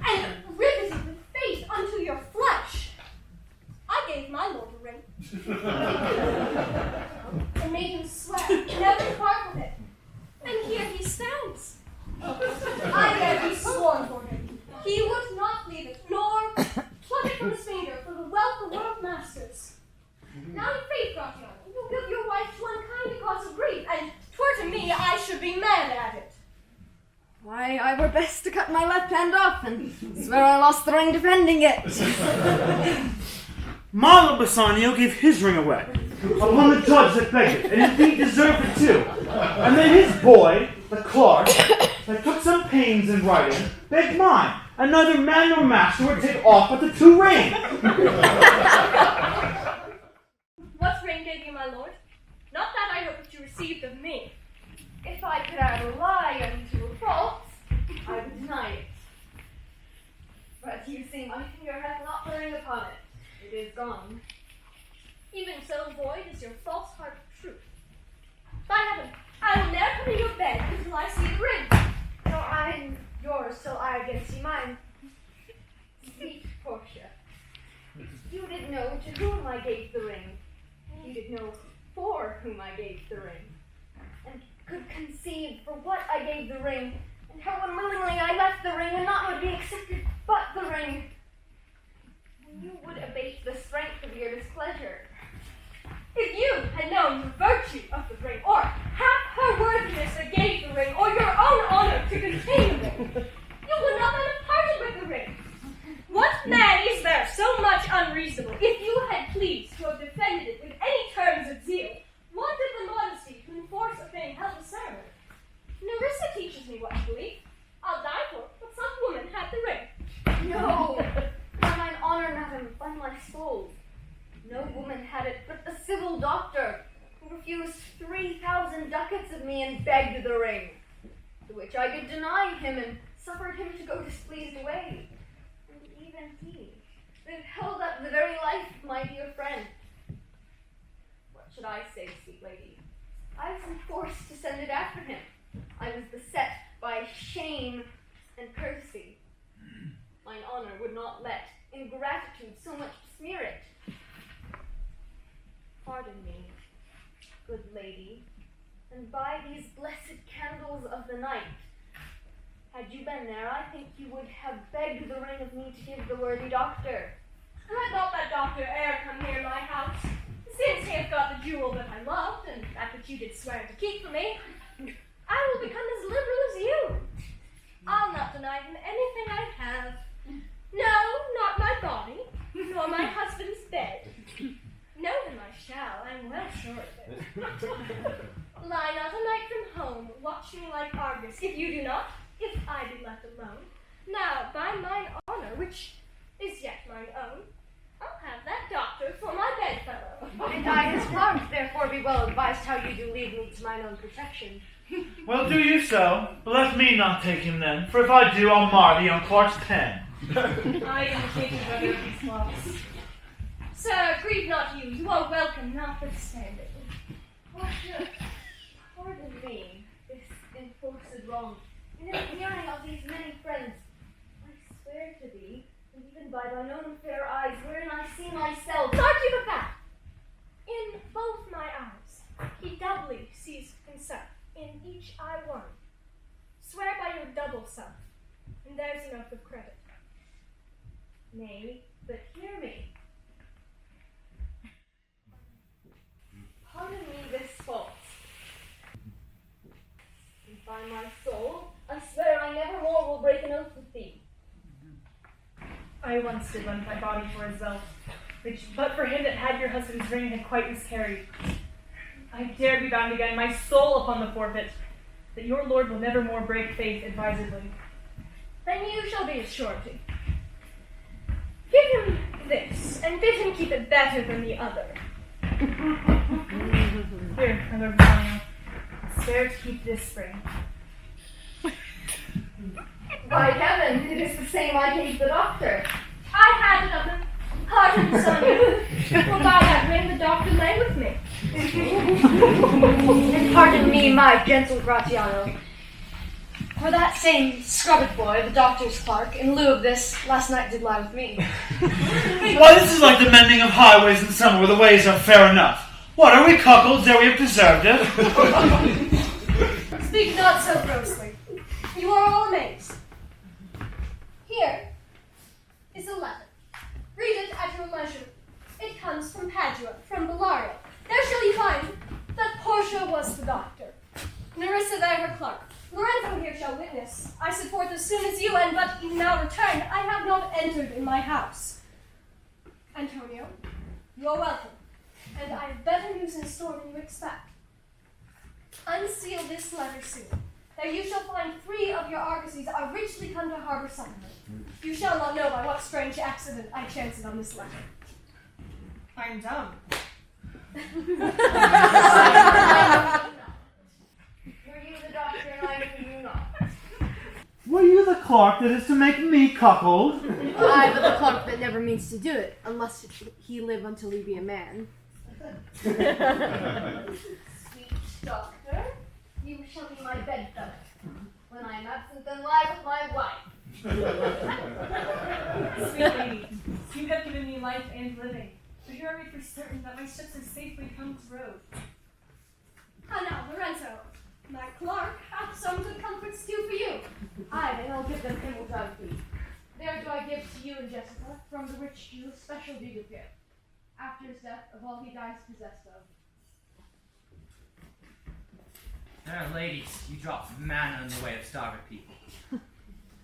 and riveted with faith unto your flesh. I gave my lord a ring, and made him swear never to part with it. And here he stands. I dare be sworn for him. He would not leave it, nor pluck it from his finger for the wealth of world masters. Now in faith, Gratiano, you give your wife to unkind cause of grief, and twere to me I should be mad at it. Why, I were best to cut my left hand off, and swear I lost the ring defending it. Marlo Bassanio gave his ring away, upon the judge that begged it, and indeed deserved it too. And then his boy, the clerk, that took some pains in writing, begged mine, and neither man nor master would take off but the two rings. What ring gave you, my lord? Not that I hope that you received of me. If I could add a lie unto a false, I would deny it. But you see, my finger hath not the ring upon it. It is gone. Even so void is your false heart of truth. By heaven, I will never come in your bed until I see the ring. Nor I yours till I again see mine. Sweet Portia, you did know to whom I gave the ring. You did know for whom I gave the ring. And could conceive for what I gave the ring, and how unwillingly I left the ring, and not would be accepted but the ring. When you would abate the strength of your displeasure. If you had known the virtue of the ring, or half her worthiness that gave the ring, or your own honor to contain the ring, you would not have parted with the ring. What man is there so much unreasonable, if you had pleased to have defended it with any terms of zeal, wanted the modesty to enforce a thing held as ceremony? Nerissa teaches me what to believe. I'll die for it, but some woman had the ring. No, by mine honor, madam, by my soul. No woman had it but the civil doctor, who refused 3,000 ducats of me and begged the ring, to which I did deny him and suffered him to go displeased away. And even he, that held up the very life of my dear friend. What should I say, sweet lady? I was enforced to send it after him. I was beset by shame and courtesy. Mine honor would not let ingratitude so much to smear it. Pardon me, good lady, and by these blessed candles of the night, had you been there, I think you would have begged the ring of me to give the worthy doctor. And had not that doctor e'er come near my house, since he hath got the jewel that I loved, and that which you did swear to keep for me, I will become as liberal as you. I'll not deny him anything I have. No, not my body, nor my husband's bed. Know him I shall, I'm well sure of it. Lie not a night from home, watch me like Argus, if you do not, if I be left alone. Now, by mine honor, which is yet mine own, I'll have that doctor for my bedfellow. And I, his clerk, therefore be well advised how you do leave me to mine own protection. Well, do you so, but let me not take him then, for if I do, I'll mar the young Clark's pen. I am the capable brother of these cloths. Sir, grieve not you, you are welcome notwithstanding. Pardon me, this enforced wrong. In the hearing of these many friends, I swear to thee, and even by thine own fair eyes, wherein I see myself. Start you the fact! In both my eyes, he doubly sees himself, in each eye one. Swear by your double self, and there's an oath of credit. Nay, but hear me. Pardon me this fault. And by my soul, I swear I never more will break an oath with thee. I once did lend my body for his wealth, which, but for him that had your husband's ring, had quite miscarried. I dare be bound again, my soul upon the forfeit, that your lord will never more break faith advisedly. Then you shall be his surety. Give him this, and bid him keep it better than the other. Here, my lord Antonio, swear to keep this spring. By heaven, it is the same I gave the doctor. I had it of him. Pardon, Sonia. For by that ring the doctor lay with me. And pardon me, my gentle Gratiano. For that same scrubbed boy, the doctor's clerk, in lieu of this, last night did lie with me. Why, this is like the mending of highways in summer where the ways are fair enough. What, are we cuckolds ere we have deserved it? Speak not so grossly. You are all amazed. Here is a letter. Read it at your leisure. It comes from Padua, from Bellario. There shall you find that Portia was the doctor. Nerissa there her clerk. Lorenzo here shall witness. I set forth as soon as you, and but you now returned, I have not entered in my house. Antonio, you are welcome, and I have better news in store than you expect. Unseal this letter soon. There you shall find 3 of your argosies are richly come to harbor Sunderland. You shall not know by what strange accident I chanced on this letter. I am dumb. Were you the doctor and I knew you not? Were you the clerk that is to make me cuckold? I, but the clerk that never means to do it, unless he live until he be a man. Sweet doctor, you shall be my bedfellow. When I am absent, then lie with my wife. Sweet lady, you have given me life and living. But here are we for certain that my ships have safely come to road. And now, Lorenzo, my clerk hath some good comforts due for you. Aye, then I'll give them him without fee. There do I give to you and Jessica, from the rich Jew, special deed of gift, after his death, of all he dies possessed of. There, ladies, you dropped manna in the way of starving people.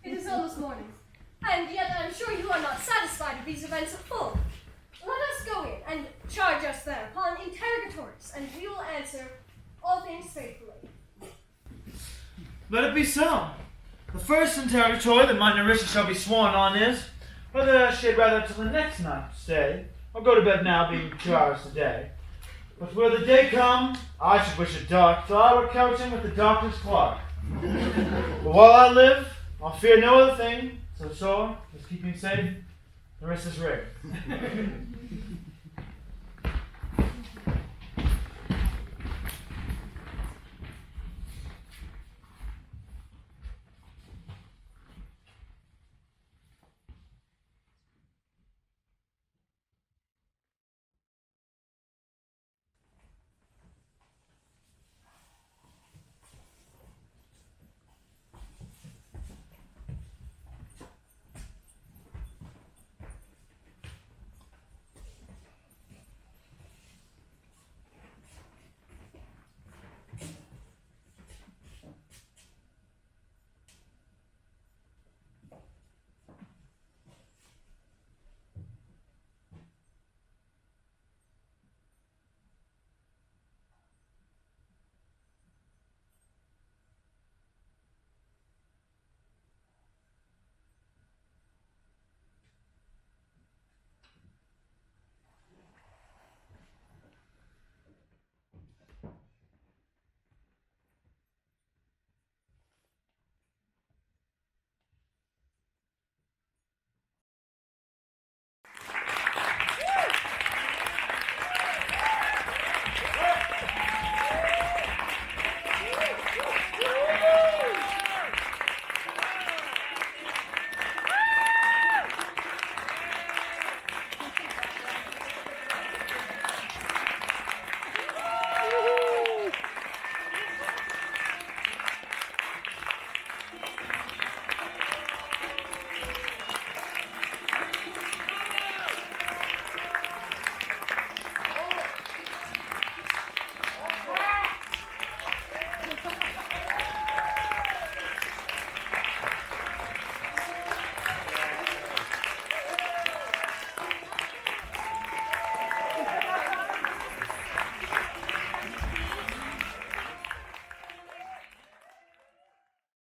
It is almost morning, and yet I am sure you are not satisfied with these events at full. Let us go in and charge us thereupon interrogatories, and we will answer all things faithfully. Let it be so. The first interrogatory that my Nerissa shall be sworn on is whether she had rather till the next night stay, or go to bed now, being 2 hours a day. But will the day come, I should wish it dark, till I were couching with the doctor's clerk. But while I live, I'll fear no other thing, so sore as keeping safe Nerissa's ring.